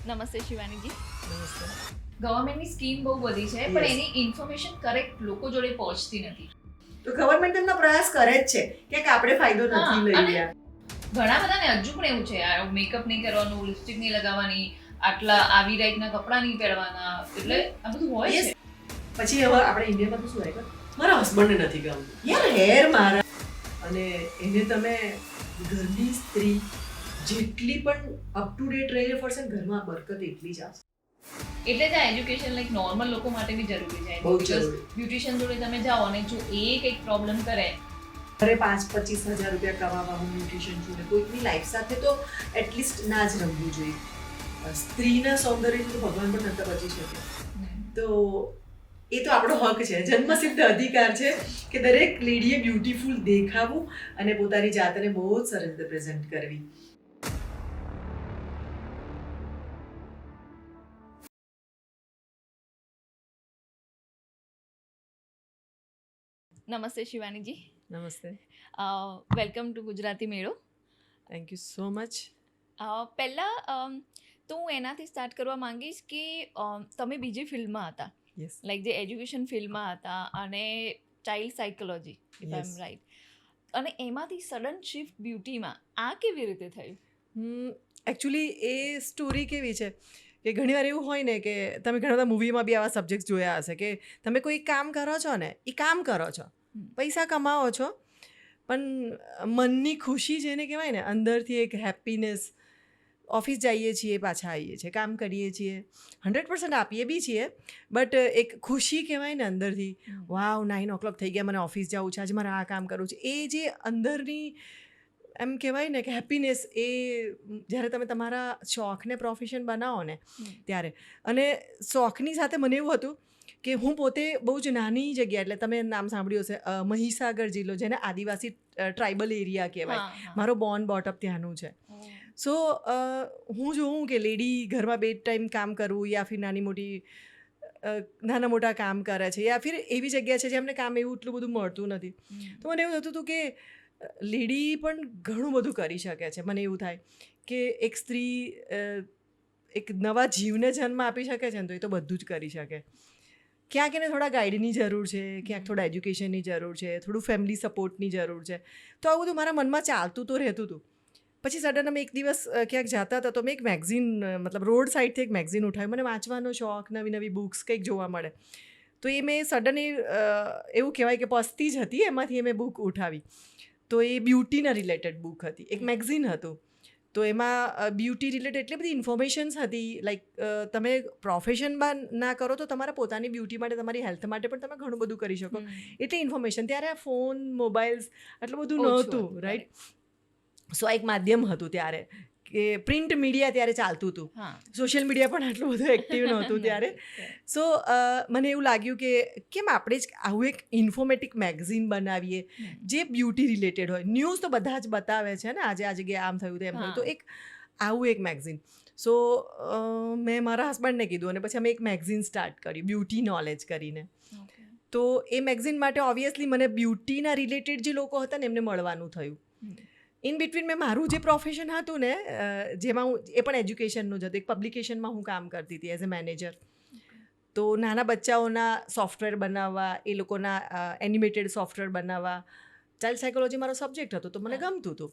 નમસ્તે શિવાનીજી. નમસ્તે. ગવર્મેન્ટની સ્કીમ બહુ બધી છે પણ એની ઇન્ફોર્મેશન કરેક્ટ લોકો જોડે પહોંચતી નથી. તો ગવર્મેન્ટ એમનો પ્રયાસ કરે જ છે કે આપણે ફાયદો નથી લઈ અને રહ્યા. ઘણા બધાને હજુ પણ એવું છે મેકઅપ નહીં કરવાનું, લિપસ્ટિક નહીં લગાવવાની, આટલા આવી ટાઈપના કપડાં નહીં પહેરવાના, એટલે આ બધું હોય Yes. છે. પછી હવે આપણે ઇન્ડિયામાં તો શું હોય ખબર? મારા હસબન્ડને નથી ગમતું યાર હેર મારા, અને એને તમે ઘરની સ્ત્રી જેટલી પણ અપ ટુ ડેટ રહીને ફરશે ને ઘરમાં બરકત એટલી જ આવશે. એટલે જ આ એજ્યુકેશન લાઈક નોર્મલ લોકો માટે બી જરૂરી છે. બહુ જરૂરી. બ્યુટિશિયન જોડે તમે જાઓ અને જો એ કંઈક પ્રોબ્લેમ કરે, અરે 5-25 હજાર રૂપિયા કમાવા હું બ્યુટિશિયન છું ને કોઈકની લાઈફ સાથે તો એટલીસ્ટ ના જ રમવું જોઈએ. સ્ત્રીના સૌંદર્યથી તો ભગવાન પણ નતા બચી શકે. તો એ તો આપણો હક છે, જન્મસિદ્ધ અધિકાર છે કે દરેક લેડીએ બ્યુટીફુલ દેખાવું અને પોતાની જાતને બહુ જ સરસ રીતે પ્રેઝન્ટ કરવી. નમસ્તે શિવાનીજી. નમસ્તે. વેલકમ ટુ ગુજરાતી મેળો. Thank you so much. પહેલાં તો હું એનાથી સ્ટાર્ટ કરવા માંગીશ કે તમે બીજી ફિલ્ડમાં હતા, યસ. લાઈક જે એજ્યુકેશન ફિલ્ડમાં હતા અને child psychology, if I am Yes. Right, અને એમાંથી સડન શિફ્ટ બ્યુટીમાં આ કેવી રીતે થયું? એકચ્યુઅલી એ સ્ટોરી કેવી છે કે ઘણીવાર એવું હોય ને કે તમે ઘણા બધા મૂવીમાં બી આવા સબ્જેક્ટ જોયા હશે કે તમે કોઈ કામ કરો છો ને એ કામ કરો છો, પૈસા કમાવો છો, પણ મનની ખુશી જેને કહેવાય ને, અંદરથી એક હેપીનેસ, ઓફિસ જઈએ છીએ, પાછા આવીએ છીએ, કામ કરીએ છીએ, 100% આપીએ બી છીએ, બટ એક ખુશી કહેવાય ને અંદરથી, વાવ 9 o'clock થઈ ગયા, મને ઓફિસ જવું છે, આજે મારે આ કામ કરવું છે, એ જે અંદરની એમ કહેવાય ને કે હેપીનેસ, એ જ્યારે તમે તમારા શોખને પ્રોફેશન બનાવો ને ત્યારે, અને શોખની સાથે મને એવું હતું કે હું પોતે બહુ જ નાની જગ્યા, એટલે તમે નામ સાંભળ્યું હશે, મહીસાગર જિલ્લો, જેને આદિવાસી ટ્રાઇબલ એરિયા કહેવાય, મારો બોર્ન બોટઅપ ત્યાંનું છે. સો હું જોઉં કે લેડી ઘરમાં બે ટાઈમ કામ કરવું, યા ફિર નાના મોટા કામ કરે છે, યા ફિર એવી જગ્યા છે જેમને કામ એવું એટલું બધું મળતું નથી. તો મને એવું થતું હતું કે લેડી પણ ઘણું બધું કરી શકે છે. મને એવું થાય કે એક સ્ત્રી એક નવા જીવને જન્મ આપી શકે છે ને, તો એ તો બધું જ કરી શકે. ક્યાંક એને થોડા ગાઈડની જરૂર છે, ક્યાંક થોડા એજ્યુકેશનની જરૂર છે, થોડું ફેમિલી સપોર્ટની જરૂર છે. તો આવું બધું મારા મનમાં ચાલતું તો રહેતું હતું. પછી સડન અમે એક દિવસ ક્યાંક જતા હતા તો મેં એક મેગઝીન, મતલબ રોડ સાઈડથી એક મેગઝીન ઉઠાવ્યું. મને વાંચવાનો શોખ, નવી નવી બુક્સ કંઈક જોવા મળે. તો એ મેં સડન એવું કહેવાય કે પસ્તી જ હતી, એમાંથી મેં બુક ઉઠાવી. તો એ બ્યુટીના રિલેટેડ બુક હતી, એક મેગઝીન હતું. તો એમાં બ્યુટી રિલેટેડ એટલી બધી ઇન્ફોર્મેશન્સ હતી, લાઈક તમે પ્રોફેશનમાં ના કરો તો તમારા પોતાની બ્યુટી માટે, તમારી હેલ્થ માટે પણ તમે ઘણું બધું કરી શકો. એટલી ઇન્ફોર્મેશન. ત્યારે આ ફોન, મોબાઈલ્સ આટલું બધું નહોતું, રાઈટ? સો એક માધ્યમ હતું ત્યારે, કે પ્રિન્ટ મીડિયા ત્યારે ચાલતું હતું, સોશિયલ મીડિયા પણ આટલું બધું એક્ટિવ નહોતું ત્યારે. સો મને એવું લાગ્યું કે કેમ આપણે જ આવું એક ઇન્ફોર્મેટિક મેગઝીન બનાવીએ જે બ્યુટી રિલેટેડ હોય. ન્યૂઝ તો બધા જ બતાવે છે ને, આજે આ જગ્યાએ આમ થયું, તેમ થયું, તો એક આવું એક મેગઝીન. સો મેં મારા હસબન્ડને કીધું અને પછી અમે એક મેગઝીન સ્ટાર્ટ કર્યું, બ્યુટી નોલેજ કરીને. તો એ મેગઝીન માટે ઓબ્વિયસલી મને બ્યુટીના રિલેટેડ જે લોકો હતા ને એમને મળવાનું થયું. ઇન બિટવીન મેં મારું જે પ્રોફેશન હતું ને, જેમાં હું, એ પણ એજ્યુકેશનનું જ હતું, એક પબ્લિકેશનમાં હું કામ કરતી હતી એઝ અ મેનેજર. તો નાના બચ્ચાઓના સોફ્ટવેર બનાવવા, એ લોકોના એનિમેટેડ સોફ્ટવેર બનાવવા, ચાઇલ્ડ સાયકોલોજી મારો સબ્જેક્ટ હતો, તો મને ગમતું હતું.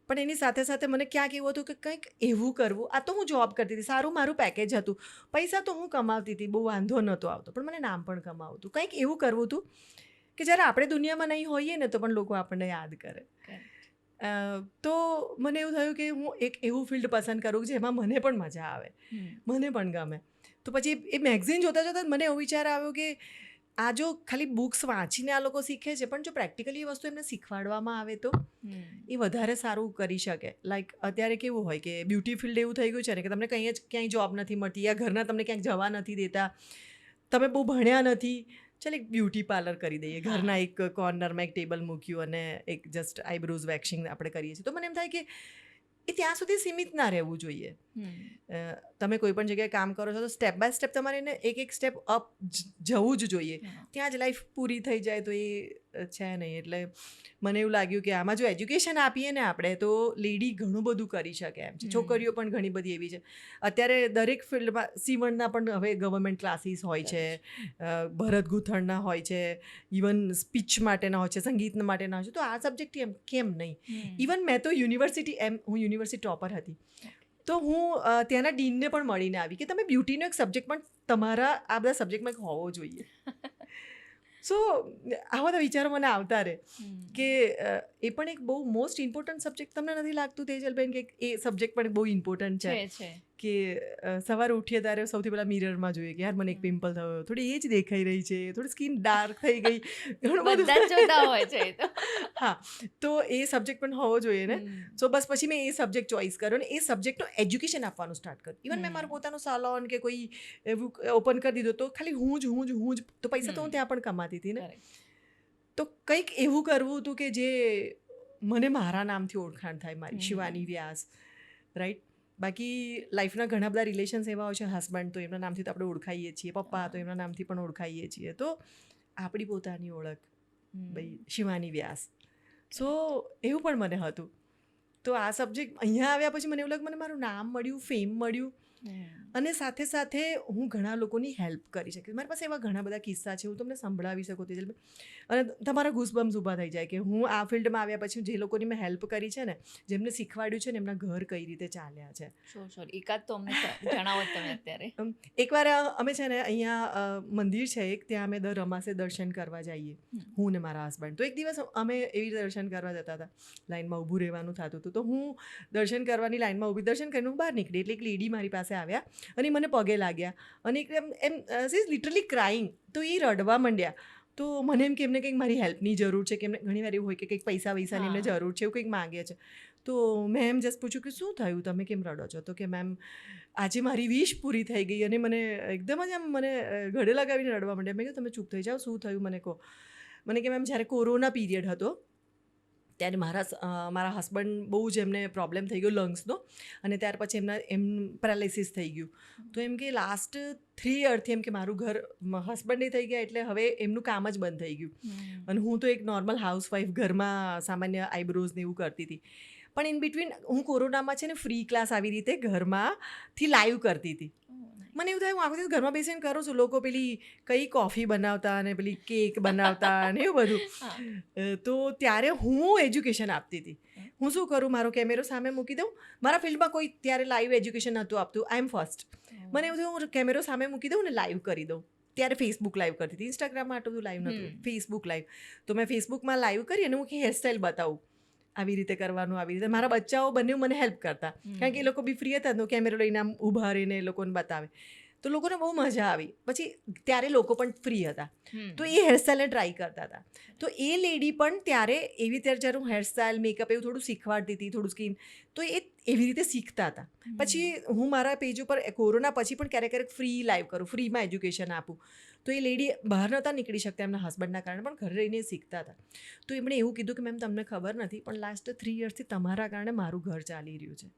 પણ એની સાથે સાથે મને ક્યાંક એવું હતું કે કંઈક એવું કરવું. આ તો હું જોબ કરતી હતી, સારું મારું પેકેજ હતું, પૈસા તો હું કમાવતી હતી, બહુ વાંધો નહોતો આવતો, પણ મને નામ પણ કમાવતું. કંઈક એવું કરવું હતું કે જ્યારે આપણે દુનિયામાં નહીં હોઈએ ને તો પણ લોકો આપણને યાદ કરે. તો મને એવું થયું કે હું એક એવું ફિલ્ડ પસંદ કરું જેમાં મને પણ મજા આવે, મને પણ ગમે. તો પછી એ મેગઝીન જોતાં જોતાં મને એવો વિચાર આવ્યો કે આ જો ખાલી બુક્સ વાંચીને આ લોકો શીખે છે, પણ જો પ્રેક્ટિકલી એ વસ્તુ એમને શીખવાડવામાં આવે તો એ વધારે સારું કરી શકે. લાઈક અત્યારે કેવું હોય કે બ્યુટી ફિલ્ડ એવું થઈ ગયું છે ને કે તમને ક્યાંય જોબ નથી મળતી, યા ઘરના તમને ક્યાંક જવા નથી દેતા, તમે બહુ ભણ્યા નથી, ચાલ એક બ્યુટી પાર્લર કરી દઈએ, ઘરના એક કોર્નરમાં એક ટેબલ મૂક્યું અને એક જસ્ટ આઈબ્રોઝ વેક્સિંગ આપણે કરીએ છીએ. તો મને એમ થાય કે એ ત્યાં સુધી સીમિત ના રહેવું જોઈએ. તમે કોઈ પણ જગ્યાએ કામ કરો છો તો સ્ટેપ બાય સ્ટેપ તમારે એને એક સ્ટેપ અપ જવું જ જોઈએ. ત્યાં જ લાઈફ પૂરી થઈ જાય તો એ છે નહીં. એટલે મને એવું લાગ્યું કે આમાં જો એજ્યુકેશન આપીએ ને આપણે તો લેડી ઘણું બધું કરી શકે એમ છે. છોકરીઓ પણ ઘણી બધી એવી છે. અત્યારે દરેક ફિલ્ડમાં સીવણના પણ હવે ગવર્મેન્ટ ક્લાસીસ હોય છે, ભરત ગૂંથણના હોય છે, ઇવન સ્પીચ માટેના હોય છે, સંગીત માટેના હોય છે. તો આ સબ્જેક્ટ કેમ નહીં? ઇવન મેં તો હું યુનિવર્સિટી ટોપર હતી. તો હું ત્યાંના ડીનને પણ મળીને આવી કે તમે બ્યુટીનો એક સબ્જેક્ટ પણ તમારા આ બધા સબ્જેક્ટમાં હોવો જોઈએ. સો આવા બધા વિચારો મને આવતા રહે કે એ પણ એક બહુ મોસ્ટ ઇમ્પોર્ટન્ટ સબ્જેક્ટ. તમને નથી લાગતું તેજલબેન કે એ સબ્જેક્ટ પણ બહુ ઇમ્પોર્ટન્ટ છે? કે સવારે ઉઠીએ ત્યારે સૌથી પહેલાં મિરરમાં જોઈએ કે યાર મને એક પિમ્પલ થયો, થોડી એજ દેખાઈ રહી છે, થોડી સ્કિન ડાર્ક થઈ ગઈ, ઘણું બધું જોતા હોય છે. હા, તો એ સબ્જેક્ટ પણ હોવો જોઈએ ને. સો બસ પછી મેં એ સબ્જેક્ટ ચોઇસ કર્યો ને એ સબ્જેક્ટનું એજ્યુકેશન આપવાનું સ્ટાર્ટ કર્યું. ઇવન મેં મારું પોતાનું સાલોન કે કોઈ એવું ઓપન કરી દીધું તો ખાલી હું જ તો પૈસા તો હું ત્યાં પણ કમાતી હતી ને. તો કંઈક એવું કરવું હતું કે જે મને મારા નામથી ઓળખાણ થાય, મારી શિવાની વ્યાસ, રાઈટ. બાકી લાઈફના ઘણા બધા રિલેશન્સ એવા હોય છે, હસબન્ડ તો એમના નામથી તો આપણે ઓળખાઈએ છીએ, પપ્પા તો એમના નામથી પણ ઓળખાઈએ છીએ. તો આપણી પોતાની ઓળખ ભાઈ શિવાની વ્યાસ. સો એવું પણ મને હતું. તો આ સબ્જેક્ટ અહીંયા આવ્યા પછી મને એવું લાગ્યું મને મારું નામ મળ્યું, ફેમ મળ્યું, અને સાથે સાથે હું ઘણા લોકોની હેલ્પ કરી શકીશ. મારી પાસે એવા ઘણા બધા કિસ્સા છે, હું તમને સંભળાવી શકું તેજલબેન, અને તમારા ગૂસબમ્સ ઊભા થઈ જાય કે હું આ ફિલ્ડમાં આવ્યા પછી જે લોકોની મેં હેલ્પ કરી છે ને, જેમને શીખવાડ્યું છે ને, એમના ઘર કઈ રીતે ચાલ્યા છે. એકાદ તો અમને જણાવો તમે અત્યારે. એકવાર અમે છે ને અહીંયા મંદિર છે એક, ત્યાં અમે દર અમાસે દર્શન કરવા જઈએ, હું ને મારા હસબન્ડ. તો એક દિવસ અમે એવી રીતે દર્શન કરવા જતા હતા, લાઈનમાં ઊભું રહેવાનું થતું હતું. તો હું દર્શન કરવાની લાઈનમાં ઊભી, દર્શન કરીને હું બહાર નીકળી એટલે એક લેડી મારી પાસે આવ્યા અને મને પગે લાગ્યા અને એકદમ એમ સી ઇઝ લિટરલી ક્રાઇંગ. તો એ રડવા માંડ્યા. તો મને એમ કે એમને કંઈક મારી હેલ્પની જરૂર છે, કે એમને ઘણી વાર એવું હોય કે કંઈક પૈસા વૈસાની એમને જરૂર છે, એવું કંઈક માગે છે. તો મેં એમ જસ્ટ પૂછ્યું કે શું થયું, તમે કેમ રડો છો? તો કે મેમ આજે મારી વિશ પૂરી થઈ ગઈ. અને મને એકદમ જ આમ મને ગળે લગાવીને રડવા માંડ્યા. મેં કહ્યું તમે ચૂપ થઈ જાઓ, શું થયું મને કહો. મને કે મેમ જ્યારે કોરોના પીરિયડ હતો ત્યારે મારા હસબન્ડ બહુ જ એમને પ્રોબ્લેમ થઈ ગયો લંગ્સનો, અને ત્યાર પછી એમ પેરાલિસિસ થઈ ગયું. તો એમ કે લાસ્ટ 3 યરથી એમ કે મારું ઘર હસબન્ડે થઈ ગયા એટલે હવે એમનું કામ જ બંધ થઈ ગયું. અને હું તો એક નોર્મલ હાઉસવાઈફ, ઘરમાં સામાન્ય આઈબ્રોઝ ને એવું કરતી હતી. પણ ઇન બિટવીન હું કોરોનામાં છે ને ફ્રી ક્લાસ આવી રીતે ઘરમાંથી લાઈવ કરતી હતી. મને એવું થાય હું આખો દિવસ ઘરમાં બેસીને કરું છું, લોકો પેલી કઈ કોફી બનાવતા અને પેલી કેક બનાવતા અને એવું બધું. તો ત્યારે હું એજ્યુકેશન આપતી હતી. હું શું કરું, મારો કેમેરો સામે મૂકી દઉં. મારા ફિલ્ડમાં કોઈ ત્યારે લાઈવ એજ્યુકેશન નહોતું આપતું, આઈ એમ ફર્સ્ટ. મને એવું થયું હું કેમેરો સામે મૂકી દઉં ને લાઈવ કરી દઉં. ત્યારે ફેસબુક લાઈવ કરતી હતી, ઇન્સ્ટાગ્રામમાં આટલું બધું લાઈવ નહોતું, ફેસબુક લાઈવ. તો મેં ફેસબુકમાં લાઈવ કરી અને હું હેરસ્ટાઈલ બતાવું, આવી રીતે કરવાનું, આવી રીતે. મારા બચ્ચાઓ બંને મને હેલ્પ કરતા, કારણ કે એ લોકો બી ફ્રી હતા તો કેમેરો લઈને આમ ઊભા રહીને એ લોકોને બતાવે. તો લોકોને બહુ મજા આવી. પછી ત્યારે લોકો પણ ફ્રી હતા તો એ હેરસ્ટાઈલને ટ્રાય કરતા હતા. તો એ લેડી પણ ત્યારે એવી રીતે જ્યારે હું હેરસ્ટાઈલ, મેકઅપ એવું થોડું શીખવાડતી હતી, થોડું સ્કિન, તો એ એવી રીતે શીખતા હતા. પછી હું મારા પેજ ઉપર કોરોના પછી પણ ક્યારેક ફ્રી લાઈવ કરું, ફ્રીમાં એજ્યુકેશન આપું. તો એ લેડી બહાર નહોતા નીકળી શકતા એમના હસબન્ડના કારણે, પણ ઘરે રહીને શીખતા હતા. તો એમણે એવું કીધું કે મેમ તમને ખબર નથી પણ લાસ્ટ 3 યર્સથી તમારા કારણે મારું ઘર ચાલી રહ્યું છે.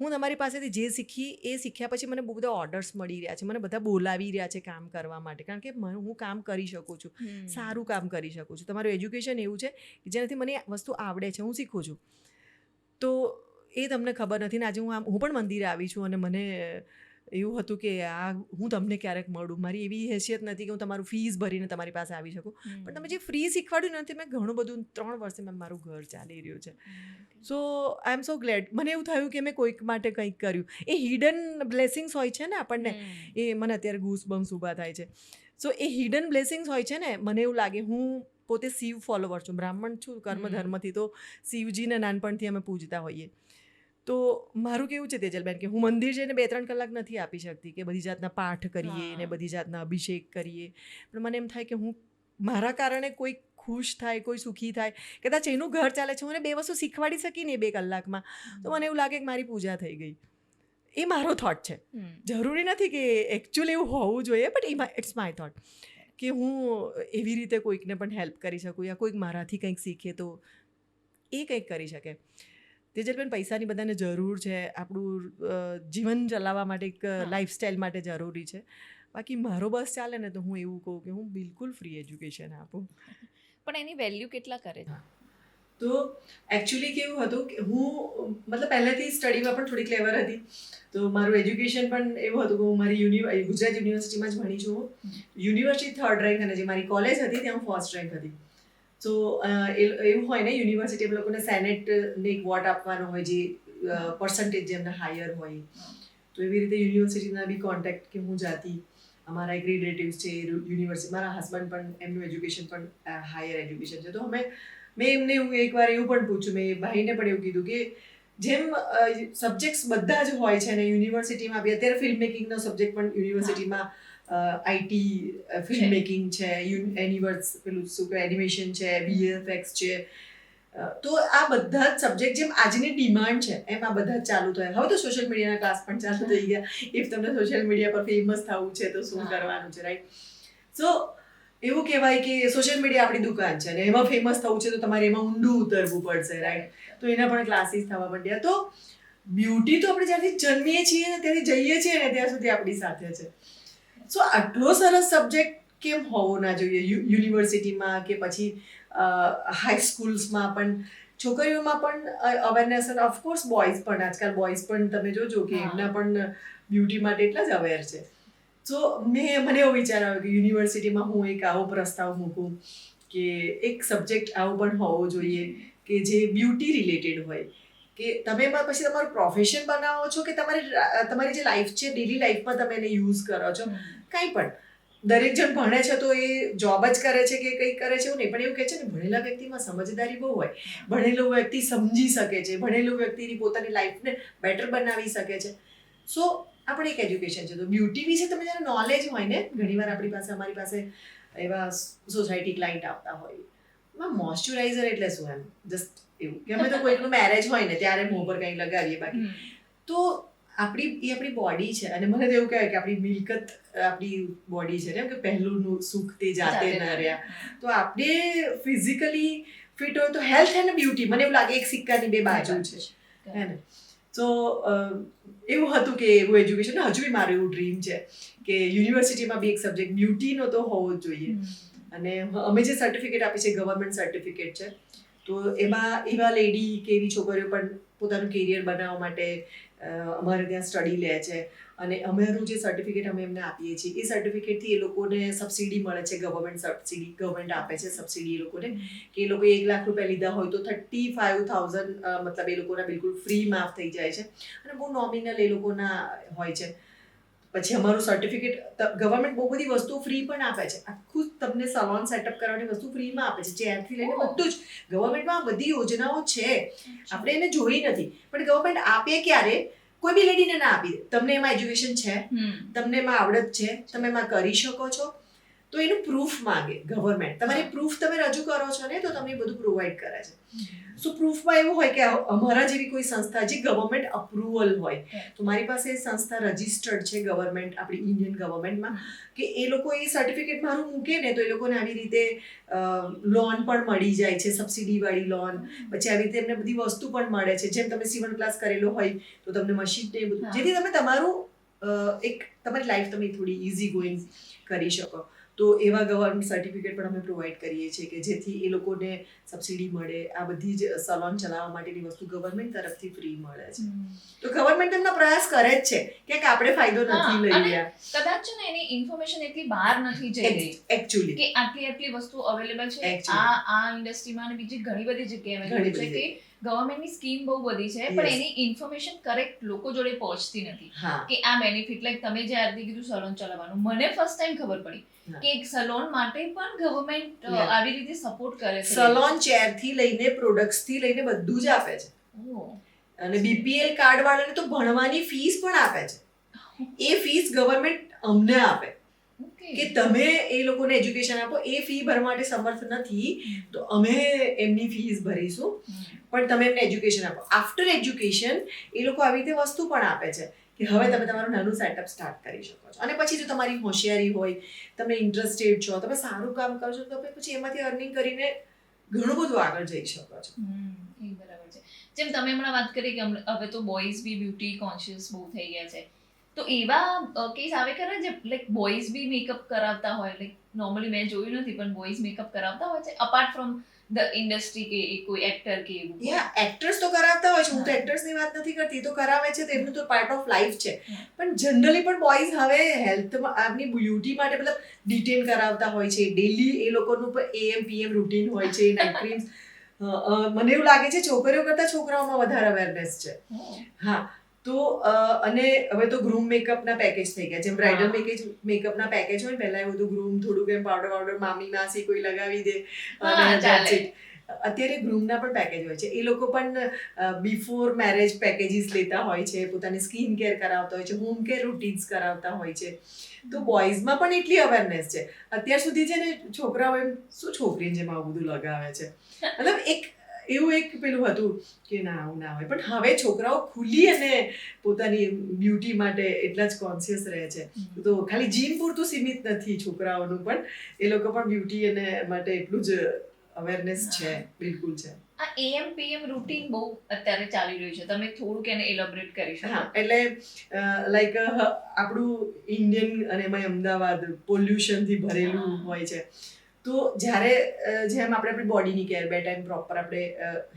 હું તમારી પાસેથી જે શીખી એ શીખ્યા પછી મને બહુ બધા ઓર્ડર્સ મળી રહ્યા છે, મને બધા બોલાવી રહ્યા છે કામ કરવા માટે, કારણ કે હું કામ કરી શકું છું, સારું કામ કરી શકું છું. તમારું એજ્યુકેશન એવું છે કે જેનાથી મને વસ્તુ આવડે છે, હું શીખું છું. તો એ તમને ખબર નથી ને આજે હું પણ મંદિરે આવી છું અને મને એવું હતું કે હું તમને ક્યારેક મળું. મારી એવી હેસિયત નથી કે હું તમારું ફીસ ભરીને તમારી પાસે આવી શકું, પણ તમે જે ફ્રી શીખવાડ્યું નથી મેં ઘણું બધું 3 વર્ષે મેં મારું ઘર ચાલી રહ્યું છે. સો આઈ એમ સો ગ્લેડ. મને એવું થયું કે મેં કોઈક માટે કંઈક કર્યું. એ હિડન બ્લેસિંગ્સ હોય છે ને આપણને, એ મને અત્યારે ગૂસબમ્સ ઊભા થાય છે. સો એ હિડન બ્લેસિંગ્સ હોય છે ને, મને એવું લાગે, હું પોતે શિવ ફોલોવર છું, બ્રાહ્મણ છું કર્મ ધર્મથી, તો શિવજીને નાનપણથી અમે પૂજતા હોઈએ. તો મારું કેવું છે તેજલબેન કે હું મંદિર જઈને 2-3 કલાક નથી આપી શકતી કે બધી જાતના પાઠ કરીએ ને બધી જાતના અભિષેક કરીએ, પણ મને એમ થાય કે હું મારા કારણે કોઈ ખુશ થાય, કોઈ સુખી થાય, કદાચ એનું ઘર ચાલે છે, હું એને 2 વસ્તુ શીખવાડી શકી ને 2 કલાકમાં, તો મને એવું લાગે કે મારી પૂજા થઈ ગઈ. એ મારો થોટ છે, જરૂરી નથી કે એકચ્યુઅલી એવું હોવું જોઈએ, બટ ઇટ્સ માય થોટ કે હું એવી રીતે કોઈકને પણ હેલ્પ કરી શકું યા કોઈક મારાથી કંઈક શીખે તો એ કંઈક કરી શકે. તેજલબેન, પૈસાની બધાને જરૂર છે, આપણું જીવન ચલાવવા માટે, એક લાઈફસ્ટાઈલ માટે જરૂરી છે. બાકી મારો બસ ચાલે ને તો હું એવું કહું કે હું બિલકુલ ફ્રી એજ્યુકેશન આપું. પણ એની વેલ્યુ કેટલા કરે છે? તો એકચ્યુઅલી કેવું હતું કે હું મતલબ પહેલેથી સ્ટડીમાં પણ થોડી ક્લેવર હતી. તો મારું એજ્યુકેશન પણ એવું હતું કે હું મારી ગુજરાત યુનિવર્સિટીમાં જ ભણી છું. યુનિવર્સિટી 3rd રેન્ક અને જે મારી કોલેજ હતી ત્યાં હું 1st રેન્ક હતી. તો એવું હોય ને યુનિવર્સિટી લોકોને સેનેટને એક વોટ આપવાનો હોય જે પર્સન્ટેજ જેમને હાયર હોય. તો એવી રીતે યુનિવર્સિટીના બી કોન્ટેક્ટ કે હું જાતી. અમારા એક રિલેટિવ્સ છે યુનિવર્સિટી, મારા હસબન્ડ પણ એમનું એજ્યુકેશન પણ હાયર એજ્યુકેશન છે. તો મેં એમને એકવાર એવું પણ પૂછ્યું, મેં ભાઈને પણ એવું કીધું કે જેમ સબ્જેક્ટ્સ બધા જ હોય છે ને યુનિવર્સિટીમાં બી, અત્યારે ફિલ્મ મેકિંગનો સબ્જેક્ટ પણ યુનિવર્સિટીમાં આઈટી ફિલ્મ મેકિંગ છે, પેલું શું કે એનિમેશન છે, VFX છે. તો આ બધા જ સબ્જેક્ટ જેમ આજની ડિમાન્ડ છે એમ આ બધા જ ચાલુ થયા. હવે તો સોશિયલ મીડિયાના ક્લાસ પણ ચાલુ થઈ ગયા. ઇફ તમને સોશિયલ મીડિયા પર ફેમસ થવું છે તો શું કરવાનું છે, રાઈટ? સો એવું કહેવાય કે સોશિયલ મીડિયા આપણી દુકાન છે અને એમાં ફેમસ થવું છે તો તમારે એમાં ઊંડું ઉતરવું પડશે, રાઈટ? તો એના પણ ક્લાસીસ થવા માંડ્યા. તો બ્યુટી તો આપણે જ્યારથી જન્મીએ છીએ ને ત્યાંથી જઈએ છીએ ને ત્યાં સુધી આપણી સાથે છે. સો આટલો સરસ સબ્જેક્ટ કેમ હોવો ના જોઈએ યુનિવર્સિટીમાં કે પછી હાઈસ્કૂલ્સમાં પણ? છોકરીઓમાં પણ અવેરનેસ, અને ઓફકોર્સ બોયઝ પણ, આજકાલ બોયઝ પણ તમે જોજો કે એમના પણ બ્યુટી માટે એટલા જ અવેર છે. સો મને એવો વિચાર આવ્યો કે યુનિવર્સિટીમાં હું એક આવો પ્રસ્તાવ મૂકું કે એક સબ્જેક્ટ આવો પણ હોવો જોઈએ કે જે બ્યુટી રિલેટેડ હોય, કે તમે એમાં પછી તમારું પ્રોફેશન બનાવો છો કે તમારી જે લાઈફ છે ડેલી લાઈફમાં તમે એને યુઝ કરો છો, કંઈ પણ. દરેક જણ ભણે છે તો એ જોબ જ કરે છે કે કંઈ કરે છે એવું નહીં, પણ એવું કહે છે ને ભણેલા વ્યક્તિમાં સમજદારી બહુ હોય. ભણેલો વ્યક્તિ સમજી શકે છે, ભણેલો વ્યક્તિની પોતાની લાઈફને બેટર બનાવી શકે છે. સો આપણે એક એજ્યુકેશન છે તો બ્યુટી વિશે તમે જ્યારે નોલેજ હોય ને, ઘણીવાર અમારી પાસે એવા સોસાયટી ક્લાયન્ટ આવતા હોય, એમાં મોઇશ્ચરાઇઝર એટલે શું, એમ જસ્ટ એવું કે અમે તો કોઈકનું મેરેજ હોય ને ત્યારે મોં પર કંઈ લગાવીએ, બાકી તો આપણી બોડી છે. અને મને તો એવું કહેવાય કે આપણી મિલકત આપણી બોડી છે ને, કે પહેલું સુખ તે જાતે ન રહ્યા. તો આપણે ફિઝિકલી ફિટ હોય તો હેલ્થ અને બ્યુટી, મને એવું લાગે એક સિક્કાની બે બાજુ છે, હે ને? તો એવું હતું કે એવું એજ્યુકેશન, હજુ બી મારું એવું ડ્રીમ છે કે યુનિવર્સિટીમાં બી એક સબ્જેક્ટ બ્યુટીનો તો હોવો જ જોઈએ. અને અમે જે સર્ટિફિકેટ આપી છે ગવર્મેન્ટ સર્ટિફિકેટ છે. તો એમાં એવા લેડી કે એવી છોકરીઓ પણ પોતાનું કેરિયર બનાવવા માટે અમારે ત્યાં સ્ટડી લે છે. અને અમારું જે સર્ટિફિકેટ અમે એમને આપીએ છીએ એ સર્ટિફિકેટથી એ લોકોને સબસિડી મળે છે, ગવર્મેન્ટ આપે છે સબસિડી એ લોકોને, કે એ લોકો 1 લાખ રૂપિયા લીધા હોય તો 35,000 મતલબ એ લોકોના બિલકુલ ફ્રી માફ થઈ જાય છે. અને બહુ નોમિનલ એ લોકોના હોય છે. પછી અમારું સર્ટિફિકેટ, ગવર્મેન્ટ બહુ બધી વસ્તુ ફ્રી પણ આપે છે. આખું તમને સલોન સેટઅપ કરવાની વસ્તુ ફ્રીમાં આપે છે, ચેરથી લઈને બધું જ. ગવર્મેન્ટમાં આ બધી યોજનાઓ છે, આપણે એને જોઈ નથી, પણ ગવર્મેન્ટ આપે ક્યારે? કોઈ બી લેડીને ના આપી દે. તમને એમાં એજ્યુકેશન છે, તમને એમાં આવડત છે, તમે એમાં કરી શકો છો, તો એનું પ્રૂફ માંગે ગવર્મેન્ટ. તમારી પ્રૂફ તમે રજૂ કરો છો ને તો તમને બધું પ્રોવાઈડ કરે છે. સો પ્રૂફમાં એવું હોય કે અમારા જેવી કોઈ સંસ્થા જે ગવર્મેન્ટ અપ્રુવલ હોય, તો મારી પાસે સંસ્થા રજિસ્ટર્ડ છે ગવર્મેન્ટ, આપણી ઇન્ડિયન ગવર્મેન્ટમાં, કે એ લોકો એ સર્ટિફિકેટ મારું મૂકે ને તો એ લોકોને આવી રીતે લોન પણ મળી જાય છે, સબસિડીવાળી લોન. પછી આવી રીતે એમને બધી વસ્તુ પણ મળે છે. જેમ તમે સીવણ ક્લાસ કરેલો હોય તો તમને મશીન ને બધું, જેથી તમે તમારી લાઈફ તમે થોડી ઇઝી ગોઈંગ કરી શકો. તો એવા ગવર્મેન્ટ સર્ટિફિકેટ પણ અમે પ્રોવાઈડ કરીએ છીએ કે જેથી એ લોકોને સબસિડી મળે. આ બધી જ સલોન ચલાવવા માટેની વસ્તુ ગવર્મેન્ટ તરફથી ફ્રી મળે છે. તો ગવર્મેન્ટ એમનો પ્રયાસ કરે જ છે, ક્યાંક આપણે ફાયદો નથી લઈ રહ્યા. કદાચ છે ને એની ઇન્ફોર્મેશન એટલી બહાર નથી જઈ રહી એકચ્યુઅલી, કે આટલી વસ્તુ અવેલેબલ છે આ ઇન્ડસ્ટ્રીમાં અને બીજી ઘણી બધી જગ્યાએ અવેલેબલ છે, કે ગવર્મેન્ટની સ્કીમ બહુ બધી છે પણ એની ઇન્ફોર્મેશન કરેક્ટ લોકો જોડે પહોંચતી નથી કે આ બેનિફિટ. લાઈક તમે જે આરતી કીધું સલોન ચલાવવાનું, મને ફર્સ્ટ ટાઈમ ખબર પડી કે એક સલોન માટે પણ ગવર્મેન્ટ આવી રીતે સપોર્ટ કરે છે. સલોન ચેરથી લઈને પ્રોડક્ટ્સથી લઈને બધું જ આપે છે. અને બીપીએલ કાર્ડ વાળાને તો ભણવાની ફીસ પણ આપે છે. એ ફીસ ગવર્મેન્ટ અમને આપે કે તમે એ લોકોને એજ્યુકેશન આપો. એ ફી ભરવા માટે સમર્થ નથી તો અમે એમની ફીસ ભરીશું, પણ તમે એમને એજ્યુકેશન આપો. આફ્ટર એજ્યુકેશન એ લોકો આવી રીતે વસ્તુ પણ આપે છે કે હવે તમે તમારું નાનું સેટઅપ સ્ટાર્ટ કરી શકો છો. અને પછી જો તમારી હોશિયારી હોય, તમે ઇન્ટરેસ્ટેડ છો, તમે સારું કામ કરો છો, તો પછી એમાંથી અર્નિંગ કરીને ઘણું બધું આગળ જઈ શકો છો. એ બરાબર છે. જેમ તમે હમણાં વાત કરી કે હવે તો બોયઝ બી બ્યુટી કોન્શિયસ બહુ થઈ ગયા છે, તો એવા કેસ આવે ખરા જે લાઈક બોયઝ બી મેકઅપ કરાવતા હોય, લાઈક નોર્મલી મેં જોયું નથી પણ બોયઝ મેકઅપ કરાવતા હોય છે અપાર્ટ ફ્રોમ ધ ઇન્ડસ્ટ્રી કે કોઈ એક્ટર કે એવું? યા એક્ટર્સ તો કરાવતા હોય છે, હું તો એક્ટર્સની વાત નથી કરતી, તો કરાવે છે, તેમનું તો પાર્ટ ઓફ લાઈફ છે. પણ જનરલી પણ બોયઝ હવે હેલ્થમાં આપની બ્યુટી માટે મતલબ ડિટેન કરાવતા હોય છે, ડેલી એ લોકોનું પણ AM PM રૂટીન હોય છે, નાઇટ ક્રીમ્સ. મને એવું લાગે છે છોકરીઓ કરતાં છોકરાઓમાં વધારે અવેરનેસ છે. હા, તો અને હવે તો ગ્રૂમ મેકઅપના પેકેજ થઈ ગયા છે. બ્રાઇડલ મેકઅપના પેકેજ હોય ને, પહેલા એવું હતું ગ્રૂમ થોડુંક એમ પાવડર મામી માસી કોઈ લગાવી દે અને that's it. અત્યારે ગ્રૂમના પણ પેકેજ હોય છે. એ લોકો પણ બિફોર મેરેજ પેકેજીસ લેતા હોય છે, પોતાની સ્કિન કેર કરાવતા હોય છે, હોમ કેર રૂટીન્સ કરાવતા હોય છે. તો બોયઝમાં પણ એટલી અવેરનેસ છે. અત્યાર સુધી છે ને છોકરાઓ એમ શું છોકરીને જેમ આવું બધું લગાવે છે, મતલબ એવું એક પેલું હતું કે ના આવું ના હોય. પણ હવે છોકરાઓ ખુલી અને પોતાની બ્યુટી માટે એટલા જ કોન્શિયસ રહે છે. તો ખાલી જીમ પૂરતું સીમિત નથી છોકરાઓનું પણ, એ લોકો પણ બ્યુટી અને માટે એટલું જ અવેરનેસ છે, બિલકુલ છે. આ AM PM રૂટીન બહુ અત્યારે ચાલી રહ્યું છે, તમે થોડુંક એને એલોબરેટ કરી શકો? હા, એટલે લાઈક આપણું ઇન્ડિયન અને એમાં અમદાવાદ પોલ્યુશનથી ભરેલું હોય છે. તો જ્યારે જેમ આપણે આપણી બોડીની કેર, બે ટાઈમ પ્રોપર આપણે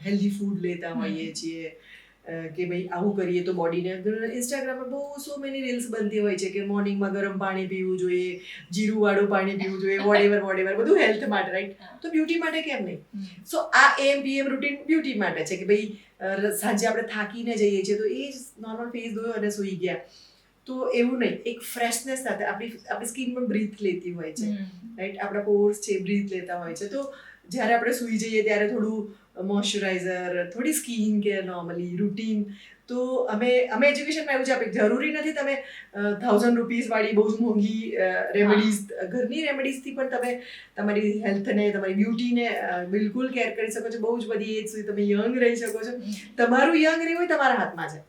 હેલ્ધી ફૂડ લેતા હોઈએ છીએ કે ભાઈ આવું કરીએ તો બોડીને, ઇન્સ્ટાગ્રામમાં બહુ સો મેની રીલ્સ બનતી હોય છે કે મોર્નિંગમાં ગરમ પાણી પીવું જોઈએ, જીરુંવાળું પાણી પીવું જોઈએ, વોટેવર બધું હેલ્થ માટે, રાઈટ? તો બ્યુટી માટે કેમ નહીં? સો આ AM PM રૂટીન બ્યુટી માટે છે કે ભાઈ સાંજે આપણે થાકીને જઈએ છીએ તો એ જ નોર્મલ ફેસ ધોયો અને સૂઈ ગયા, તો એવું નહીં. એક ફ્રેશનેસ સાથે આપણી સ્કિન પણ બ્રીથ લેતી હોય છે, રાઈટ? આપણા પોર્સ છે બ્રીથ લેતા હોય છે. તો જ્યારે આપણે સૂઈ જઈએ ત્યારે થોડું મોઇશ્ચરાઇઝર, થોડી સ્કિન કેર, નોર્મલી રૂટીન. તો અમે એજ્યુકેશનમાં એવું જ આપીએ, જરૂરી નથી તમે 1000 રૂપીસ વાળી બહુ જ મોંઘી રેમેડીઝ, ઘરની રેમેડીઝથી પણ તમે તમારી હેલ્થને, તમારી બ્યુટીને બિલકુલ કેર કરી શકો છો. બહુ જ બધી એજ સુધી તમે યંગ રહી શકો છો. તમારું યંગ રહેવું તમારા હાથમાં છે.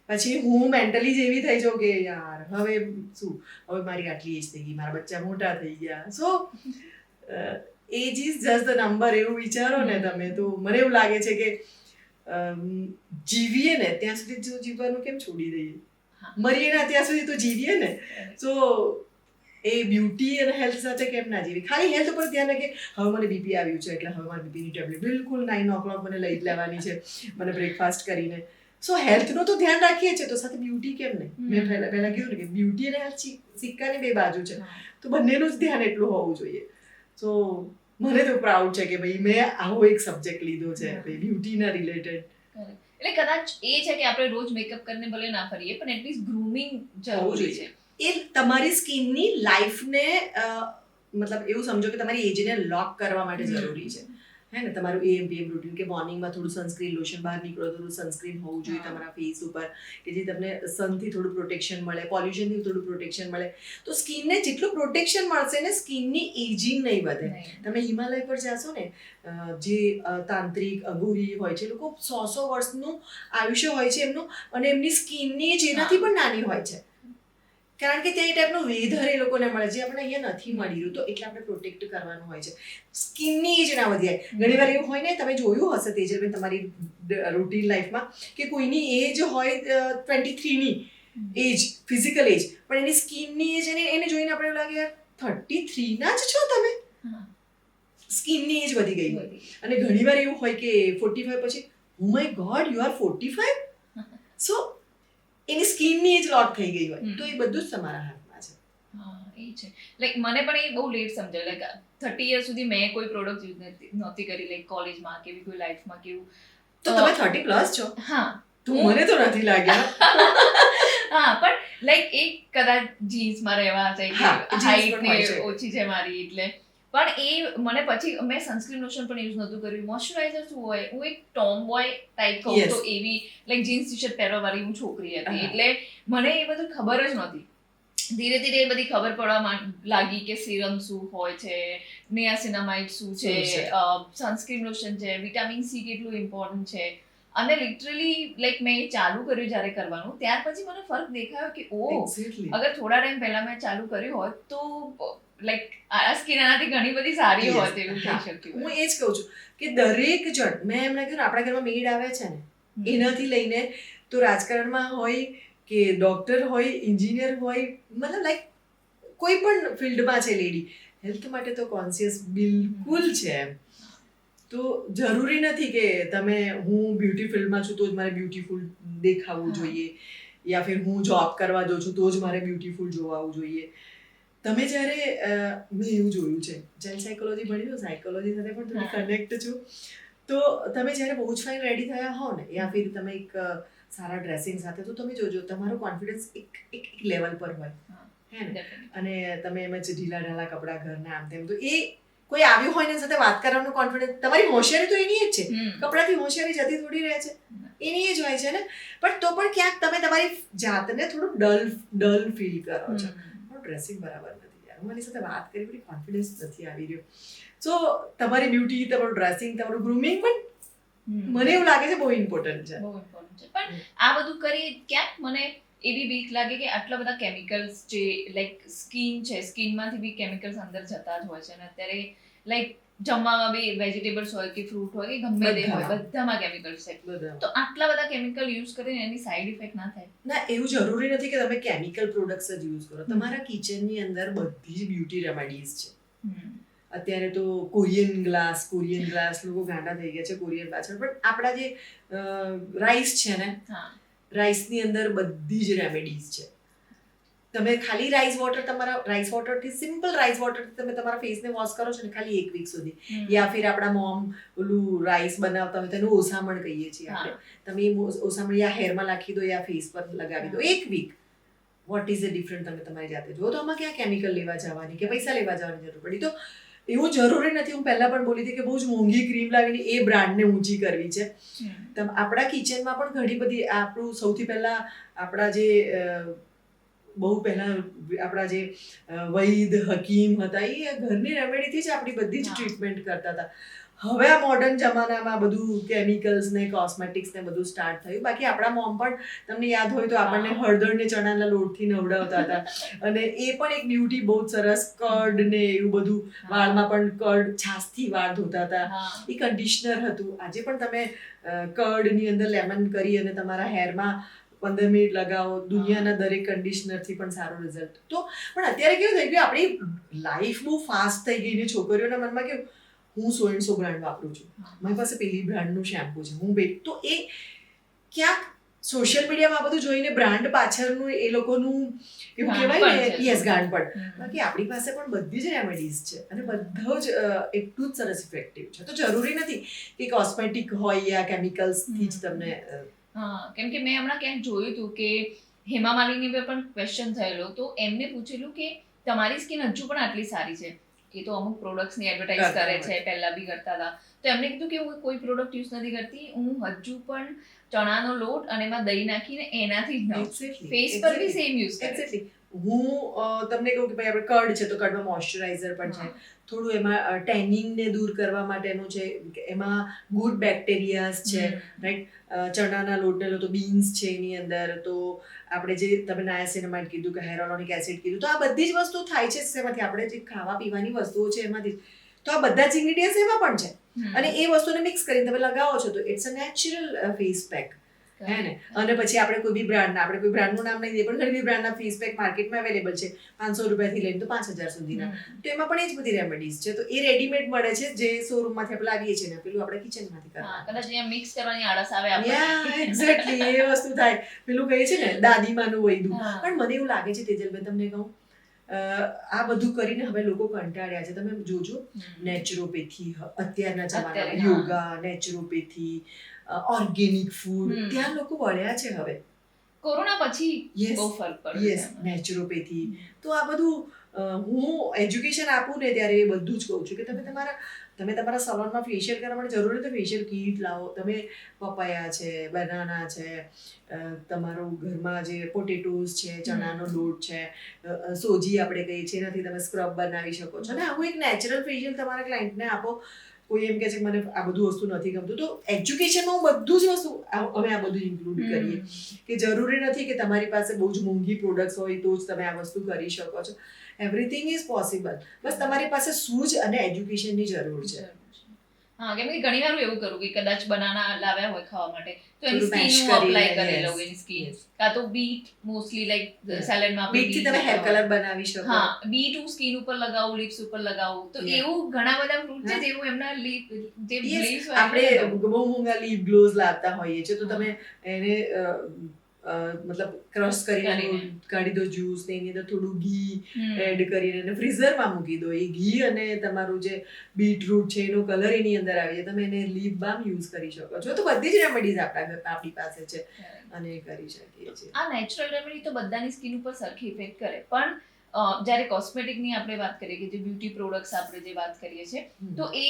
પછી હું મેન્ટલી જ એવી થઈ જાઉં કે યાર હવે શું, હવે મારી આટલી એજ થઈ ગઈ, મારા બચ્ચા મોટા થઈ ગયા. So age is just the number, એવું વિચારો ને તમે. તો મને એવું લાગે છે કે જીવીએ ને ત્યાં સુધી જીવવાનું કેમ છોડી દઈએ, મરીએ ને ત્યાં સુધી તો જીવીએ ને. સો એ બ્યુટી અને હેલ્થ સાથે કેમ ના જીવી? ખાલી હેલ્થ ઉપર ધ્યાન રાખે, હવે મને બીપી આવ્યું છે એટલે હવે મારે બીપીની ટેબ્લેટ બિલકુલ 9 o'clock મને લઈ જ લેવાની છે, મને બ્રેકફાસ્ટ કરીને. સો હેલ્થનું તો ધ્યાન રાખીએ છીએ, તો સાથે બ્યુટી કેમ નહીં? મેં પહેલા કીધું ને કે બ્યુટી અને હેલ્થ સિક્કાની બે બાજુ છે, તો બંનેનું જ ધ્યાન એટલું હોવું જોઈએ. સો મને તો પ્રાઉડ છે કે ભાઈ મેં આવો એક સબ્જેક્ટ લીધો છે બ્યુટીના રિલેટેડ. એટલે કદાચ એ છે કે આપણે રોજ મેકઅપ કરીને ભલે ના ફરીએ, પણ એટલીસ્ટ ગ્રૂમિંગ જરૂરી છે. એ તમારી સ્કિનની લાઈફને મતલબ એવું સમજો કે તમારી એજને લોક કરવા માટે જરૂરી છે, હે ને? તમારું AM PM રૂટીન કે મોર્નિંગમાં થોડું સનસ્ક્રીન લોશન, બહાર નીકળો થોડું સનસ્ક્રીન હોવું જોઈએ તમારા ફેસ ઉપર, કે જે તમને સનથી થોડું પ્રોટેક્શન મળે, પોલ્યુશનથી થોડું પ્રોટેક્શન મળે. તો સ્કિનને જેટલું પ્રોટેક્શન મળશે ને, સ્કિનની એજિંગ નહીં વધે. તમે હિમાલય પર જાશો ને, જે તાંત્રિક અઘોરી હોય છે, લોકો 100 વર્ષનું આયુષ્ય હોય છે એમનું, અને એમની સ્કિનની એજ એનાથી પણ નાની હોય છે, કારણ કે ત્યાં એ ટાઈપનું વેધર એ લોકોને મળે છે, આપણે અહીંયા નથી મળી રહ્યું. તો એટલે આપણે પ્રોટેક્ટ કરવાનું હોય છે, સ્કિનની એજ ના વધે. ઘણી વાર એવું હોય ને, તમે જોયું હશે તેજલબેન તમારી રૂટીન લાઈફમાં, કે કોઈની એજ હોય 23ની એજ, ફિઝિકલ એજ, પણ એની સ્કિનની એજ એને જોઈને આપણે એવું લાગે યાર 33ના જ છો તમે, સ્કિનની એજ વધી ગઈ હોય. અને ઘણી વાર એવું હોય કે 45 પછી oh my God you are 45. સો એની સ્કિનની એજ લોક થઈ ગઈ હોય. તો એ બધું જ તમારા હાથમાં છે. હા, એ છે. લાઈક મને પણ એ બહુ લેટ સમજાય. લાઈક 30 યર સુધી મેં કોઈ પ્રોડક્ટ યુઝ નહોતી કરી, લાઈક કોલેજમાં કે કોઈ લાઈફમાં કેવું. તો તમે 30 પ્લસ છો? હા, તો મને તો નથી લાગ્યા. હા, પણ લાઈક એક કદાચ જીન્સમાં રહેવા જાય કે હાઈટ ને ઓછી છે મારી, એટલે પણ એ મને પછી મેં સનસ્ક્રીન લોશન પણ યુઝ નહોતું કર્યું. મોઇશ્ચરાઇઝર શું હોય, હું એક ટોમ બોય ટાઈપ કહું તો એવી લાઈક જીન્સ ટી શર્ટ પહેરવા વાળી હું છોકરી હતી, એટલે મને એ બધું ખબર જ નહોતી. ધીરે ધીરે એ બધી ખબર પડવા લાગી કે સિરમ શું હોય છે, નિયાસિનામાઇડ શું છે, સનસ્ક્રીન લોશન છે, વિટામિન સી કેટલું ઇમ્પોર્ટન્ટ છે, અને લિટરલી લાઈક મેં એ ચાલુ કર્યું જ્યારે કરવાનું, ત્યાર પછી મને ફરક દેખાયો કે Exactly. અગર થોડા ટાઈમ પહેલા મેં ચાલુ કર્યું હોત તો લાઈક આ સ્કિન આનાથી ઘણી બધી સારી Yes. હોત એવું થઈ હા. શક્યું. હું એ જ કહું છું કે દરેક જણ, મેં એમને કહ્યું ને, આપણા ઘરમાં મેડ આવે છે ને, એનાથી લઈને તો રાજકારણમાં હોય કે ડોક્ટર હોય, એન્જિનિયર હોય, મતલબ લાઈક કોઈ પણ ફિલ્ડમાં છે લેડી, હેલ્થ માટે તો કોન્શિયસ બિલકુલ છે એમ. તો જરૂરી નથી કે તમે, હું બ્યુટી ફિલ્ડમાં છું તો જ મારે બ્યુટીફુલ દેખાવું જોઈએ, યા ફિર હું જોબ કરવા જાઉં છું તો જ મારે બ્યુટીફુલ જોવાવું જોઈએ. તમે જ્યારે મેં એવું જોયું છે, ચાઇલ્ડ સાયકોલોજી ભણી લો, સાયકોલોજી સાથે પણ થોડી કનેક્ટ છું, તો તમે જ્યારે બહુ જ ફાઇન રેડી થયા હો ને, યા ફિર તમે એક સારા ડ્રેસિંગ સાથે, તો તમે જોજો તમારો કોન્ફિડન્સ એક લેવલ પર હોય, હે ને. અને તમે એમ જ ઢીલા ઢાલા કપડાં, ઘરના આમ તેમ, તો એ કોઈ આવ્યું હોય એની સાથે વાત કરવાનો કોન્ફિડન્સ, તમારી હોશિયારી તો એની જ છે, કપડાથી હોશિયારી જતી થોડી રહે છે, એની જ હોય છે ને. પણ તો પણ ક્યાંક તમે તમારી જાતને થોડું ડલ ફીલ કરો છો, ડ્રેસિંગ બરાબર નથી યાર, હું એની સાથે વાત કરી બધી કોન્ફિડન્સ નથી આવી રહ્યો. સો તમારી બ્યુટી, તમારું ડ્રેસિંગ, તમારું ગ્રૂમિંગ પણ મને એવું લાગે છે બહુ ઇમ્પોર્ટન્ટ છે. બહુ ઇમ્પોર્ટન્ટ છે. પણ આ બધું કરી ક્યાંક મને એવી બીક લાગે કે આટલા બધા કેમિકલ્સ જે લાઈક સ્કિન છે, સ્કિનમાંથી બી કેમિકલ્સ અંદર જતા જ હોય છે, અને અત્યારે લાઈક જમવામાં બી વેજીટેબલ્સ હોય કે ફ્રૂટ હોય કે ગમે તે હોય, બધામાં કેમિકલ્સ છે. તો આટલા બધા કેમિકલ યુઝ કરીને એની સાઈડ ઇફેક્ટ ના થાય? ના, એવું જરૂરી નથી કે તમે કેમિકલ પ્રોડક્ટ્સ જ યુઝ કરો. તમારા કિચનની અંદર બધી જ બ્યુટી રેમેડીઝ છે. અત્યારે તો કોરિયન ગ્લાસ લોકો ગાંડા થઈ ગયા છે કોરિયન પાછળ, પણ આપણા જે રાઈસ છે ને, રાઈસની અંદર બધી જ રેમેડીઝ છે. તમે ખાલી રાઈસ વોટરથી, સિમ્પલ રાઈસ વોટરથી તમે તમારા ફેસને વોશ કરો છો ને ખાલી 1 વીક સુધી, યા ફિર આપણા મોમ ઓલું રાઈસ બનાવતા હોય તેનું ઓસામણ કહીએ છીએ આપણે, તમે એ ઓસામણ યા હેરમાં નાખી દો યા ફેસ પર લગાવી દો 1 week. What is the different, તમે તમારી જાતે જુઓ તો આમાં ક્યાં કેમિકલ લેવા જવાની કે પૈસા લેવા જવાની જરૂર પડી. તો એવું જરૂરી નથી, હું પહેલા પણ બોલી હતી કે બહુ જ મોંઘી ક્રીમ લાવીને એ બ્રાન્ડને ઊંચી કરવી છે. આપણા કિચનમાં પણ ઘણી બધી, આપણું સૌથી પહેલા આપણા જે બહુ પહેલા આપણા જે વૈદ હકીમ હતા, એ ઘરની રેમેડીથી જ આપણી બધી જ ટ્રીટમેન્ટ કરતા હતા. હવે આ મોડર્ન જમાનામાં બધું કેમિકલ્સ ને કોસ્મેટિક્સ ને બધું સ્ટાર્ટ થયું. બાકી આપણા મોમ પણ તમને યાદ હોય તો આપણને હળદર ને ચણાના લોટથી નવડાવતા હતા, અને એ પણ એક બ્યુટી બહુ સરસ, કર્ડ ને એવું બધું, વાળમાં પણ કર્ડ, છાશથી વાળ ધોતા હતા, એ કન્ડિશનર હતું. આજે પણ તમે કર્ડની અંદર લેમન કરી અને તમારા હેરમાં 15 મિનિટ લગાવો, દુનિયાના દરેક કન્ડિશનરથી પણ સારો રિઝલ્ટ. તો પણ અત્યારે કેવું થઈ ગયું, આપણી લાઈફ બહુ ફાસ્ટ થઈ ગઈ ને છોકરીઓના મનમાં કેવું, હું 100 બ્રાન્ડ વાપરું છું, મારી પાસે પેલી બ્રાન્ડનું શેમ્પુ છે, હું તો એ ક્યાંક સોશિયલ મીડિયામાં બધું જોઈને બ્રાન્ડ પાછળનું એ લોકોનું એવું કહેવાય ને, યસ, ગાંડપણ. બાકી આપણી પાસે પણ બધી જ રેમેડીઝ છે અને બધો જ એટલું જ સરસ ઇફેક્ટિવ છે. તો જરૂરી નથી કે કોસ્મેટિક હોય યા કેમિકલ્સથી જ તમને. કેમ કે મેં હમણાં ક્યાંક જોયું હતું કે હેમા માલિની પર પણ ક્વેશ્ચન થયેલો, તો એમને પૂછેલું કે તમારી સ્કિન હજુ પણ આટલી સારી છે, એ તો અમુક પ્રોડક્ટ્સની એડવર્ટાઇઝ કરે છે, પહેલા બી કરતા હતા, તો એમને કીધું કે હું કોઈ પ્રોડક્ટ યુઝ નથી કરતી, હું હજુ પણ ચણાનો લોટ અને એમાં દહીં નાખીને એનાથી જ નાઉં, ફેસ પર બી સેમ યુઝ કરે છે. હું તમને કહું કે ભાઈ આપણે કર્ડ છે તો કર્ડમાં મોઇશ્ચરાઇઝર પણ છે, થોડું એમાં ટેનિંગને દૂર કરવા માટેનું છે, એમાં ગુડ બેક્ટેરિયાઝ છે, રાઈટ. ચણાના લોટને લો તો બીન્સ છે એની અંદર, તો આપણે જે તમે નાયાસિનામાઇડ કીધું કે હેરોલોનિક એસિડ કીધું, તો આ બધી જ વસ્તુ થાય છે શેમાંથી, આપણે જે ખાવા પીવાની વસ્તુઓ છે એમાંથી. તો આ બધા જ ઇન્ગ્રીડિયન્ટ્સ એમાં પણ છે, અને એ વસ્તુને મિક્સ કરીને તમે લગાવો છો તો it's a natural face pack, હે ને. અને પછી આપણે કોઈ બી બ્રાન્ડનું નામ નહીં દઈએ, પણ ઘણી બધી બ્રાન્ડના ફેસ પેક માર્કેટમાં અવેલેબલ છે, 500 રૂપિયાથી લઈને તો 5000 સુધીના. તો એમાં પણ એ જ બધી રેમેડીઝ છે. તો એ રેડીમેડ મળે છે, જે શોરૂમમાંથી આપણે લાવીએ છીએ ને, પેલું આપણે કિચનમાંથી કરવાનું. કદાચ અહીંયા મિક્સ કરવાની આળસ આવે આપણે. એક્ઝેક્ટલી, એ વસ્તુ થાય. પેલું કહે છે ને દાદીમાનું વૈદું. પણ મને એવું લાગે છે તેજલબેન, તમને કહું, આ બધું કરીને હવે લોકો કંટાળ્યા છે. તમે જોજો, નેચરોપેથી અત્યારના જમાનામાં, યોગા, નેચરોપેથી, ઓર્ગેનિક ફૂડ, ત્યાં લોકો વળ્યા છે હવે. કોરોના પછી બહુ ફરક પડ્યો. Yes, naturopathy. તો આ બધું હું એજ્યુકેશન આપું ને ત્યારે એ બધું જ કહું છું કે તમે તમારા સલોનમાં ફેશિયલ કરવા માટે જરૂર નથી ફેશિયલ કીટ લાવો. તમે પપૈયા છે, બનાના છે, તમારું ઘરમાં જે પોટેટોઝ છે, ચણાનો લોટ છે, સોજી આપણે કહીએ છીએ, એનાથી તમે સ્ક્રબ બનાવી શકો છો. અને આવું એક નેચરલ ફેશિયલ તમારા ક્લાયન્ટને આપો કોઈ એમ કહે છે કે મને આ બધું વસ્તુ નથી ગમતું, તો એજ્યુકેશનમાં બધું જ વસ્તુ અમે આ બધું ઇન્ક્લુડ કરીએ કે જરૂરી નથી કે તમારી પાસે બહુ જ મોંઘી પ્રોડક્ટ્સ હોય તો જ તમે આ વસ્તુ કરી શકો છો. એવરીથિંગ ઇઝ પોસિબલ, બસ તમારી પાસે સૂઝ અને એજ્યુકેશનની જરૂર છે. હા, કેમ કે ઘણી વાર એવું કરું કે કદાચ બનાના લાવ્યા હોય ખાવા માટે તો એની થોડું mash સ્કીન હું કરીને, અપ્લાય કરી yes, લઉં, એની સ્કીન yes. કાં તો બીટ મોસ્ટલી લાઈક સેલેડમાં આપણે બીટથી તમે હેર કલર બનાવી શકો. હા, બીટ હું સ્કીન ઉપર લગાવું, લિપ્સ ઉપર લગાવું, તો Yeah. એવું ઘણા બધા ફ્રૂટ છે જેવું એમના લીપ જે Yes, leaves હોય આપણે એને બહુ મોંઘા લીપ ગ્લોવ્સ લાવતા હોઈએ છીએ તો તમે એને મતલબ ક્રશ કરીને કાઢી દો જ્યુસ ને એની અંદર થોડું ઘી એડ કરીને એને ફ્રીઝરમાં મૂકી દો. એ ઘી અને તમારું જે બીટરૂટ છે એનો કલર એની અંદર આવી જાય, તમે એને લીપ બામ યુઝ કરી શકો છો. તો બધી જ રેમેડીઝ આપણી પાસે છે અને એ કરી શકીએ છીએ. આ નેચરલ રેમેડી તો બધાની સ્કિન ઉપર સરખી ઇફેક્ટ કરે, પણ જ્યારે કોસ્મેટિકની આપણે વાત કરીએ કે જે બ્યુટી પ્રોડક્ટ્સ આપણે જે વાત કરીએ છીએ તો એ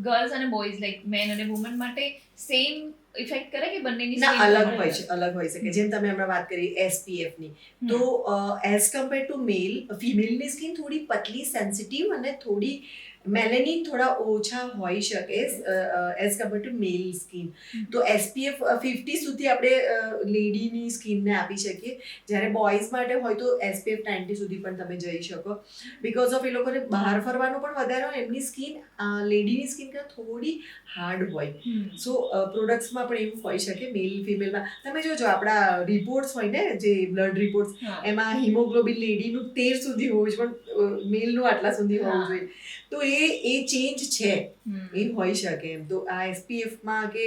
ગર્લ્સ અને બોયઝ લાઈક મેન અને વુમન માટે સેમ ઇફેક્ટ કરે કે બંનેની ના, skin અલગ પર હોય છે, અલગ હોય શકે. જેમ તમે હમણાં વાત કરી SPF ની, તો એઝ કમ્પેર ટુ મેલ, ફિમેલની સ્કિન થોડી પતલી, સેન્સિટિવ અને થોડી મેલેનિન થોડા ઓછા હોઈ શકે as compare to male skin. તો SPF 50 સુધી આપણે લેડીની સ્કિનને આપી શકીએ, જ્યારે બોયઝ માટે હોય તો SPF 90 સુધી પણ તમે જઈ શકો. બીકોઝ ઓફ એ લોકોને બહાર ફરવાનું પણ વધારે હોય, એમની સ્કિન લેડીની સ્કિન કરતાં થોડી હાર્ડ હોય. સો પ્રોડક્ટ્સમાં પણ એવું હોઈ શકે મેલ ફિમેલમાં. તમે જોજો આપણા રિપોર્ટ્સ હોય ને, જે બ્લડ રિપોર્ટ્સ, એમાં હિમોગ્લોબિન લેડીનું 13 સુધી હોવું જોઈએ પણ મેલનું આટલા સુધી હોવું જોઈએ. તો એ ચેન્જ છે, એ હોઈ શકે એમ. તો આ SPFમાં કે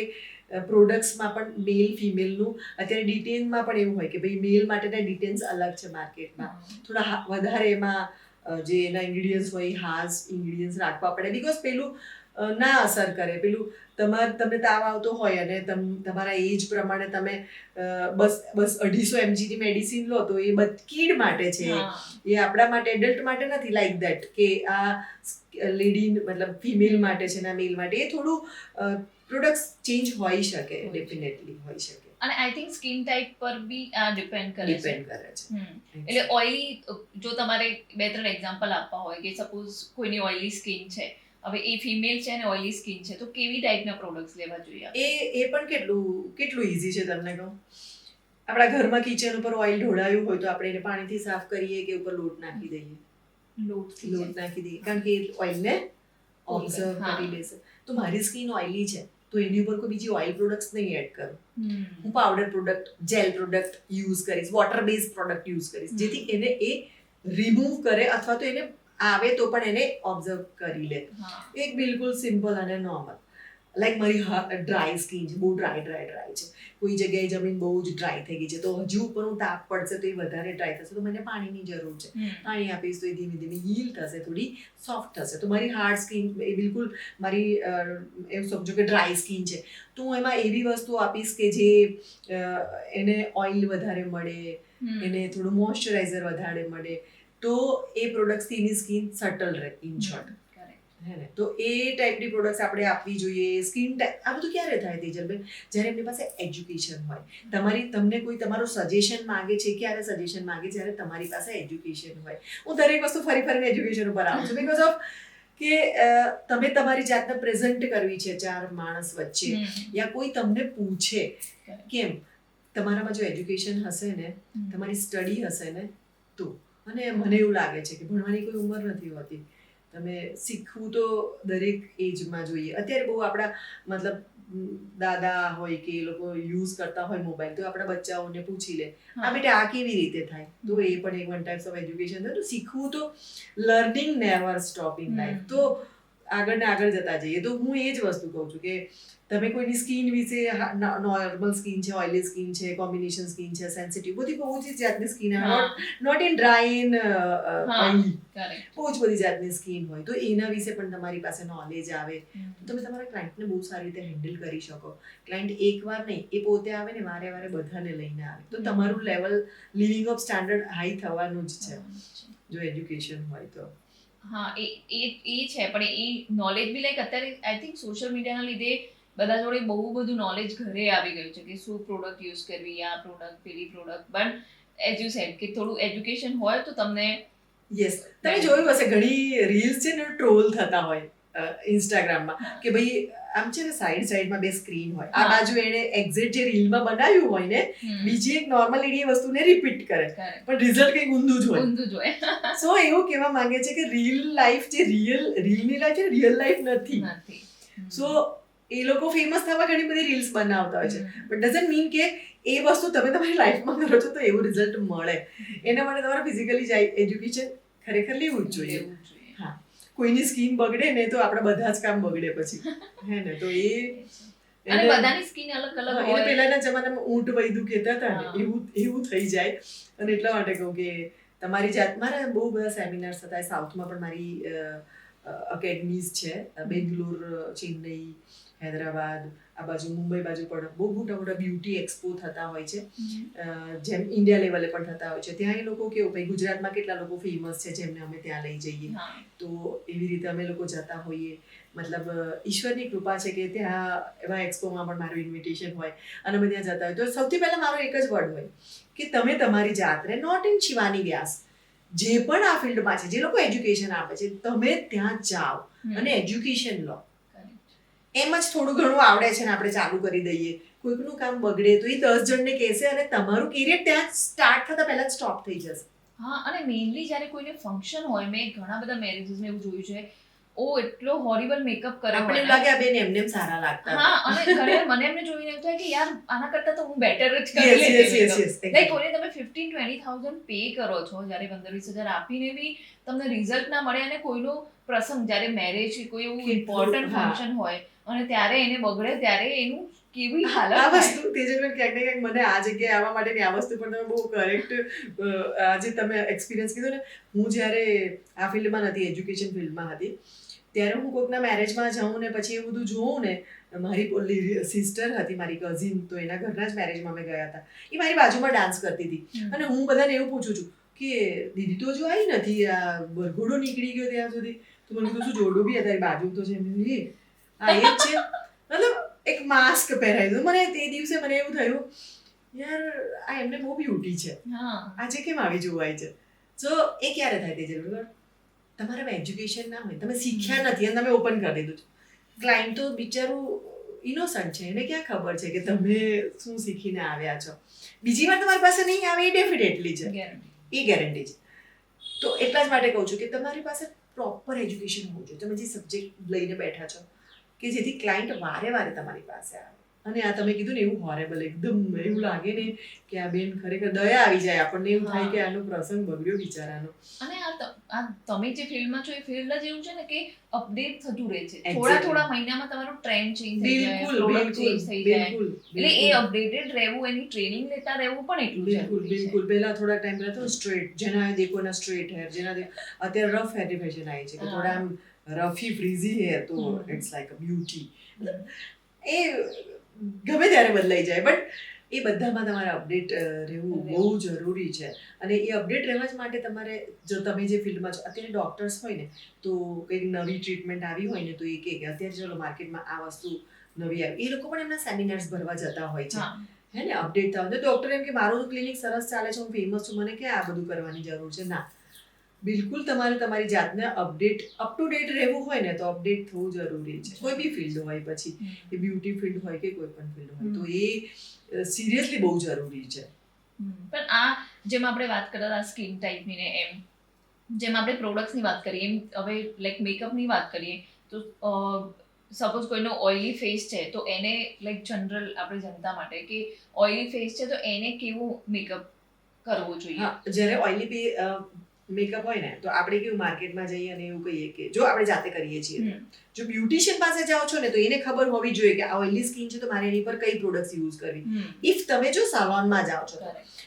પ્રોડક્ટ્સમાં પણ મેલ ફિમેલનું અત્યારે ડિટેનમાં પણ એવું હોય કે ભાઈ મેલ માટેના ડિટેન્સ અલગ છે માર્કેટમાં. થોડા વધારે એમાં જે એના ઇન્ગ્રીડિયન્ટ્સ હોય હાસ ઇન્ગ્રીડિયન્ટ્સ રાખવા પડે, બીકોઝ પેલું ના અસર કરે. પેલું તમને તાવ આવતો હોય અને તમારા એજ પ્રમાણે તમે બસ 250 mg ની મેડિસિન લો તો એ કીડ માટે છે, એ આપણા માટે એડલ્ટ માટે નથી. લાઈક ધેટ કે આ લેડી મતલબ ફિમેલ માટે છે ને મેલ માટે. એ થોડું પ્રોડક્ટ્સ ચેન્જ હોઈ શકે, ડેફિનેટલી હોઈ શકે. અને આઈ થિંક સ્કિન ટાઈપ પર બી આ ડિપેન્ડ કરે છે. એટલે ઓઇલી, જો તમારે 2-3 એક્ઝામ્પલ આપવા હોય કે સપોઝ કોઈની ઓઇલી સ્કિન છે, હવે એ ફિમેલ છે અને ઓઇલી સ્કિન છે, તો કેવી ટાઈપના પ્રોડક્ટ્સ લેવા જોઈએ? એ પણ કેટલું ઈઝી છે તમને કહું. આપણા ઘરમાં કિચન ઉપર ઓઇલ ઢોળાયું હોય તો આપણે એને પાણીથી સાફ કરીએ કે ઉપર લોટ નાખી દઈએ? લોટ નાખી દઈએ, કારણ કે ઓઇલને ઓબ્ઝર્વ કરી લેશે. તો મારી સ્કિન ઓઇલી છે તો એની ઉપર કોઈ બીજી ઓઇલ પ્રોડક્ટ્સ નહીં એડ કરું. હું powder product, gel product use કરીશ, વોટર બેઝ પ્રોડક્ટ યુઝ કરીશ, જેથી એને એ રિમૂવ કરે અથવા તો એને આવે તો પણ એને ઓબ્ઝર્વ કરી લે. એક બિલકુલ સિમ્પલ અને નોર્મલ. લાઈક મારી ડ્રાય સ્કિન છે, બહુ ડ્રાય છે, કોઈ જગ્યાએ જમીન બહુ જ ડ્રાય થઈ ગઈ છે, તો હજુ ઉપર હું તાપ પડશે તો એ વધારે ડ્રાય થશે, તો મને પાણીની જરૂર છે. પાણી આપીશ તો એ ધીમે ધીમે હીલ થશે, થોડી સોફ્ટ થશે. તો મારી હાર્ડ સ્કિન એ બિલકુલ મારી એવું સમજો કે ડ્રાય સ્કિન છે, તો હું એમાં એવી વસ્તુ આપીશ કે જે એને ઓઇલ વધારે મળે, એને થોડું મોઇશ્ચરાઇઝર વધારે મળે, તો એ પ્રોડક્ટ્સથી એની સ્કિન સટલ રહે, ઇન શોર્ટ. હે ને? તો એ ટાઈપની પ્રોડક્ટ્સ આપણે આપવી જોઈએ. સ્કિન ટાઈપ આ બધું ક્યારે થાય તેજલબેન? જ્યારે એમની પાસે એજ્યુકેશન હોય. તમને કોઈ તમારું સજેશન માંગે છે, ક્યારે સજેશન માંગે? જ્યારે તમારી પાસે એજ્યુકેશન હોય. હું દરેક વસ્તુ ફરીને એજ્યુકેશન ઉપર આવું છું, બીકોઝ ઓફ કે તમે તમારી જાતને પ્રેઝન્ટ કરવી છે 4 માણસ વચ્ચે, યા કોઈ તમને પૂછે કેમ, તમારામાં જો એજ્યુકેશન હશે ને, તમારી સ્ટડી હશે ને, તો અને મને એવું લાગે છે કે ભણવાની કોઈ ઉંમર નથી હોતી. તમે શીખવું તો દરેક એજમાં જોઈએ. અત્યારે બહુ આપણા મતલબ દાદા હોય કે એ લોકો યુઝ કરતા હોય મોબાઈલ, તો આપણા બચ્ચાઓને પૂછી લે, આ બેટા આ કેવી રીતે થાય? તો એ પણ એક વન ટાઈપ્સ ઓફ એજ્યુકેશન છે. તો શીખવું તો, learning never stop in life. તો આગળ ને આગળ જતા જઈએ. તો હું એ જ વસ્તુ કહું છું કે તમે કોઈની સ્કિન વિશે, નોર્મલ સ્કિન છે, ઓઇલી સ્કિન છે, કોમ્બિનેશન સ્કિન છે, સેન્સિટિવ, બધી બહુ જ જાતની સ્કિન આવે, not in dry in oily, બહુ જ બધી જાતની સ્કિન હોય. તો એના વિશે પણ તમારી પાસે નોલેજ આવે તો તમે તમારા ક્લાયન્ટને બહુ સારી રીતે હેન્ડલ કરી શકો. ક્લાયન્ટ એકવાર નહીં, એ પોતે આવે ને વારે વારે બધાને લઈને આવે, તો તમારું level living of standard high થવાનું જ છે, જો એજ્યુકેશન હોય તો. હા, એ છે, પણ એ નોલેજ બી લાઈક અત્યારે આઈ થિંક સોશિયલ મીડિયાના લીધે બધા જોડે બહુ બધું નોલેજ ઘરે આવી ગયું છે કે શું પ્રોડક્ટ યુઝ કરવી, આ પ્રોડક્ટ, પેલી product. But as you sad કે થોડું એજ્યુકેશન હોય તો તમને યસ, તમે જોયું હશે ઘણી રીલ્સ છે ને ટ્રોલ થતા હોય ઇન્સ્ટાગ્રામમાં કે ભાઈ આમ છે ને સાઈડમાં બે સ્ક્રીન હોય, આ બાજુ એને એક્ઝેક્ટ જે રીલમાં બનાવ્યું હોય ને બીજી એક નોર્મલ લેડી એ વસ્તુને રિપીટ કરે પણ રિઝલ્ટ કંઈક ઊંધું જ હોય. સો એવું કહેવા માંગે છે કે રીલ લાઈફ જે રીલની લાઈફ છે રિયલ લાઈફ નથી. સો એ લોકો ફેમસ થવા ઘણી બધી રીલ્સ બનાવતા હોય છે બટ ડઝન્ટ મીન કે એ વસ્તુ તમે તમારી લાઈફમાં કરો છો તો એવું રિઝલ્ટ મળે. એના માટે તમારે ફિઝિકલી એજ્યુકેશન ખરેખર લેવું જ જોઈએ. હા, કોઈની સ્કિન બગડે ને તો આપણા બધા જ કામ બગડે પછી, હે ને? તો એ અને બધાની સ્કિન અલગ અલગ હોય. પહેલાના જમાનામાં ઊંટ વૈદું કહેતા હતા ને એવું થઈ જાય. અને એટલા માટે કહું કે તમારી જાત, મારા બહુ બધા સેમિનાર્સ હતા સાઉથમાં પણ મારી અકેડમીઝ છે, બેંગ્લોર, ચેન્નઈ, હૈદરાબાદ, આ બાજુ મુંબઈ બાજુ પણ બહુ મોટા મોટા બ્યુટી એક્સપો થતા હોય છે, જેમ ઇન્ડિયા લેવલે પણ થતા હોય છે. ત્યાં એ લોકો કેવું ભાઈ ગુજરાતમાં કેટલા લોકો ફેમસ છે જેમને અમે ત્યાં લઈ જઈએ, તો એવી રીતે અમે લોકો જતા હોઈએ. મતલબ ઈશ્વરની કૃપા છે કે ત્યાં એવા એક્સપોમાં પણ મારું ઇન્વિટેશન હોય અને અમે ત્યાં જતા હોય તો સૌથી પહેલા મારો એક જ વર્ડ હોય કે તમે તમારી જાતને નોટ ઇન શિવાની વ્યાસ, જે પણ આ ફિલ્ડમાં છે, જે લોકો એજ્યુકેશન આપે છે, તમે ત્યાં જાઓ અને એજ્યુકેશન લો. એમ જ થોડું ઘણું આવડે છે ને આપણે ચાલુ કરી દઈએ, કોઈકનું કામ બગડે તો એ 10 જણને કહેશે અને તમારું કેરિયર ત્યાં સ્ટાર્ટ થતા પહેલા જ સ્ટોપ થઈ જશે. હા, અને મેઇનલી જ્યારે કોઈને ફંક્શન હોય, મેં ઘણા બધા મેરેજીસમાં એવું જોયું છે, ઓ એટલો હોરિબલ મેકઅપ કરે, આપણે એવું લાગે આ બેન એમને સારા લાગતા. હા, અને ઘણી મને એમને જોઈને એવું થાય કે યાર આના કરતા તો હું બેટર જ કરી લેતી. લાઈક કોઈને તમે 15-20,000 પે કરો છો, જ્યારે 15-20,000 આપીને બી તમને રિઝલ્ટ ના મળે, અને કોઈનો પ્રસંગ જ્યારે મેરેજ કે કોઈ એવું ઇમ્પોર્ટન્ટ ફંક્શન હોય અને ત્યારે એને બગડે ત્યારે એનું કેવી હાલત આ થાય. વસ્તુ તેજલબેન ક્યાંક ને ક્યાંક મને આ જગ્યાએ આવવા માટેની આ વસ્તુ પણ તમે બહુ કરેક્ટ આજે તમે એક્સપિરિયન્સ કીધું ને. હું જ્યારે આ ફિલ્ડમાં નથી, એજ્યુકેશન ફિલ્ડમાં હતી, ત્યારે હું કોઈકના મેરેજમાં જાઉં ને પછી એ બધું જોઉં ને, મારી સિસ્ટર હતી, મારી કઝિન, તો એના ઘરના જ મેરેજમાં અમે ગયા હતા. એ મારી બાજુમાં ડાન્સ કરતી હતી અને હું બધાને એવું પૂછું છું કે દીદી તો જો આવી નથી, આ બરઘોડો નીકળી ગયો ત્યાં સુધી, તો મને કીધું શું જોડું બી હતા બાજુ તો છે, હા એ જ છે. મતલબ એક માસ્ક પહેરાવી દઉં. મને તે દિવસે મને એવું થયું યાર આ એમને બહુ બ્યુટી છે, આજે કેમ આવી જોવાય છે. સો એ ક્યારે થાય તે જરૂર તમારા એજ્યુકેશન ના હોય, તમે શીખ્યા નથી અને તમે ઓપન કરી દીધું છે. ક્લાયન્ટ તો બિચારું ઇનોસન્ટ છે, એને ક્યાં ખબર છે કે તમે શું શીખીને આવ્યા છો. બીજી વાર તમારી પાસે નહીં આવે એ ડેફિનેટલી છે, એ ગેરંટી છે. તો એટલા જ માટે કહું છું કે તમારી પાસે પ્રોપર એજ્યુકેશન હોવું જોઈએ, તમે જે સબ્જેક્ટ લઈને બેઠા છો, કે જેથી ક્લાયન્ટ વારે વારે તમારી પાસે આવે. અને આ તમે કીધું ને એવું હોરેબલ, એકદમ એવું લાગે ને કે આ બેન ખરેખર દયા આવી જાય આપણને, એવું થાય કે આનો પ્રસંગ બગડ્યો બિચારાનો. અને આ તમે જે ફિલ્ડમાં છો એ ફિલ્ડ જ એવું છે ને કે અપડેટ થતું રહે છે, થોડા મહિનામાં તમારું ટ્રેન્ડ ચેન્જ થઈ જાય, પ્રોડક્ટ ચેન્જ થઈ જાય, એટલે એ અપડેટેડ રહેવું, એની ટ્રેનિંગ લેતા રહેવું પણ એટલું જરૂરી છે. બિલકુલ. પહેલા થોડા ટાઈમ પહેલા તો સ્ટ્રેટ, જેના દેખો ના સ્ટ્રેટ હેર, જેના અત્યારે રફ હેર ફેશન આવી છે કે થોડા આમ રફી ફ્રીઝી હેર, તો ઇટ્સ લાઈક અ બ્યુટી. એ ગમે ત્યારે બદલાઈ જાય, બટ એ બધામાં તમારે અપડેટ રહેવું બહુ જરૂરી છે. અને એ અપડેટ રહેવા જ માટે તમારે, જો તમે જે ફિલ્ડમાં છો, અત્યારે ડોક્ટર્સ હોય ને તો કંઈક નવી ટ્રીટમેન્ટ આવી હોય ને તો એ કે અત્યારે ચલો માર્કેટમાં આ વસ્તુ નવી આવી, એ લોકો પણ એમના સેમિનાર્સ ભરવા જતા હોય છે, હે ને, અપડેટ થવા. તો ડોક્ટર એમ કે મારું ક્લિનિક સરસ ચાલે છે, હું ફેમસ છું, મને ક્યાં આ બધું કરવાની જરૂર છે. ના, બિલકુલ તમારે તમારી જાતને અપ ટુ ડેટ રહેવું હોય ને તો અપડેટ થવું જરૂરી છે, કોઈ બી ફિલ્ડ હોય, પછી એ બ્યુટી ફિલ્ડ હોય કે કોઈ પણ ફિલ્ડ હોય, તો એ સિરિયસલી બહુ જરૂરી છે. પણ આ જેમ આપણે વાત કરતા હતા સ્કિન ટાઈપની ને, એમ જેમ આપણે પ્રોડક્ટ્સની વાત કરીએ, એમ હવે લાઈક મેકઅપની વાત કરીએ તો સપોઝ કોઈનો ઓઇલી ફેસ છે તો એને લાઈક જનરલ આપણે જનતા માટે કે ઓઇલી ફેસ છે તો એને કેવું મેકઅપ કરવું જોઈએ? જ્યારે ઓઇલી મેકઅપ હોય ને તો આપણે કેવું માર્કેટમાં જઈએ અને એવું કહીએ કે જો આપણે જાતે કરીએ છીએ, જો બ્યુટિશિયન પાસે જાઓ છો ને તો એને ખબર હોવી જોઈએ કે આ ઓઇલી સ્કિન છે તો મારે એની પર કઈ પ્રોડક્ટ્સ યુઝ કરવી. ઇફ તમે જો સાલોનમાં જાઓ છો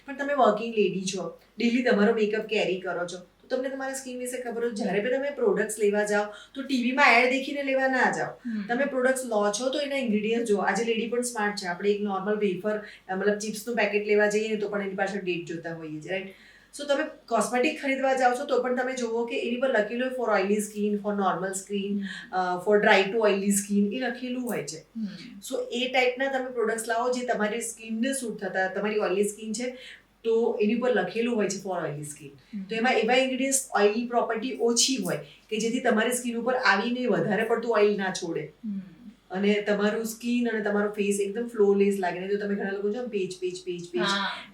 પણ તમે વર્કિંગ લેડી છો, ડેલી તમારો મેકઅપ કેરી કરો છો, તો તમને તમારા સ્કિન વિશે ખબર હોય. જ્યારે પણ તમે પ્રોડક્ટ્સ લેવા જાઓ તો ટીવીમાં એડ દેખીને લેવા ના જાઓ. તમે પ્રોડક્ટ્સ લો છો તો એના ઇન્ગ્રેડિયન્ટ જો. આજે લેડી પણ સ્માર્ટ છે, આપણે એક નોર્મલ વેફર મતલબ ચિપ્સનું પેકેટ લેવા જઈએ ને તો પણ એની પાછળ ડેટ જોતા હોઈએ છીએ, રાઈટ? સો તમે કોસ્મેટિક ખરીદવા જાઓ છો તો પણ તમે જુઓ કે એની પર લખેલું હોય for oily skin, for normal skin, for dry to oily skin, એ લખેલું હોય છે. સો એ ટાઈપના તમે પ્રોડક્ટ્સ લાવો જે તમારી સ્કિનને સૂટ થતા, તમારી ઓઇલી સ્કિન છે તો એની ઉપર લખેલું હોય છે ફોર ઓઇલી સ્કિન, તો એમાં એવા ઇન્ગ્રીડિયન્ટ્સ ઓઇલી પ્રોપર્ટી ઓછી હોય કે જેથી તમારી સ્કિન ઉપર આવીને વધારે પડતું ઓઇલ ના છોડે અને તમારું સ્કિન અને તમારો ફેસ એકદમ ફ્લોલેસ લાગે. નહીં તો તમે ઘણા લોકો જો પેચ પેચ પેચ પેચ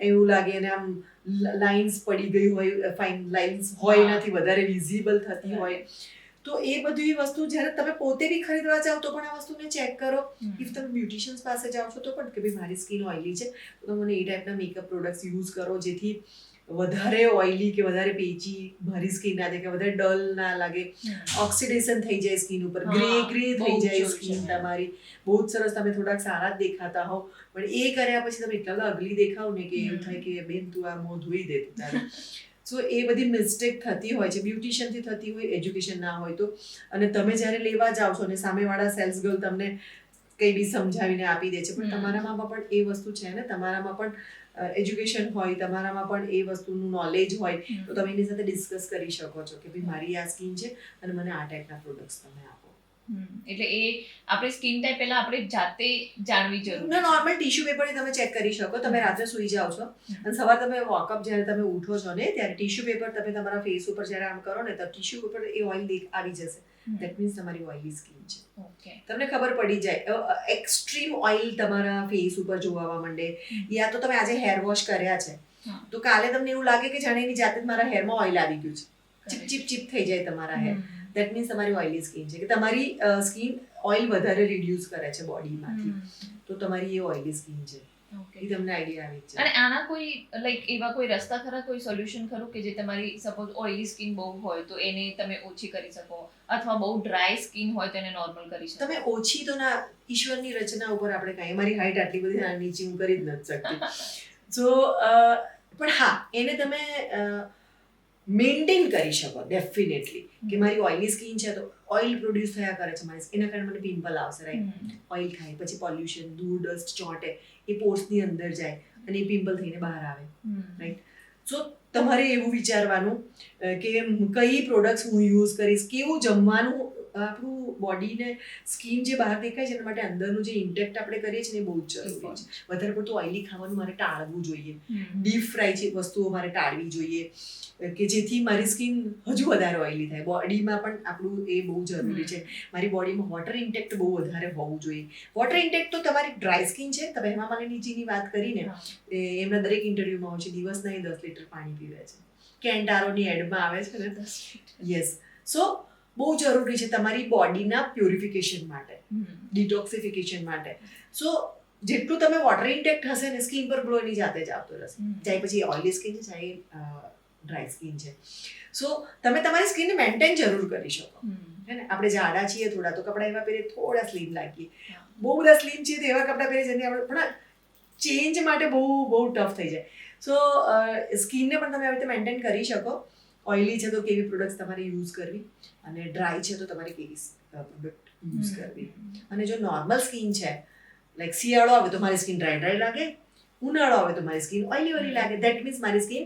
એવું લાગે અને આમ લાઇન્સ પડી ગઈ હોય, ફાઇન લાઇન્સ હોય નથી, વધારે વિઝિબલ થતી હોય. તો એ બધી વસ્તુ જ્યારે તમે પોતે બી ખરીદવા જાઓ તો પણ આ વસ્તુને ચેક કરો. ઇફ તમે બ્યુટિશિયન્સ પાસે જાઓ છો તો પણ કે ભાઈ મારી સ્કિન ઓઇલી છે તો મને એ ટાઈપના મેકઅપ પ્રોડક્ટ્સ યુઝ કરો જેથી વધારે ઓઇલી કે વધારે પેચી મારી સ્કિન ના દેખાય, વધારે ડલ ના લાગે, ઓક્સિડેશન થઈ જાય સ્કિન ઉપર, ગ્રે થઈ જાય સ્કિન તમારી. બહુ જ સરસ તમે થોડાક સારા જ દેખાતા હો પણ એ કર્યા પછી તમે એટલા બધા અગલી દેખાવ ને કે એવું થાય કે બેન તું આ મોં ધોઈ દે તારે. સો એ બધી મિસ્ટેક થતી હોય છે, બ્યુટિશિયનથી થતી હોય, એજ્યુકેશન ના હોય તો. અને તમે જ્યારે લેવા જાઓ છો અને સામેવાળા સેલ્સ ગર્લ તમને કંઈ બી સમજાવીને આપી દે છે પણ તમારામાં પણ એ વસ્તુ છે ને, તમારામાં પણ એજ્યુકેશન હોય, તમારામાં પણ એ વસ્તુનું નોલેજ હોય તો તમે એની સાથે ડિસ્કસ કરી શકો છો કે ભાઈ મારી આ સ્કિન છે અને મને આ ટાઈપના પ્રોડક્ટ્સ તમે આપો. એટલે એ આપણે સ્કિન ટાઈપ પહેલા આપણે જાતે જાણવી જરૂરી છે. નોર્મલ ટિશ્યુ પેપરથી તમે ચેક કરી શકો. તમે રાત્રે સૂઈ જાઓ છો અને સવારે તમે વોકઅપ જ્યારે તમે ઉઠો છો ને ત્યારે ટિશ્યુ પેપર તમે તમારા ફેસ ઉપર જ્યારે આમ કરો ને તો ટિશ્યુ પેપર એ ઓઇલ આવી જશે. ધેટ મીન્સ તમારી ઓઇલી સ્કિન છે. તમને ખબર પડી જાય. એક્સ્ટ્રીમ ઓઇલ તમારા ફેસ ઉપર જોવા માંડે યા તો તમે આજે હેર વોશ કર્યા છે તો કાલે તમને એવું લાગે કે જાણે એની જાતે જ મારા હેરમાં ઓઇલ આવી ગયું છે, ચીપ ચીપ ચીપ થઈ જાય તમારા હેર. દેટ મીન્સ તમારી ઓઇલી સ્કિન છે કે તમારી સ્કિન ઓઇલ વધારે રિડ્યુસ કરે છે બોડીમાંથી, તો તમારી એ ઓઇલી સ્કિન છે. એ તમને આઈડિયા આવી છે. અને આના કોઈ લાઈક એવા કોઈ રસ્તા ખરા, કોઈ સોલ્યુશન ખરું કે જે તમારી સપોઝ ઓઇલી સ્કિન બહુ હોય તો એને તમે ઓછી કરી શકો અથવા બહુ ડ્રાય સ્કિન હોય તો એને નોર્મલ કરી શકો? તમે ઓછી તો ના, ઈશ્વરની રચના ઉપર આપણે કાંઈ, મારી હાઈટ આટલી બધી નીચી હું કરી જ નથી શકતી. સો પણ હા એને તમે મેન્ટેન કરી શકો ડેફિનેટલી કે મારી ઓઇલી સ્કિન છે તો ઓઇલ પ્રોડ્યુસ થયા કરે છે મારી, એના કારણે મને પિમ્પલ આવશે, રાઈટ? ઓઇલ ખાય પછી પોલ્યુશન, ધૂળ ડસ્ટ ચોંટે, એ પોર્સની અંદર જાય અને એ પિમ્પલ થઈને બહાર આવે, રાઈટ? સો તમારે એવું વિચારવાનું કે કઈ પ્રોડક્ટ્સ હું યુઝ કરીશ, કેવું જમવાનું. આપણું બોડીને સ્કિન જે બહાર દેખાય છે એના માટે અંદરનું જે ઇન્ટેક્ટ આપણે કરીએ છીએ એ બહુ જ જરૂરી છે. વધારે પડતું ઓઇલી ખાવાનું મારે ટાળવું જોઈએ, ડીપ ફ્રાય છે વસ્તુઓ મારે ટાળવી જોઈએ કે જેથી મારી સ્કિન હજુ વધારે ઓઇલી થાય. બોડીમાં પણ આપણું એ બહુ જરૂરી છે. મારી બોડીમાં વોટર ઇન્ટેક્ટ બહુ વધારે હોવું જોઈએ. વોટર ઇન્ટેક્ટ તો તમારી ડ્રાય સ્કિન છે તો હેમા માલિનીજીની વાત કરીને એમના દરેક ઇન્ટરવ્યુમાં હોય છે દિવસના એ 10 લીટર પાણી પીવે છે. કેન્ટારોની એડમાં આવે છે ને. યસ. સો બહુ જરૂરી છે તમારી બોડીના પ્યોરિફિકેશન માટે, ડિટોક્સિફિકેશન માટે. સો જેટલું તમે વોટર ઇન્ટેક્ટ હશે ને સ્કિન પર ગ્લો એની જાતે જ આવતો રહેશે, ચાહે પછી ઓઇલી સ્કિન છે ચાહે ડ્રાય સ્કિન છે. સો તમે તમારી સ્કિનને મેન્ટેન જરૂર કરી શકો. હે ને, આપણે જાડા છીએ થોડા તો કપડાં એવા પહેરીએ થોડા સ્લિમ લાગીએ, બહુ બધા સ્લિમ છીએ તો એવા કપડાં પહેરીએ જેને આપણે પણ ચેન્જ માટે બહુ ટફ થઈ જાય. સો સ્કિનને પણ તમે આવી રીતે મેન્ટેન કરી શકો. ઓઇલી છે તો કેવી પ્રોડક્ટ્સ તમારે યુઝ કરવી અને ડ્રાય છે તો તમારે કેવી પ્રોડક્ટ યુઝ કરવી. અને જો નોર્મલ સ્કિન છે, લાઈક શિયાળો આવે તો મારી સ્કિન ડ્રાય લાગે, ઉનાળો આવે તો મારી સ્કિન ઓઇલી લાગે, દેટ મીન્સ મારી સ્કિન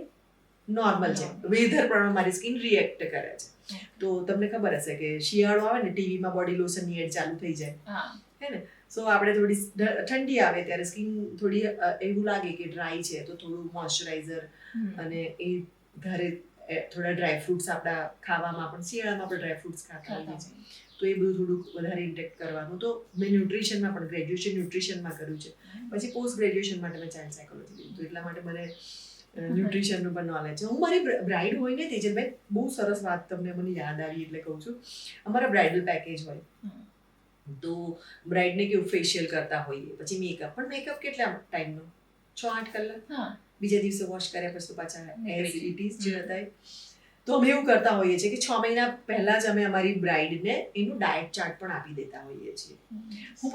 નોર્મલ છે. વેધર પ્રમાણે મારી સ્કિન રિએક્ટ કરે છે. તો તમને ખબર હશે કે શિયાળો આવે ને ટીવીમાં બોડી લોશનની એડ ચાલુ થઈ જાય, હે ને. સો આપણે થોડી ઠંડી આવે ત્યારે સ્કિન થોડી એવું લાગે કે ડ્રાય છે તો થોડું મોઇશ્ચરાઇઝર અને એ ઘરે થોડા ડ્રાયફ્રૂટ્સ આપણા ખાવામાં પણ શિયાળામાં આપણે ડ્રાયફ્રૂટ્સ ખાતા હોઈએ છીએ તો એ બધું થોડુંક વધારે ઇન્ટેક્ટ કરવાનું. તો મેં ન્યુટ્રિશનમાં પણ ગ્રેજ્યુએશન ન્યુટ્રિશનમાં કર્યું છે, પછી પોસ્ટ ગ્રેજ્યુએશન માટે મેં ચાઇલ્ડ સાયકોલોજી લીધું, તો એટલા માટે મને ન્યુટ્રિશનનું પણ નોલેજ છે. હું મારી બ્રાઇડ હોય ને તેજલભાઈ, બહુ સરસ વાત તમને મને યાદ આવી એટલે કહું છું. અમારા બ્રાઇડલ પેકેજ હોય તો બ્રાઇડને કેવું ફેશિયલ કરતા હોઈએ, પછી મેકઅપ, પણ મેકઅપ કેટલા ટાઈમનો? 6-8 કલાક. બીજા દિવસે વોશ કર્યા પછી પાછા એઝ ઇટ ઇઝ જે હતા. તો અમે એવું કરતા હોઈએ છીએ કે 6 મહિના પહેલા જ અમે અમારી બ્રાઇડને એનું ડાયટ ચાર્ટ પણ આપી દેતા હોઈએ છીએ. હું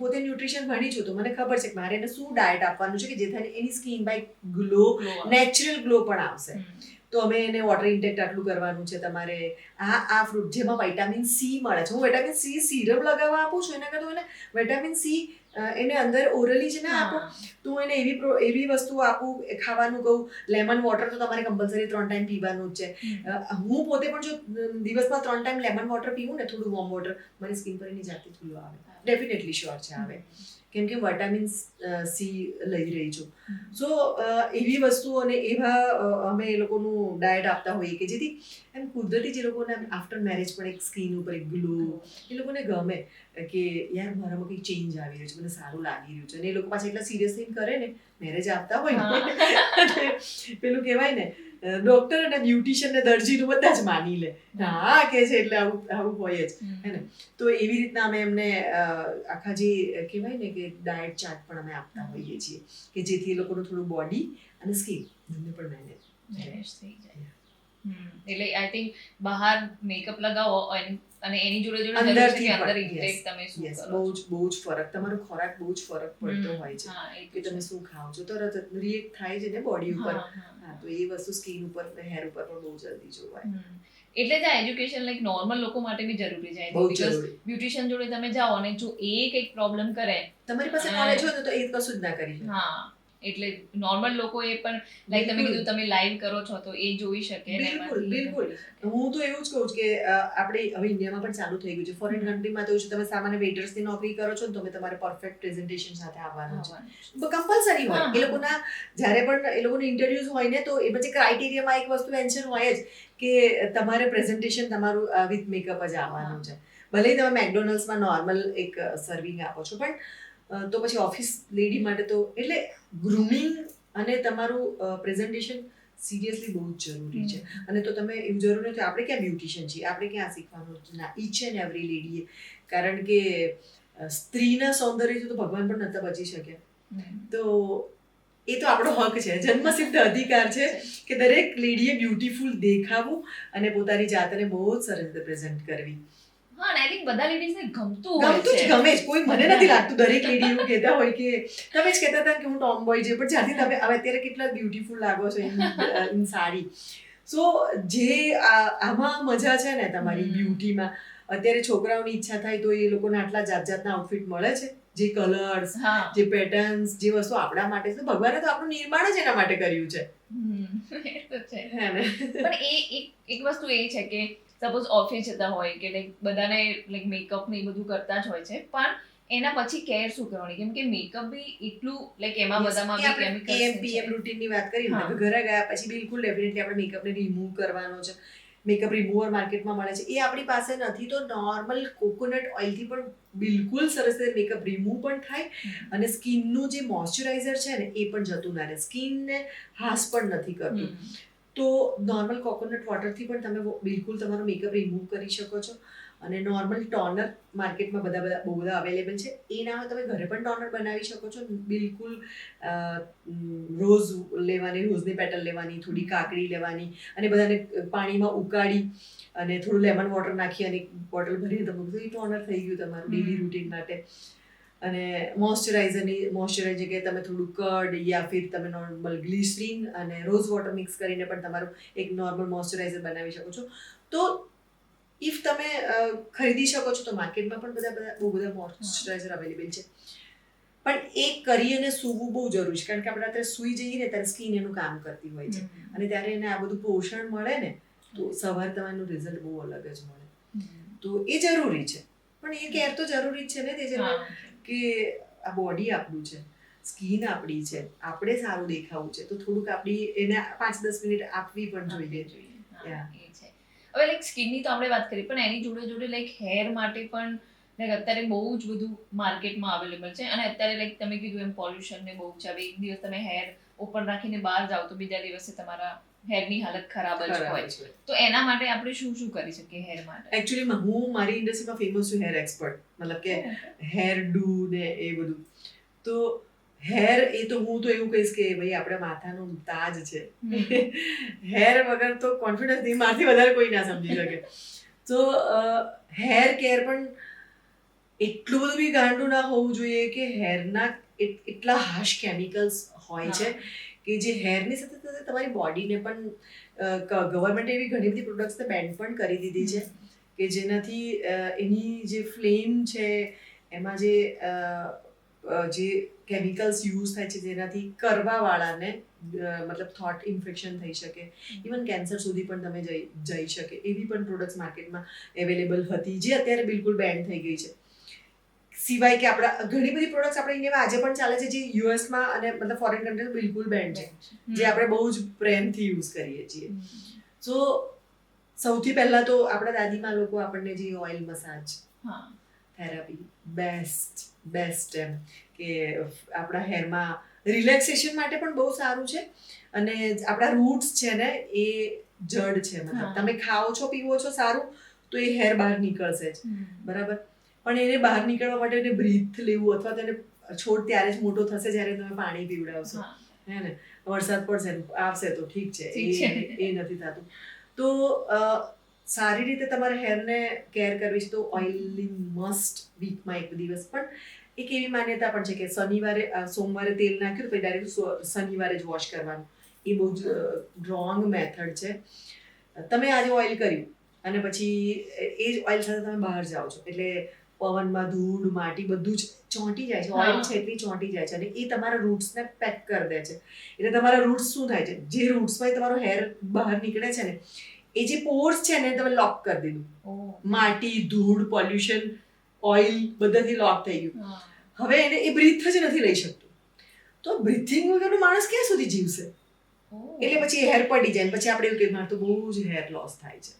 પોતે ન્યુટ્રિશન ભણી છું તો મને ખબર છે કે મારે એને શું ડાયટ આપવાનું છે કે જેથી એની skin by glow, natural glow પણ આવશે. તો અમે એને વોટર ઇન્ટેક્ટ આટલું કરવાનું છે તમારે. આ ફ્રૂટ જેમાં વિટામિન સી મળે છે, હું વિટામિન સી સિરપ લગાવવા આપું છું એના કરતાં એને વિટામિન સી એને અંદર ઓરલી જ ના આપું તો હું એને એવી વસ્તુ આપું, ખાવાનું કહું. લેમન વોટર તો તમારે કમ્પલસરી 3 ટાઈમ પીવાનું જ છે. હું પોતે પણ જો દિવસમાં 3 ટાઈમ લેમન વોટર પીવું ને, થોડું વોર્મ વોટર, મારી સ્કિન પર એની જાતે ગ્લો આવે, ડેફિનેટલી શ્યોર છે આવે. કેમ કે વિટામિન સી લઈ રહી છું. સો એવી વસ્તુઓ અને એવા અમે એ લોકોનું ડાયટ આપતા હોઈએ કે જેથી એમ કુદરતી જે લોકોને આફ્ટર મેરેજ પણ એક સ્કિન ઉપર એક ગ્લો એ લોકોને ગમે કે યાર મારામાં કંઈક ચેન્જ આવી રહ્યો છે, મને સારું લાગી રહ્યું છે. અને એ લોકો પાછા એટલા સિરિયસ થઈને કરે ને મેરેજ આપતા હોય ને પેલું કહેવાય ને ડોક્ટર અને બ્યુટિશિયન ને દરજીનું બધા જ માની લે હા કે છે એટલે આવું હોય જ હે ને. તો એવી રીતના અમે એમને આખા જે કહેવાય ને કે ડાયટ ચાર્ટ પણ અમે આપતા હોઈએ છીએ કે જેથી એ લોકોનું થોડું બોડી અને સ્કિન બંને પણ મેનેજ થઈ જાય. એટલે આઈ થિંક બહાર મેકઅપ લગાવો અને એની જોડે જોડે અંદરથી અંદર ઇન્ટેક તમે શું કરો બહુ જ ફરક, તમારો ખોરાક બહુ જ ફરક પડતો હોય છે કે તમે શું ખાઓ છો, તરત રિએક્ટ થાય છે ને બોડી ઉપર. હા, તો એ વસ્તુ સ્કિન ઉપર હેર ઉપર પણ બહુ જલ્દી જોવાય. એટલે જ આ એજ્યુકેશન લાઈક નોર્મલ લોકો માટે બી જરૂરી છે. બીકોઝ બ્યુટિશિયન જોડે તમે જાઓ અને જો એ કંઈક પ્રોબ્લેમ કરે, તમારી પાસે નોલેજ હોય તો એ કશું જ ના કરી શકે. હા, એટલે નોર્મલ લોકો એ પણ લાઈક તમે કીધું તમે લાઈવ કરો છો તો એ જોઈ શકે. બિલકુલ. હું તો એવું જ કહું છું કે આપણે હવે ઇન્ડિયામાં પણ ચાલુ થઈ ગયું છે. ફોરેન કન્ટ્રીમાં તો તમે સામાન્ય વેટર્સની નોકરી કરો છો તો તમે તમારે પરફેક્ટ પ્રેઝન્ટેશન સાથે આવવાનું છે. કમ્પલસરી હોય. એ લોકોના જ્યારે પણ એ લોકોના ઇન્ટરવ્યુઝ હોય ને તો એ પછી ક્રાઇટેરિયામાં એક વસ્તુ મેન્શન હોય જ કે તમારે પ્રેઝન્ટેશન તમારું વિથ મેકઅપ જ આવવાનું છે. ભલે તમે મેકડોનલ્ડ્સમાં નોર્મલ એક સર્વિંગ આપો છો પણ તો પછી ઓફિસ લેડી માટે તો એટલે ગ્રૂમિંગ અને તમારું પ્રેઝન્ટેશન સિરિયસલી બહુ જ જરૂરી છે. અને તો તમે એવું જરૂર નથી આપણે ક્યાં બ્યુટિશિયન છીએ, આપણે ક્યાં શીખવાનું ના, ઈચ એન્ડ એવરી લેડીએ. કારણ કે સ્ત્રીના સૌંદર્યથી તો ભગવાન પણ નહોતા બચી શક્યા. તો એ તો આપણો હક છે, જન્મસિદ્ધ અધિકાર છે કે દરેક લેડીએ બ્યુટીફુલ દેખાવું અને પોતાની જાતને બહુ જ સરસ રીતે પ્રેઝન્ટ કરવી. હા, અને આઈ થિંક બધા લેડીઝને ગમતું હોય છે. ગમે જ. કોઈ મને નથી લાગતું દરેક લેડી એવું કહેતા હોય કે તમે જ કહેતા હતા કે હું ટોમ બોય છે, પણ જ્યાંથી તમે હવે અત્યારે કેટલા બ્યુટીફુલ લાગો છો ઇન સાડી. સો જે આમાં મજા છે ને તમારી બ્યુટીમાં, અત્યારે છોકરાઓની ઈચ્છા થાય તો એ લોકોને આટલા જાત જાતના આઉટફિટ મળે છે, જે કલર્સ, જે પેટર્ન્સ, જે વસ્તુ આપણા માટે છે. ભગવાને તો આપણું નિર્માણ જ એના માટે કર્યું છે. એ તો છે. પણ એક વસ્તુ એ છે કે સપોઝ ઓફિસ જતા હોય કે લાઈક બધાને લાઈક મેકઅપ ને એ બધું કરતા જ હોય છે, પણ એના પછી કેર શું કરવાની? કેમ કે મેકઅપ બી એટલું લાઈક એમાં બધામાં બી કેમિકલ્સ છે. PM રૂટીનની વાત કરી ને, ઘરે ગયા પછી બિલકુલ ડેફિનેટલી આપણે મેકઅપને રિમૂવ કરવાનો છે. મેકઅપ રિમૂવર માર્કેટમાં મળે છે, એ આપણી પાસે નથી તો નોર્મલ કોકોનટ ઓઇલથી પણ બિલકુલ સરસ રીતે મેકઅપ રિમૂવ પણ થાય અને સ્કિનનું જે મોઇશ્ચરાઇઝર છે ને એ પણ જતું ના રહે, સ્કિનને હાસ પણ નથી કરતું. તો નોર્મલ કોકોનટ વોટરથી પણ તમે બિલકુલ તમારો મેકઅપ રિમૂવ કરી શકો છો. અને નોર્મલ ટોનર માર્કેટમાં બહુ બધા અવેલેબલ છે. એ ના હોય તમે ઘરે પણ ટોનર બનાવી શકો છો. બિલકુલ રોઝ લેવાની, રોઝની પેટલ લેવાની, થોડી કાકડી લેવાની અને બધાને પાણીમાં ઉકાળી અને થોડું લેમન વોટર નાખી અને બોટલ ભરીને તમે તો એ ટોનર થઈ ગયું તમારું ડેલી રૂટીન માટે. અને મોઇશ્ચરાઇઝર જગ્યાએ તમે થોડું કર્ડ યા ફિર તમે નોર્મલ ગ્લિસરીન અને રોઝ વોટર મિક્સ કરીને પણ તમારું એક નોર્મલ મોઇશ્ચરાઇઝર બનાવી શકો છો. તો ઇફ તમે ખરીદી શકો છો તો માર્કેટમાં પણ બહુ બધા મોઇશ્ચરાઇઝર અવેલેબલ છે. પણ એ કરી અને સૂવું બહુ જરૂરી છે, કારણ કે આપણે અત્યારે સૂઈ જઈએ ને ત્યારે સ્કિન એનું કામ કરતી હોય છે અને ત્યારે એને આ બધું પોષણ મળે ને તો સવાર તમારું રિઝલ્ટ બહુ અલગ જ મળે. તો એ જરૂરી છે. પણ એ કેર તો જરૂરી જ છે ને તે કે આ બોડી આપણું છે, સ્કિન આપણી છે, આપણે સારું દેખાવું છે, તો થોડુંક આપણી એને 5-10 મિનિટ આપવી પણ જોઈએ. હવે લાઈક સ્કિનની તો આપણે વાત કરી, પણ એની જોડે જોડે લાઈક હેર માટે પણ લાઈક અત્યારે બહુ જ બધું માર્કેટમાં અવેલેબલ છે. અને અત્યારે લાઈક તમે કીધું એમ પોલ્યુશન ને બહુ છે. હવે એક દિવસ તમે હેર ઓપન રાખીને બહાર જાઓ તો બીજા દિવસે તમારા હેરની હાલત ખરાબ જ હોય. તો એના માટે આપણે શું કરી શકીએ હેર માટે? એકચ્યુઅલી હું મારી ઇન્ડસ્ટ્રીમાં ફેમસ છું હેર એક્સપર્ટ, મતલબ કે હેર ડુ ને એ બધું. તો હેર એ તો હું તો એવું કહીશ કે ભાઈ આપણા માથાનો તાજ છે. હેર વગર તો કોન્ફિડન્સ નહીં, મારથી વધારે કોઈ ના સમજી શકે. તો હેર કેર પણ એટલું બધું બી ગાંડું ના હોવું જોઈએ કે હેરના એટલા હાર્શ કેમિકલ્સ હોય છે કે જે હેરની સાથે સાથે તમારી બોડીને પણ ગવર્મેન્ટ એવી ઘણી બધી પ્રોડક્ટ્સને બેન પણ કરી દીધી છે કે જેનાથી એની જે ફ્લેમ છે એમાં જે કેમિકલ્સ યુઝ થાય છે જેનાથી કરવાવાળાને મતલબ થોટ ઇન્ફેક્શન થઈ શકે, ઇવન કેન્સર સુધી પણ તમે જઈ શકે એવી પણ પ્રોડક્ટ્સ માર્કેટમાં અવેલેબલ હતી જે અત્યારે બિલકુલ બેન થઈ ગઈ છે. સિવાય કે આપણા ઘણી બધી પ્રોડક્ટ્સ આપણે ઇન્ડિયામાં આજે પણ ચાલે છે જે યુએસમાં અને મતલબ ફોરેન કન્ટ્રીઝ બિલકુલ બેન્ડ છે, જે આપણે બહુ જ પ્રેમથી યુઝ કરીએ છીએ. સો સૌથી પહેલા તો આપણા દાદીમાં લોકો આપણને જે ઓઇલ મસાજ થેરાપી બેસ્ટ એમ કે આપણા હેરમાં રિલેક્સેશન માટે પણ બહુ સારું છે. અને આપણા રૂટ્સ છે ને એ જડ છે, મતલબ તમે ખાઓ છો પીવો છો સારું તો એ હેર બહાર નીકળશે જ, બરાબર. પણ એને બહાર નીકળવા માટે એને બ્રીથ લેવું અથવા તેને છોડ ત્યારે જ મોટો થશે જ્યારે તમે પાણી પીવડાવશો, હે ને. વરસાદ પડશે આવશે તો ઠીક છે, એ નથી થતું. તો સારી રીતે તમારે હેરને કેર કરવી છે તો ઓઇલિંગ મસ્ટ વીકમાં એક દિવસ. પણ એક એવી માન્યતા પણ છે કે સોમવારે તેલ નાખ્યું પછી ડાયરેક્ટ શનિવારે જ વોશ કરવાનું. એ બહુ જ રોંગ મેથડ છે. તમે આજે ઓઇલ કર્યું અને પછી એ જ ઓઇલ સાથે તમે બહાર જાઓ છો એટલે પવનમાં ધૂળ માટી બધું જ ચોંટી જાય છે, ઓઇલ છે એટલી ચોંટી જાય છે અને એ તમારા રૂટ્સને પેક કરી દે છે. એટલે તમારા રૂટ્સ શું થાય છે, જે રૂટ્સમાં તમારો હેર બહાર નીકળે છે ને એ જે પોર્સ છે ને તમે લોક કરી દીધું. માટી ધૂળ પોલ્યુશન ઓઇલ બધાથી લોક થઈ ગયું. હવે એને એ બ્રીથ જ નથી લઈ શકતું. તો બ્રીથિંગ વગરનો માણસ ક્યાં સુધી જીવશે? એટલે પછી હેર પડી જાય. પછી આપણે એવું કહીએ મારે તો બહુ જ હેર લોસ થાય છે.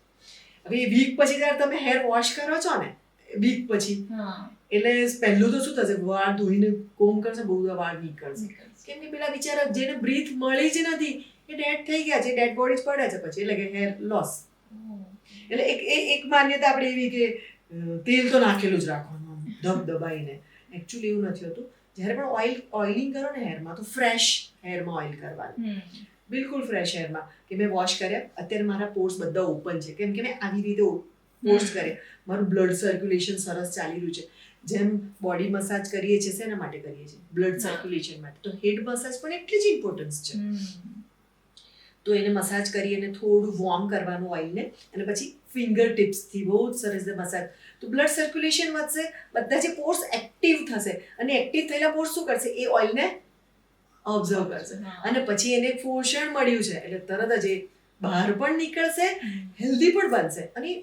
હવે એ વીક પછી જયારે તમે હેર વોશ કરો છો ને વીક પછી એટલે પહેલું તો શું થશે, વાળ ધોઈને કોમ કરશે બહુ બધા વાળ નીકળશે. કેમ કે પેલા બિચારા જેને બ્રીથ મળી જ નથી એ ડેડ થઈ ગયા છે, ડેડ બોડી જ પડે છે પછી, એટલે કે હેર લોસ. એટલે એક માન્યતા આપણે એવી કે તેલ તો નાખેલું જ રાખવાનું ધબ દબાઈને. એકચ્યુઅલી એવું નથી હોતું. જ્યારે પણ ઓઇલિંગ કરો ને હેરમાં તો ફ્રેશ હેરમાં ઓઇલ કરવાનું, બિલકુલ ફ્રેશ હેરમાં. કે મેં વોશ કર્યા, અત્યારે મારા પોર્સ બધા ઓપન છે કેમ કે મેં આવી રીતે પોર્સ કર્યા, મારું બ્લડ સર્ક્યુલેશન સરસ ચાલી રહ્યું છે. જેમ બોડી મસાજ કરીએ છીએ શેના માટે કરીએ છીએ? બ્લડ સર્ક્યુલેશન માટે. તો હેડ મસાજ પણ એટલી જ ઇમ્પોર્ટન્સ છે. તો એને મસાજ કરી અને થોડું વોર્મ કરવાનું ઓઇલને અને પછી ફિંગર ટિપ્સથી બહુ જ સરસ મસાજ. તો બ્લડ સર્ક્યુલેશન વધશે, બધા જે પોર્સ એક્ટિવ થશે અને એક્ટિવ થયેલા પોર્સ શું કરશે, એ ઓઇલને ઓબ્ઝર્વ કરશે અને પછી એને પોષણ મળ્યું છે એટલે તરત જ એ બહાર પણ નીકળશે, હેલ્ધી પણ બનશે અને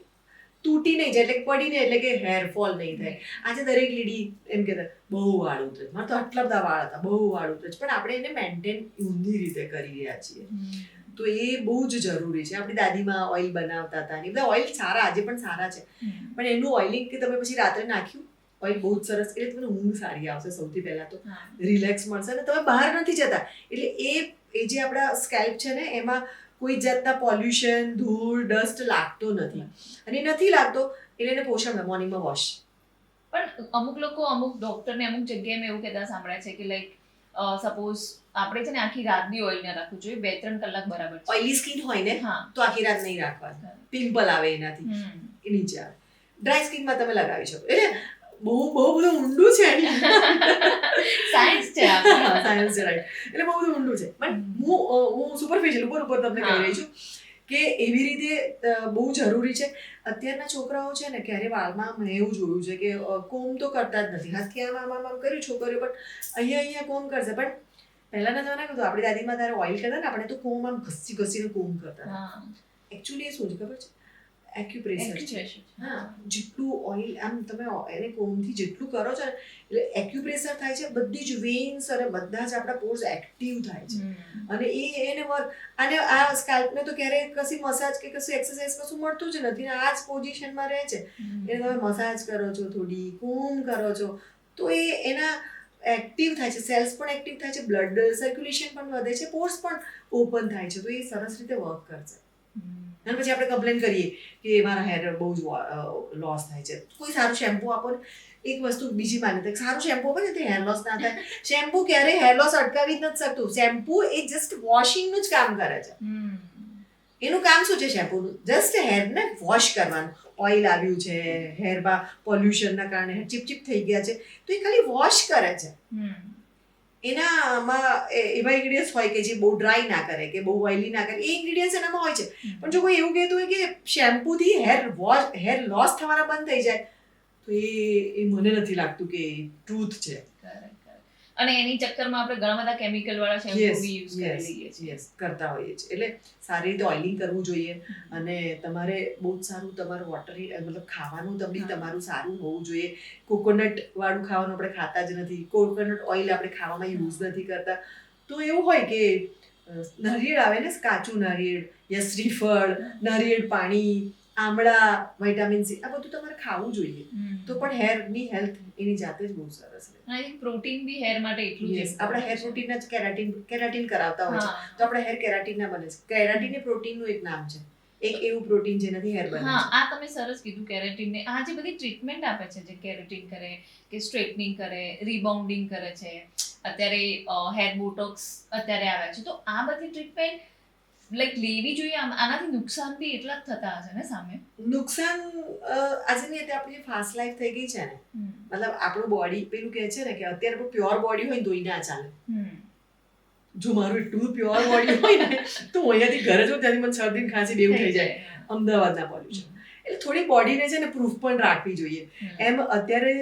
તૂટી નહીં જાય, એટલે પડી નહીં, એટલે કે હેરફોલ નહીં થાય. આજે દરેક લેડી એમ કહેતા બહુ વાળ ઉતરે, મારે તો આટલા બધા વાળ હતા, બહુ વાળ ઉતરે છે. પણ આપણે એને મેન્ટેન ઊંધી રીતે કરી રહ્યા છીએ. તો એ બહુ જ જરૂરી છે. આપણી દાદીમાં ઓઇલ બનાવતા હતા અને બધા ઓઇલ સારા આજે પણ સારા છે, પણ એનું ઓઇલિંગ કે તમે પછી રાત્રે નાખ્યું ઓઇલ બહુ જ સરસ, એટલે તમને ઊંઘ સારી આવશે. સૌથી પહેલા તો રિલેક્સ મળશે અને તમે બહાર નથી જતા એટલે એ જે આપણા સ્કેલ્પ છે ને એમાં કોઈ જાતના પોલ્યુશન ધૂળ ડસ્ટ લાગતો નથી અને નથી લાગતો એટલે એને પોષણ મોર્નિંગમાં વોશ. પણ અમુક લોકો અમુક ડોક્ટરને અમુક જગ્યાએ મેં એવું કહેતા સાંભળ્યા છે કે લાઈક સપોઝ આપણે છે ને આખી રાત બી ઓઇલ ના રાખવું જોઈએ, 2-3 કલાક બરાબર છે. ઓઇલી સ્કિન હોય ને તો આખી રાત નહીં રાખવાની, પિમ્પલ આવે એનાથી, એ નીચે આવે. ડ્રાય સ્કિનમાં તમે લગાવી શકો. એટલે બહુ બધું ઊંડું છે સાયન્સ છે, સાયન્સ છે, રાઈટ. એટલે બહુ બધું ઊંડું છે. પણ હું સુપરફિશિયલ ઉપર તમને કહી રહી છું કે એવી રીતે બહુ જરૂરી છે. અત્યારના છોકરાઓ છે ને ક્યારે વાળમાં મેં એવું જોયું છે કે કોમ તો કરતા જ નથી. હાથથી આમ કર્યું છોકરીઓ પણ અહીંયા કોમ કરશે. પણ પહેલાના જમાના કીધું આપણી દાદીમાં તારે ઓઇલ કરતા ને આપણે તો કોમ આમ ઘસીને કોમ કરતા. એકચ્યુઅલી એ શું છે ખબર છે? એક્યુપ્રેશર છે. હા, જેટલું ઓઇલ આમ તમે એને કોમથી જેટલું કરો છો ને એટલે એક્યુપ્રેશર થાય છે, બધી જ વેન્સ અને બધા જ આપણા પોર્સ એક્ટિવ થાય છે અને એને વર્ક. અને આ સ્કેલ્પને તો ક્યારેય કશી મસાજ કે કશું એક્સરસાઇઝ કશું મળતું જ નથી ને આ જ પોઝિશનમાં રહે છે. એટલે તમે મસાજ કરો છો, થોડી કોમ કરો છો તો એ એના એક્ટિવ થાય છે, સેલ્સ પણ એક્ટિવ થાય છે, બ્લડ સર્ક્યુલેશન પણ વધે છે, પોર્સ પણ ઓપન થાય છે. તો એ સરસ રીતે વર્ક કરશે. અને પછી આપણે કમ્પ્લેન કરીએ કે મારા હેર બહુ જ લોસ થાય છે. કોઈ સારું શેમ્પુ આપો ને. એક વસ્તુ બીજી માન્યતા, સારું શેમ્પુ આપો ને તે હેર લોસ ના થાય. શેમ્પુ ક્યારેય હેર લોસ અટકાવી જ નથી શકતું. શેમ્પુ એ જસ્ટ વોશિંગનું જ કામ કરે છે. એનું કામ શું છે શેમ્પુનું? જસ્ટ હેરને વોશ કરવાનું. ઓઇલ આવ્યું છે હેરમાં, પોલ્યુશનના કારણે ચીપચીપ થઈ ગયા છે તો એ ખાલી વોશ કરે છે. એનામાં એવા ઇન્ગ્રીડિયન્ટ્સ હોય કે જે બહુ ડ્રાય ના કરે કે બહુ ઓઇલી ના કરે, એ ઇન્ગ્રીડિયન્ટ્સ એનામાં હોય છે. પણ જો કોઈ એવું કહેતું હોય કે શેમ્પૂથી હેર લોસ થવાના બંધ થઈ જાય તો એ મને નથી લાગતું કે ટ્રુથ છે. અને એની ચક્કરમાં આપણે ઘણા બધા કેમિકલ વાળા શેમ્પૂ બી યુઝ કરી લઈએ છીએ. યસ કરતા હોઈએ છીએ. એટલે સારી રીતે ઓઇલિંગ કરવું જોઈએ અને તમારે બહુ જ સારું તમારું વોટરી મતલબ ખાવાનું તમારું સારું હોવું જોઈએ. કોકોનટ વાળું ખાવાનું આપણે ખાતા જ નથી, કોકોનટ ઓઇલ આપણે ખાવામાં યુઝ નથી કરતા. તો એવું હોય કે નારિયેળ આવે ને, કાચું નારિયેળ યા શ્રીફળ, નારિયેળ પાણી, આમળા, વિટામિન સી, આ બધું તમારે ખાવું જોઈએ. તો પણ હેરની હેલ્થ એની જાતે જ બહુ સરસ રહે. આઈ થિંક પ્રોટીન બી હેર માટે એટલું જ આપણે હેર પ્રોટીનના જ કેરાટીન કરાવતા હોય છે, તો આપણે હેર કેરાટીનના બને છે. કેરાટીન એ પ્રોટીનનું એક નામ છે, એક એવું પ્રોટીન જેનાથી હેર બને છે. હા, આ તમે સરસ કીધું કેરાટીન ને. આ જે બધી ટ્રીટમેન્ટ આપે છે, જે કેરાટીન કરે કે સ્ટ્રેટનિંગ કરે, રિબાઉન્ડિંગ કરે છે, અત્યારે હેર બોટોક્સ અત્યારે આવ્યા છે, તો આ બધી ટ્રીટમેન્ટ લાઈક લેવી જોઈએ. આનાથી નુકસાન બી એટલા જ થતા હશે ને સામે? નુકસાન આજની અત્યારે આપણી જે ફાસ્ટ લાઈફ થઈ ગઈ છે ને, મતલબ આપણું બોડી પેલું કહે છે ને કે અત્યારે આપણું પ્યોર બોડી હોય ને તોય ના ચાલે. જો મારું એટલું પ્યોર બોડી હોય ને તો હું અહીંયાથી ઘરે જો ત્યાંથી મને શરદી ખાંસી બેવું થઈ જાય. અમદાવાદના પોલ્યુશન એટલે થોડી બોડીને છે ને પ્રૂફ પણ રાખવી જોઈએ. એમ અત્યારે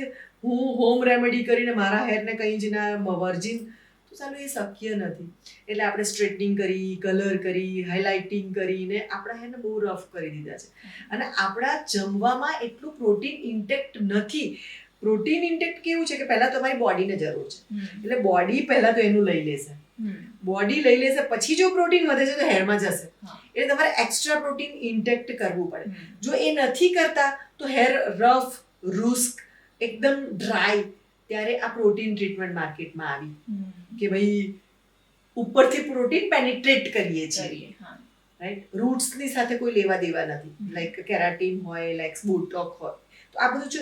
હું હોમ રેમેડી કરીને મારા હેરને કંઈ જ ના વર્જિન, તો ચાલો એ શક્ય નથી. એટલે આપણે સ્ટ્રેટનિંગ કરી, કલર કરી, હાઇલાઇટિંગ કરીને આપણા હેરને બહુ રફ કરી દીધા છે. અને આપણા જમવામાં એટલું પ્રોટીન ઇન્ટેક્ટ નથી. પ્રોટીન ઇન્ટેક્ટ કેવું છે કે પહેલા તમારી બોડીને જરૂર છે, એટલે બોડી પહેલા તો એનું લઈ લેશે. બોડી લઈ લેશે પછી જો પ્રોટીન વધે છે તો હેરમાં જશે. એટલે તમારે એક્સ્ટ્રા પ્રોટીન ઇન્ટેક્ટ કરવું પડે. જો એ નથી કરતા તો હેર રફ, રૂસ્ક, એકદમ ડ્રાય. ત્યારે આ પ્રોટીન ટ્રીટમેન્ટ માર્કેટમાં આવી કે ભાઈ ઉપરથી પ્રોટીન પેનિટ્રેટ કરીએ છીએ, રાઈટ? રૂટ્સની સાથે કોઈ લેવા દેવા નથી. લાઈક કેરાટીન હોય, લાઈક બોટોક્સ હોય, તો આ બધું જો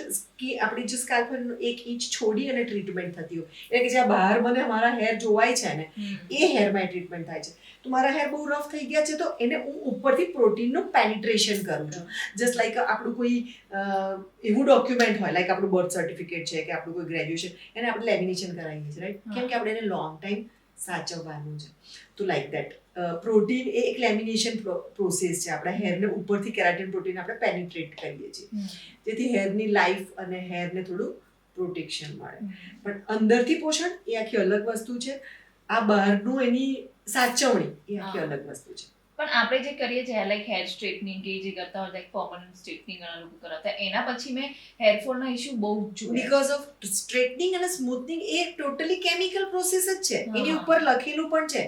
આપણી જે સ્કાલ્પ 1 ઇંચ છોડી અને ટ્રીટમેન્ટ થતી હોય, એટલે કે જ્યાં બહાર મને મારા હેર જોવાય છે ને એ હેરમાં ટ્રીટમેન્ટ થાય છે. તો મારા હેર બહુ રફ થઈ ગયા છે તો એને હું ઉપરથી પ્રોટીનનું પેનિટ્રેશન કરું છું. જસ્ટ લાઈક આપણું કોઈ એવું ડોક્યુમેન્ટ હોય, લાઈક આપણું બર્થ સર્ટિફિકેટ છે કે આપણું કોઈ ગ્રેજ્યુએશન, એને આપણે લેમિનેશન કરાવીએ છીએ, રાઈટ? કેમ કે આપણે એને લોંગ ટાઈમ સાચવવાનું છે. તો લાઈક દેટ પ્રોટીન એ એક લેમિનેશન પ્રોસેસ છે. આપણા હેરને ઉપરથી કેરાટીન પ્રોટીન આપણે પેનિટ્રેટ કરીએ છીએ, જેથી હેરની લાઈફ અને હેરને થોડું પ્રોટેક્શન મળે. પણ અંદરથી પોષણ એ આખી અલગ વસ્તુ છે. આ બહારનું એની સાચવણી એ આખી અલગ વસ્તુ છે. પણ આપણે જે કરીએ છીએ લાઈક હેર સ્ટ્રેટનિંગ કે જે કરતા હોય, લાઈક પરમનન્ટ સ્ટ્રેટનિંગ ઘણા લોકો કરાવતા, એના પછી મેં હેરફોલના ઇશ્યુ બહુ જ જોયા. બીકોઝ ઓફ સ્ટ્રેટનિંગ અને સ્મૂથનિંગ એ ટોટલી કેમિકલ પ્રોસેસ જ છે. એની ઉપર લખેલું પણ છે.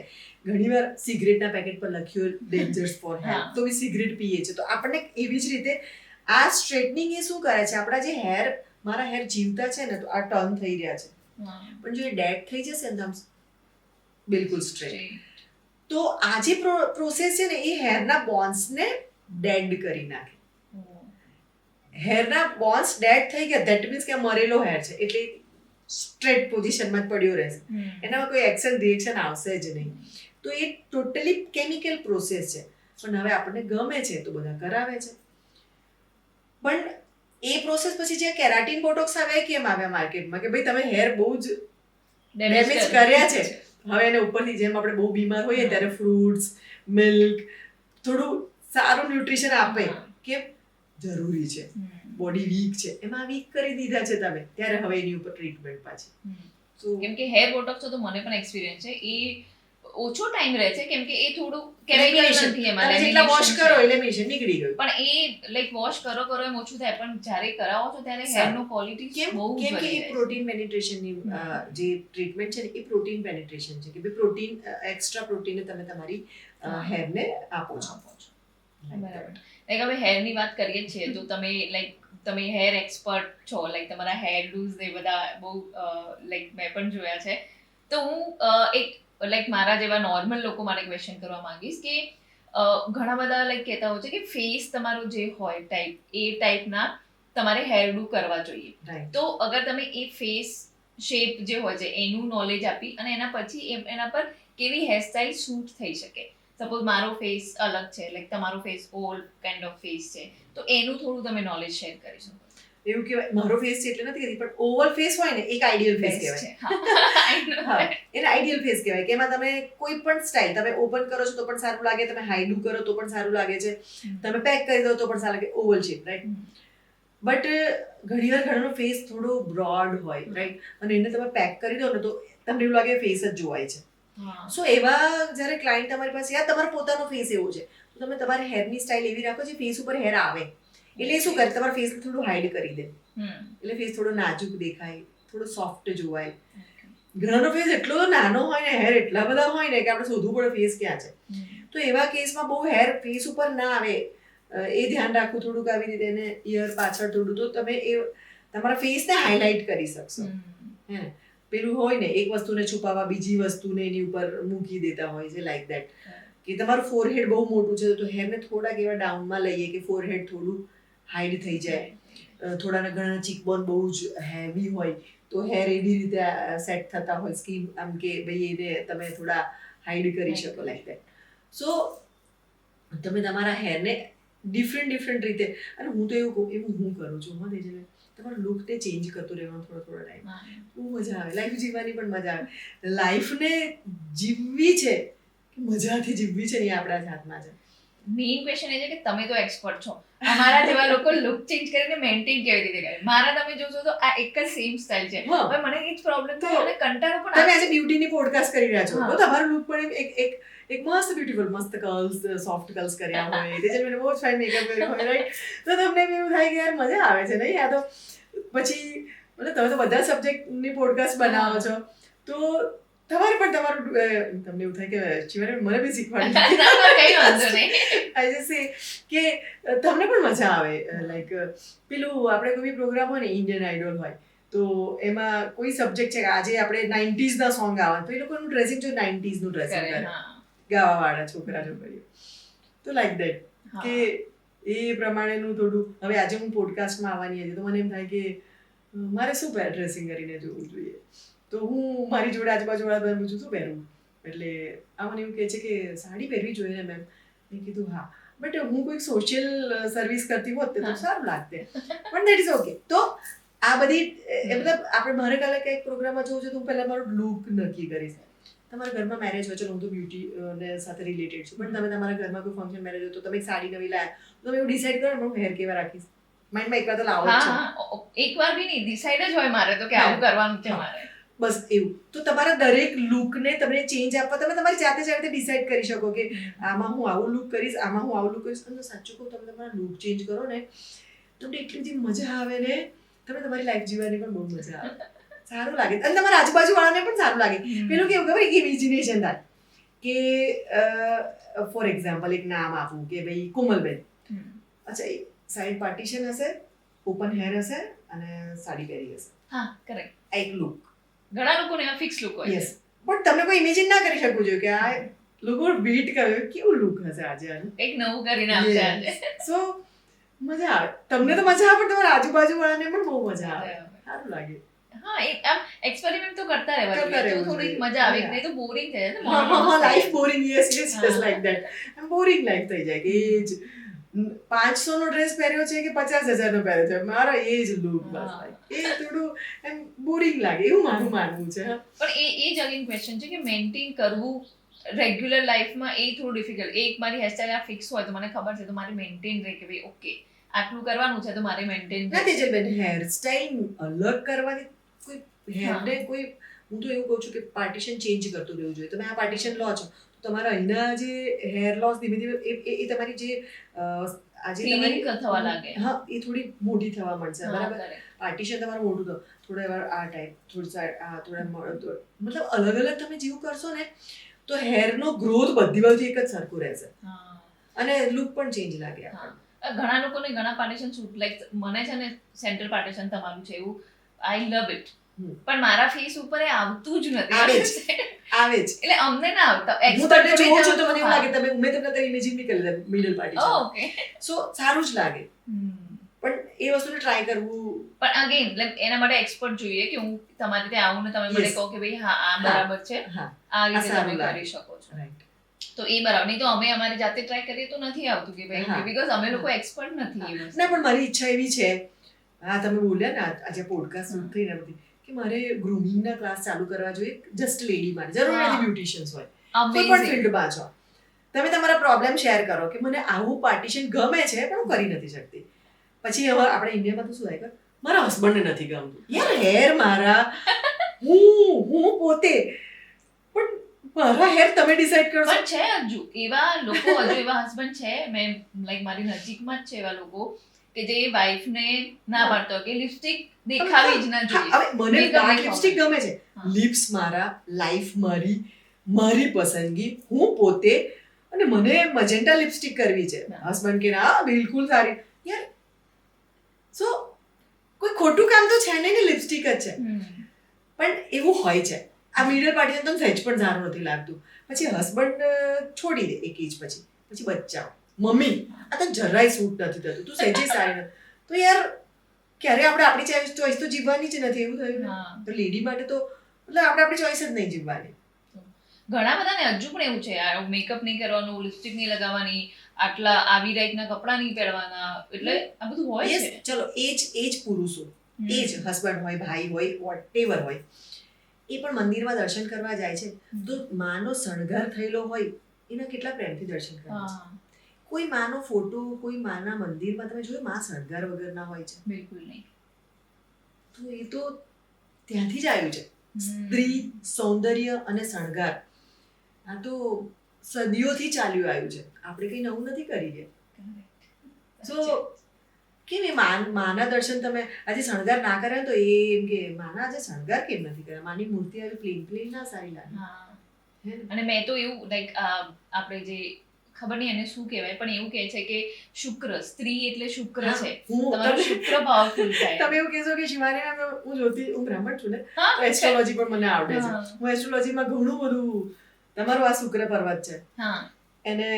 ઘણીવાર સિગરેટના પેકેટ પર લખ્યું ડેન્જર્સ ફોર હેલ્થ, તો બી સિગરેટ પીએ છે. તો આપણને એવી જ રીતે આ સ્ટ્રેટનિંગ એ શું કરે છે, આપણા જે હેર, મારા હેર જીવતા છે ને તો આ ટર્ન થઈ રહ્યા છે, પણ જો એ ડેડ થઈ જશે ને તો બિલકુલ સ્ટ્રેટ. તો આ જે પ્રોસેસ છે ને એ હેરના બોન્સને ડેડ કરી નાખે. હેરના બોન્સ ડેડ થઈ ગયા, ધેટ મીન્સ કે મરેલો હેર છે, એટલે સ્ટ્રેટ પોઝિશનમાં જ પડ્યો રહેશે. એનામાં કોઈ એક્શન રિએક્શન આવશે જ નહીં. તો એ ટોટલી કેમિકલ પ્રોસેસ છે. પણ હવે આપણને ગમે છે તો બધા કરાવે છે. પણ એ પ્રોસેસ પછી જે કેરાટીન બોટોક્સ આવે કેમ આવ્યા માર્કેટમાં કે ભાઈ તમે હેર બહુ જ ડેમેજ કર્યા છે, હવે એને ઉપરથી જેમ આપણે બહુ બીમાર હોઈએ ત્યારે ફ્રૂટ્સ, મિલ્ક, થોડું સારું ન્યુટ્રિશન આપે કે જરૂરી છે. બોડી વીક છે, એમાં વીક કરી દીધા છે તમે, ત્યારે હવે એની ઉપર ટ્રીટમેન્ટ પાછી. કેમ કે હેર બોટોક્સ તો મને પણ એક્સપિરિયન્સ છે. એ ઓછો ટાઈમ રહે છે કેમ કે એ થોડું કેમિકલ નથી એમાં, જેટલા વોશ કરો લેમિનેશન નીકળી ગયું. પણ એ લાઈક વોશ કરો એમ ઓછું થાય, પણ જ્યારે કરાવો છો ત્યારે હેરનો ક્વોલિટી બહુ કેમ કે એ પ્રોટીન પેનિટ્રેશનની જે ટ્રીટમેન્ટ છે ને એ પ્રોટીન પેનિટ્રેશન છે કે ભાઈ પ્રોટીન, એક્સ્ટ્રા પ્રોટીન તમે તમારી હેરને આપો છો. બરાબર. લાઈક હવે હેરની વાત કરીએ છીએ તો તમે હેર એક્સપર્ટ છો, લાઈક તમારા હેર ડૂઝ એ બધા બહુ લાઈક મેં પણ જોયા છે. તો હું એક લાઈક મારા જેવા નોર્મલ લોકો માટે ક્વેશ્ચન કરવા માંગીશ કે ઘણા બધા લાઈક કહેતા હોય છે કે ફેસ તમારો જે હોય ટાઈપ, એ ટાઈપના તમારે હેરડુ કરવા જોઈએ. તો અગર તમે એ ફેસ શેપ જે હોય છે એનું નોલેજ આપી અને એના પછી એના પર કેવી હેરસ્ટાઇલ સૂટ થઈ શકે. સપોઝ મારો ફેસ અલગ છે, લાઈક તમારો face all kind of face છે, તો એનું થોડું તમે નોલેજ શેર કરી શકો. એવું કહેવાય મારો ફેસ છે એટલે નથી કહેતી, પણ ઓવલ ફેસ હોય ને એક આઈડિયલ ફેસ કહેવાય. હા, એને આઈડિયલ ફેસ કહેવાય કે એમાં તમે કોઈ પણ સ્ટાઇલ તમે ઓપન કરો છો તો પણ સારું લાગે, તમે હાઈડુ કરો તો પણ સારું લાગે છે, તમે પેક કરી દો તો પણ સારું લાગે, ઓવલ શેપ, રાઈટ? બટ ઘણીવાર ઘણાનો ફેસ થોડો બ્રોડ હોય, રાઈટ? અને એને તમે પેક કરી દો ને તો તમને એવું લાગે ફેસ જ જોવાય છે. સો એવા જ્યારે ક્લાયન્ટ તમારી પાસે યાર તમારો પોતાનો ફેસ એવો છે તો તમે તમારી હેરની સ્ટાઇલ એવી રાખો જે ફેસ ઉપર હેર આવે એટલે શું કરે તમારા ફેસ થોડું હાઈડ કરી દે એટલે ફેસ થોડો નાજુક દેખાય, થોડો સોફ્ટ જોવાય. ઘણાનો ફેસ એટલો નાનો હોય ને હેર એટલા બધા હોય ને કે આપણે શોધવું પડે ફેસ ક્યાં છે. તો એવા કેસમાં બહુ હેર ફેસ ઉપર ના આવે એ ધ્યાન રાખવું થોડુંક આવી રીતે એને ઇયર પાછળ થોડું તો તમે એ તમારા ફેસને હાઇલાઇટ કરી શકશો. હે ને પેલું હોય ને એક વસ્તુને છુપાવવા બીજી વસ્તુને એની ઉપર મૂકી દેતા હોય છે લાઈક દેટ કે તમારું ફોરહેડ બહુ મોટું છે તો હેરને થોડાક એવા ડાઉનમાં લઈએ કે ફોરહેડ થોડું હાઈડ થઈ જાય. થોડાના ઘણા ચીકબોન બહુ જ હેવી હોય તો હેર એવી રીતે સેટ થતા હોય સ્કીન આમ કે ભાઈ એને તમે થોડા હાઈડ કરી શકો લાઈક દેટ. સો તમે તમારા હેરને ડિફરન્ટ રીતે અને હું તો એવું હું કરું છું હા તેજલ તમારું લુકને ચેન્જ કરતું રહેવાનું થોડો ટાઈમ બહુ મજા આવે. લાઈફ જીવવાની પણ મજા આવે. લાઈફને જીવવી છે કે મજાથી જીવવી છે એ આપણા જ હાથમાં છે. મેઇન ક્વેશ્ચન એ છે કે તમે તો એક્સપર્ટ છો, અમારા જેવા લોકો લુક ચેન્જ કરીને મેન્ટેન કેવી રીતે કરે? મારા તમે જોશો તો આ એક જ સેમ સ્ટાઇલ છે. હવે મને એ જ પ્રોબ્લેમ છે અને કંટાળો પણ તમે આજે બ્યુટીની પોડકાસ્ટ કરી રહ્યા છો તો તમારું લુક પણ એક મસ્ત બ્યુટીફુલ મસ્ત કર્લ્સ સોફ્ટ કર્લ્સ કર્યા હોય તે જે મને બહુ જ ફાઇન મેકઅપ કર્યો હોય રાઈટ તો તમને એવું થાય કે યાર મજા આવે છે નહીં? આ તો પછી મતલબ તમે તો બધા સબ્જેક્ટની પોડકાસ્ટ બનાવો છો તો તમારે પણ તમારું તમને એવું થાય કે શિવાને મને બી શીખવાડી કઈ વાંધો નહીં. આઈ જસ્ટ સે કે તમને પણ મજા આવે. લાઈક પેલું આપણે કોઈ બી પ્રોગ્રામ હોય ને ઇન્ડિયન આઇડલ હોય તો એમાં કોઈ સબ્જેક્ટ છે કે આજે આપણે 90s ના સોંગ આવે તો એ લોકોનું ડ્રેસિંગ જો 90s નું ડ્રેસિંગ કરે ગાવાવાળા છોકરા છોકરીઓ તો લાઈક દેટ કે એ પ્રમાણેનું થોડું. હવે આજે હું પોડકાસ્ટમાં આવવાની હતી તો મને એમ થાય કે મારે શું ડ્રેસિંગ કરીને જોવું જોઈએ તો હું મારી જોડે આજુબાજુવાળા બધા પૂછું શું પહેરવું એટલે આ મને એવું કહે છે કે સાડી પહેરવી જોઈએ ને મેમ. મેં કીધું હા બટ હું કોઈક સોશિયલ સર્વિસ કરતી હોત તો સારું લાગતે પણ દેટ ઇઝ ઓકે. તો આ બધી મતલબ આપણે મારે કાલે કંઈક પ્રોગ્રામમાં જવું છે તો હું પહેલાં મારું લુક નક્કી કરીશ. તમારા ઘરમાં મેરેજ હોય ચલો હું તો બ્યુટી ને સાથે રિલેટેડ છું પણ તમે તમારા ઘરમાં કોઈ ફંક્શન મેરેજ હોય તો તમે એક સાડી નવી લાયા તો તમે એવું ડિસાઈડ કરો હું હેર કેવા રાખીશ માઇન્ડમાં એકવાર તો લાવો જ છે. એકવાર બી નહીં ડિસાઈડ જ હોય મારે તો કે આવું કરવાનું છે મારે બસ એવું. તો તમારા દરેક લુકને તમને ચેન્જ આપવા તમે તમારી જાતે ડિસાઈડ કરી શકો કે આમાં હું આવું લુક કરીશ આમાં હું આવું લુક કરીશ. અને સાચું કહું તમે તમારા લુક ચેન્જ કરો ને તમને એટલી બધી મજા આવે ને તમે તમારી લાઈફ જીવવાની પણ બહુ મજા આવે. સારું લાગે અને તમારા આજુબાજુવાળાને પણ સારું લાગે. પેલું કેવું ખબર એક ઇમેજિનેશન થાય કે ફોર એક્ઝામ્પલ એક નામ આપું કે ભાઈ કોમલબેન અચ્છા સાઈડ પાર્ટીશન હશે ઓપન હેર હશે અને સાડી પહેરી હશે. હા કરેક્ટ. એક લુક ઘણા લોકોને આ ફિક્સ લુક હોય. યસ પણ તમે કોઈ ઇમેજિન ના કરી શકો છો કે આ લોકો બીટ કરે કેવું લુક હશે આજે આનું એક નવું કરીને આવશે આજે. સો મજા આવે. તમને તો મજા આવે પણ તમારા આજુબાજુવાળાને પણ બહુ મજા આવે. સારું લાગે. હા એક આમ એક્સપેરિમેન્ટ તો કરતા રહેવા જોઈએ તો થોડી મજા આવે નહીં તો બોરિંગ થઈ જાય ને. હા life boring yes like that boring life થઈ જાય કે એ જ 500 નો ડ્રેસ પહેર્યો છે કે 50,000 નો પહેર્યો છે મારો એ જ લુક બસ એ થોડું એમ બોરિંગ લાગે એવું મારું માનવું છે. પણ એ જ અગેન ક્વેશ્ચન છે કે મેન્ટેન કરવું રેગ્યુલર લાઈફમાં એ થોડું ડિફિકલ્ટ. એક મારી હેરસ્ટાઈલ આ ફિક્સ હોય તો મને ખબર છે તો મારે મેન્ટેન રહે કે ભાઈ ઓકે આટલું કરવાનું છે તો મારે મેન્ટેન ના તેજલબેન હેરસ્ટાઈલ અલગ કરવાની કોઈ હેરને કોઈ હું તો એવું કહું છું કે પાર્ટીશન ચેન્જ કરતું રહેવું જોઈએ. તમે આ પાર્ટીશન લો છો તમારા અહીંના જે હેર લોસ ધીમે ધીમે એ તમારી જે આજે તમારી થવા લાગે હા એ થોડી મોટી થવા મળશે બરાબર. પાર્ટીશન તમારું મોટું તો થોડા વાર આ ટાઈપ થોડી સાઈડ આ થોડા મતલબ અલગ અલગ તમે જેવું કરશો ને તો હેરનો ગ્રોથ બધી બાજુ એક જ સરખું રહેશે અને લુક પણ ચેન્જ લાગે આપણને. ઘણા લોકોને ઘણા પાર્ટીશન સૂટ લાઈક મને છે ને સેન્ટ્રલ પાર્ટીશન તમારું છે એવું આઈ લવ ઇટ પણ મારા ફેસ ઉપર એ આવતું જ નથી. આવે જ એટલે અમને ના આવતા. હું તમને જોઉં છું તો મને એવું લાગે તમે મેં તમને અત્યારે ઇમેજિન બી કરી લીધા મિડલ પાર્ટીશન. ઓકે સો સારું જ લાગે પણ એ વસ્તુને ટ્રાય કરવું. પણ અગેન એના માટે એક્સપર્ટ જોઈએ કે હું તમારી ત્યાં આવું ને તમે મને કહો કે ભાઈ હા આ બરાબર છે આ રીતે તમે કરી શકો છો તો એ બરાબર. નહીં તો અમે અમારી જાતે ટ્રાય કરીએ તો નથી આવતું કે ભાઈ બીકોઝ અમે લોકો એક્સપર્ટ નથી. ના પણ મારી ઈચ્છા એવી છે હા તમે બોલ્યા ને આજે પોડકાસ્ટ શૂટ થઈને બધી કે મારે ગ્રૂમિંગના ક્લાસ ચાલુ કરવા જોઈએ જસ્ટ લેડી માટે જરૂર નથી બ્યુટિશિયન્સ હોય કોઈ પણ ફિલ્ડમાં છો તમે તમારા પ્રોબ્લેમ શેર કરો કે મને આવું પાર્ટીશન ગમે છે પણ હું કરી નથી શકતી. પછી હવે આપણે ઇન્ડિયામાં તો શું થાય મારા હસબન્ડને નથી ગમતું યાર હેર મારા હું પોતે પણ મારા હેર તમે ડિસાઈડ કરશો. પણ છે હજુ એવા લોકો, હજુ એવા હસબન્ડ છે, મેં લાઈક મારી નજીકમાં જ છે એવા લોકો કે જે વાઈફ ને ના પાડતો કે લિપસ્ટિક દેખાવી જ ના જોઈએ. હવે મને Makeup ડાર્ક નહીં લિપસ્ટિક ગમે છે. હા. લિપ્સ મારા, લાઈફ મારી પસંદગી, હું પોતે, અને મને મજેન્ટા લિપસ્ટિક કરવી છે. હા. હસબન્ડ કે ના બિલકુલ સારી. યાર સો કોઈ ખોટું કામ તો છે નહીં ને, લિપસ્ટિક જ છે. પણ એવું હોય છે આ મિડલ પાર્ટીને તો સહેજ પણ સારું નથી લાગતું. પછી હસબન્ડ છોડી દે એક એજ પછી બચ્ચાઓ, મમ્મી આ તો જરાય સૂટ નથી થતું, તું સહેજે સારી નથી. તો યાર ક્યારે આપણે આપણી ચોઈસ તો જીવવાની જ નથી, એવું થયું ને. હા. તો લેડી માટે તો મતલબ આપણે આપણી ચોઈસ જ નહીં જીવવાની. ઘણા બધાને હજુ પણ એવું છે યાર, મેકઅપ નહીં કરવાનું, લિપસ્ટિક નહીં લગાવવાની, આટલા આવી ટાઈપના કપડાં નહીં પહેરવાના, એટલે આ બધું હોય Yes, છે. ચલો એજ પુરુષો, એ જ હસબન્ડ હોય, ભાઈ હોય, વોટેવર હોય, એ પણ મંદિરમાં દર્શન કરવા જાય છે તો માનો શણગાર થયેલો હોય એના કેટલા પ્રેમથી દર્શન કરે છે. હા, કોઈ માનો ફોટો, કોઈ માના મંદિરમાં તમે જોયું માં શણગાર વગરના હોય છે, બિલકુલ નહીં. તો એ તો ત્યાંથી જ આવ્યું છે. સ્ત્રી, સૌંદર્ય અને શણગાર આ તો સદીઓથી ચાલ્યું આવ્યું છે, આપણે કંઈ નવું નથી કરી રહ્યા. સો કેમ એ માના દર્શન તમે આજે શણગાર ના કરે ને તો એ એમ કે માના આજે શણગાર કેમ નથી કર્યા, માની મૂર્તિ આજે પ્લેન ના સારી લાગે. હા. હે ને? અને મેં તો એવું લાઈક આપણે જે ખબર નહીં એને શું કહેવાય, પણ એવું કહે છે કે શુક્ર, સ્ત્રી એટલે શુક્ર છે, તમારું શુક્ર પાવરફુલ થાય. તમે એવું કહેશો કે શિવાની મેમ, હું બ્રાહ્મણ છું ને, હા, તો એસ્ટ્રોલોજી પણ મને આવડે છે. હા. હું એસ્ટ્રોલોજીમાં ઘણું બધું, તમારું આ શુક્ર પર્વત છે હા, એને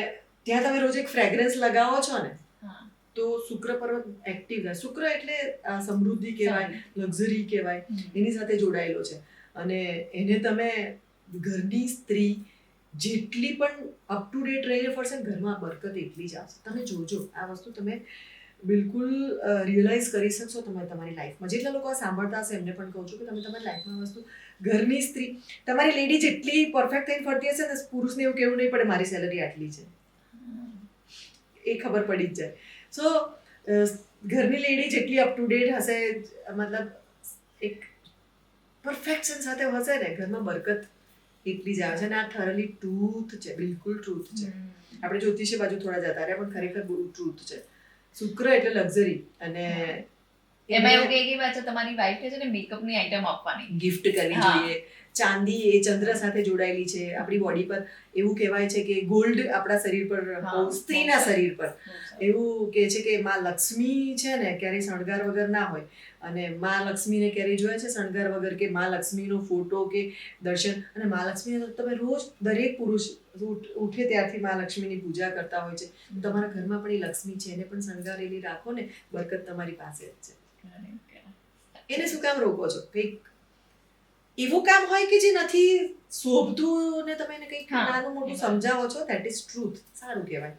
ત્યાં તમે રોજ એક ફ્રેગ્રન્સ લગાવો છો ને, હા. તો શુક્ર પર્વત એક્ટિવ રહે. શુક્ર એટલે સમૃદ્ધિ કહેવાય, લક્ઝરી કહેવાય, એની સાથે જોડાયેલો છે. અને એને તમે ઘરની સ્ત્રી જેટલી પણ અપ ટુ ડેટ રહીને ફરશે ને, ઘરમાં બરકત એટલી જ આવશે. તમે જોજો, આ વસ્તુ તમે બિલકુલ રિયલાઇઝ કરી શકશો તમે તમારી લાઈફમાં. જેટલા લોકો આ સાંભળતા હશે એમને પણ કહું છું કે તમે તમારી લાઈફમાં વસ્તુ, ઘરની સ્ત્રી, તમારી લેડી જેટલી પરફેક્ટ થઈને ફરતી હશે ને, પુરુષને એવું કહેવું નહીં પડે મારી સેલરી આટલી છે, એ ખબર પડી જ જાય. સો ઘરની લેડી જેટલી અપ ટુ ડેટ હશે, મતલબ એક પરફેક્શન સાથે હશે ને, ઘરમાં બરકત એટલી જ આવે છે. અને આ થરલી ટ્રુથ છે, બિલકુલ ટ્રુથ છે. આપણે જ્યોતિષી બાજુ થોડા જતા રહ્યા, પણ ખરેખર બહુ ટ્રુથ છે. શુક્ર એટલે લક્ઝરી, અને એમાં એવું કે વાત છે તમારી વાઈફ છે ને મેકઅપની આઈટમ આપવાની, ગિફ્ટ કરવી હા. જોઈએ. ચાંદી એ ચંદ્ર સાથે જોડાયેલી છે. આપણી બોડી પર એવું કહેવાય છે કે ગોલ્ડ આપણા શરીર પર હા. હોવું, સ્ત્રીના શરીર પર એવું કહે છે કે માં લક્ષ્મી છે ને ક્યારેય શણગાર વગર ના હોય, અને માં લક્ષ્મીને ક્યારેય જોયા છે શણગાર વગર, કે માં લક્ષ્મીનો ફોટો કે દર્શન. અને માં લક્ષ્મીને તમે રોજ દરેક પુરુષ ઉઠે ત્યારથી માં લક્ષ્મીની પૂજા કરતા હોય છે. તમારા ઘરમાં પણ એ લક્ષ્મી છે, એને પણ શણગારેલી રાખો ને, બરકત તમારી પાસે જ છે. એને શું કામ રોકો છો? કંઈક એવું કામ હોય કે જે નથી શોભતું ને તમે એને કંઈક હા, નાનું મોટું એ વાત સમજાવો છો, ધેટ ઇઝ ટ્રુથ, સારું કહેવાય.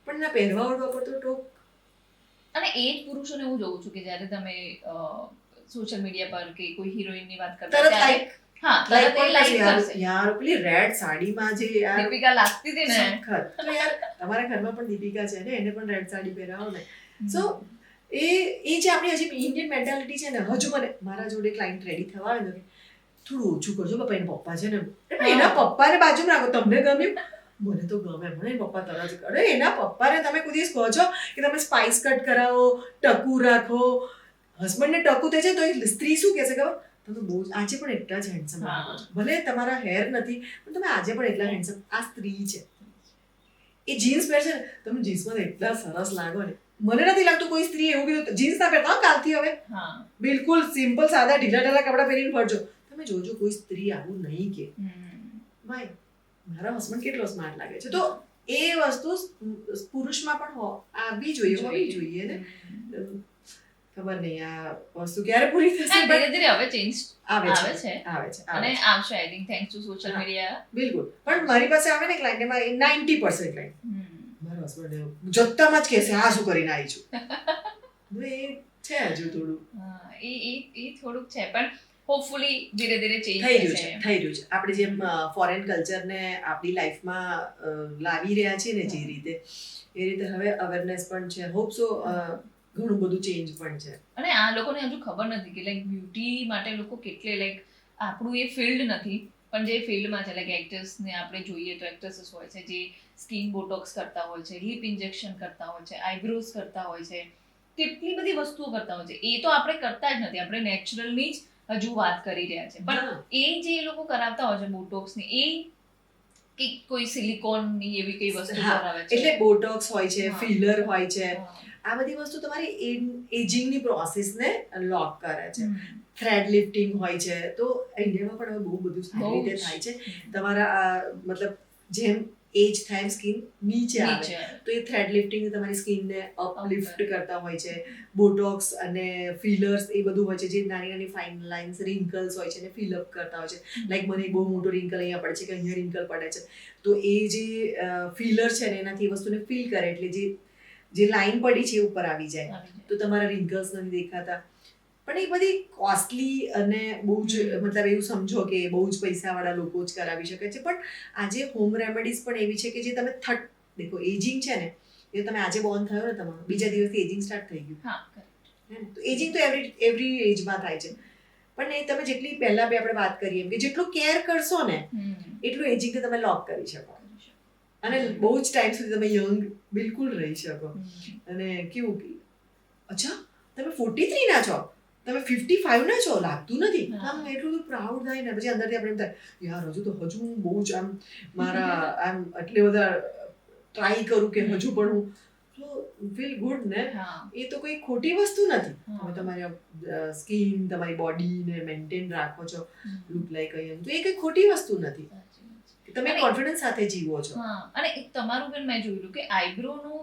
પણ ના પહેરવા ઓઢવા પર તો ટોક. અને એ જ પુરુષોને હું જોઉં છું કે જ્યારે તમે સોશિયલ મીડિયા પર કે કોઈ હિરોઈનની વાત કરતા તરત ત્યારે like હા તરત એ like કરશે. યાર પેલી રેડ સાડીમાં જે યાર દીપિકા લાગતી હતી ને, સખત. તો યાર તમારા ઘરમાં પણ દીપિકા છે ને, એને પણ રેડ સાડી પહેરાવો ને. સો એ જે આપણી હજી ઇન્ડિયન મેન્ટાલિટી છે ને, હજુ મને મારા જોડે ક્લાયન્ટ રેડી થવા આવે ને, થોડું ઓછું કરજો બાપા, એના પપ્પા છે ને, એના પપ્પાને બાજુમાં રાખો. તમને ગમ્યું? મને તો ગમે, મને એના પપ્પા તરત કરે. એના પપ્પાને તમે કોઈ દિવસ કહો છો કે તમે સ્પાઇસ કટ કરાવો, ટકુ રાખો, હસબન્ડને ટકુ થઈ જાય તો એ સ્ત્રી શું કહેશે ખબર? તમે બહુ આજે પણ એટલા જ હેન્ડસમ લાગો છો, ભલે તમારા હેર નથી પણ તમે આજે પણ એટલા હેન્ડસમ. આ સ્ત્રી છે, એ જીન્સ પહેરશે ને, તમે જીન્સમાં એટલા સરસ લાગો ને. મને નથી લાગતું કોઈ સ્ત્રી એવું કીધું જીન્સ ના પહેરતા કાલથી હવે, હા બિલકુલ સિમ્પલ સાદા ઢીલા ઢાલા કપડાં પહેરીને ફરજો. તમે જોજો કોઈ સ્ત્રી આવું નહીં કે ભાઈ મારા હસબન્ડ કેટલો સ્માર્ટ લાગે છે. તો એ વસ્તુ પુરુષમાં પણ આવવી જોઈએ, હોવી જોઈએ ને. ખબર નહીં આ વસ્તુ ક્યારે પૂરી થશે, ધીરે ધીરે હવે ચેન્જ આવે આવે છે, છે આવે છે, અને આવે છે. આવશે I think thanks to social હા. મીડિયા. બિલકુલ. પણ મારી પાસે આવે ને ક્લાયન્ટ, એમાં 90% ક્લાયન્ટ મારો હસબન્ડ જથ્થામાં જ કહેશે આ શું કરીને આવી છું. એ છે હજુ થોડું એ થોડુંક છે, પણ હોપફુલી ધીરે ધીરે ચેન્જ થઈ રહ્યું થશે. છે, થઈ રહ્યું છે. આપણે જેમ ફોરેન કલ્ચરને આપણી લાઈફમાં લાવી રહ્યા છીએ ને જે રીતે, એ રીતે હવે અવેરનેસ પણ છે. હોપ સો ઘણું બધું ચેન્જ પણ છે. અને આ લોકોને હજુ ખબર નથી કે લાઈક બ્યુટી માટે લોકો કેટલે લાઈક આપણું એ ફિલ્ડ નથી પણ જે ફિલ્ડમાં છે લાઈક એક્ટર્સને આપણે જોઈએ તો એક્ટ્રેસીસ હોય છે જે સ્કિન બોટોક્સ કરતા હોય છે, લિપ ઇન્જેક્શન કરતા હોય છે, આઈબ્રોઝ કરતા હોય છે, કેટલી બધી વસ્તુઓ કરતા હોય છે. એ તો આપણે કરતા જ નથી, આપણે નેચરલની જ હજુ વાત કરી રહ્યા છે. પણ એ જે લોકો કરાવતા હોય છે બોટોક્સની, એ કે કોઈ સિલિકોનની એવી કઈ વસ્તુ કરાવે છે. એટલે બોટોક્સ હોય છે, ફિલર હોય છે, આ બધી વસ્તુ તમારી એજિંગની પ્રોસેસને લોક કરે છે. થ્રેડ લિફ્ટિંગ હોય છે. તો ઇન્ડિયામાં પણ હવે બહુ બધું સારી રીતે થાય છે. તમારા મતલબ જેમ એજ થાય સ્કિન નીચે આવે તો એ થ્રેડ લિફ્ટિંગ તમારી સ્કિનને અપલિફ્ટ કરતા હોય છે. બોટોક્સ અને ફિલર્સ એ બધું હોય છે જે નાની નાની ફાઇન લાઇન્સ રિંકલ્સ હોય છે એને ફિલ અપ કરતા હોય છે. લાઈક મને એક બહુ મોટો રિંકલ અહીંયા પડે છે કે અહીંયા રિંકલ પડે છે, તો એ જે ફિલર છે ને એનાથી એ વસ્તુને ફિલ કરે એટલે જે લાઈન પડી છે એ ઉપર આવી જાય, તો તમારા રિંકલ્સ નથી દેખાતા. પણ એ બધી કોસ્ટલી અને બહુ જ મતલબ એવું સમજો કે બહુ જ પૈસાવાળા લોકો જ કરાવી શકે છે. પણ આજે હોમ રેમેડીઝ પણ એવી છે કે જે તમે દેખો એજિંગ છે ને એ તમે આજે બોર્ન થયો ને તમારો બીજા દિવસથી એજિંગ સ્ટાર્ટ થઈ ગયું. તો એજિંગ તો એવરી એજમાં થાય છે. પણ એ તમે જેટલી પહેલા આપણે વાત કરીએ એમ કે જેટલું કેર કરશો ને એટલું એજિંગ તમે લોક કરી શકો અને બહુ જ ટાઈમ સુધી તમે યંગ બિલકુલ રહી શકો. અને કેવું કે અચ્છા તમે 43 ના છો, તમે 55 ના છો, લાગતું નથી. આમ એટલું પ્રાઉડ થાય ને પછી અંદરથી આપણે એમ થાય યાર હજુ હું બહુ જ આમ મારા આમ એટલે બધા ટ્રાય કરું કે હજુ પણ હું ફીલ ગુડ ને. એ તો કોઈ ખોટી વસ્તુ નથી. તમે તમારી સ્કિન તમારી બોડીને મેન્ટેન રાખો છો લુક લાઈક અહીંયા, તો એ કઈ ખોટી વસ્તુ નથી. તમે કોન્ફિડન્સ સાથે જીવો છો. અને તમારું પણ મેં જોયું કે આઈબ્રોનું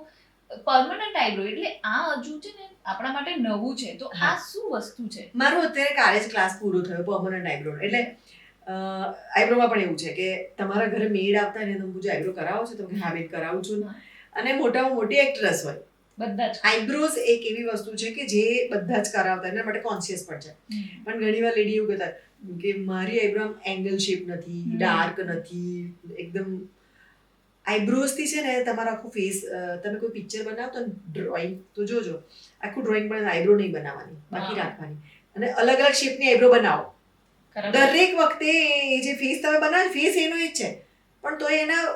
પરમનન્ટ આઈબ્રો એટલે આ હજુ છે ને આપણા માટે નવું છે. તો આ શું વસ્તુ છે? મારો અત્યારે કાલે જ ક્લાસ પૂરો થયો પરમનન્ટ આઈબ્રો. એટલે આઈબ્રોમાં પણ એવું છે કે તમારા ઘરે મેડ આવતા ને તમે પૂછો આઈબ્રો કરાવો છો, તો કે હા બેન કરાવું છું. અને મોટામાં મોટી એક્ટ્રેસ હોય બધા જ આઈબ્રોઝ એક એવી વસ્તુ છે કે જે બધા જ કરાવતા એના માટે કોન્શિયસ પણ છે. પણ ઘણી વાર લેડી એવું કહેતા કે મારી આઈબ્રો એંગલ શેપ નથી, ડાર્ક નથી, એકદમ આઈબ્રોઝ થી છે ને તમારો આખો ફેસ, તમે કોઈ પિક્ચર બનાવો તો ડ્રોઈંગ તો જોજો આખું ડ્રોઈંગ પણ આઈબ્રો નહીં બનાવવાની, બાકી રાખવાની. અને અલગ અલગ શેપની આઈબ્રો બનાવો. દરેક વખતે એ જે ફેસ તમે બનાવો ફેસ એનો જ છે પણ તો એના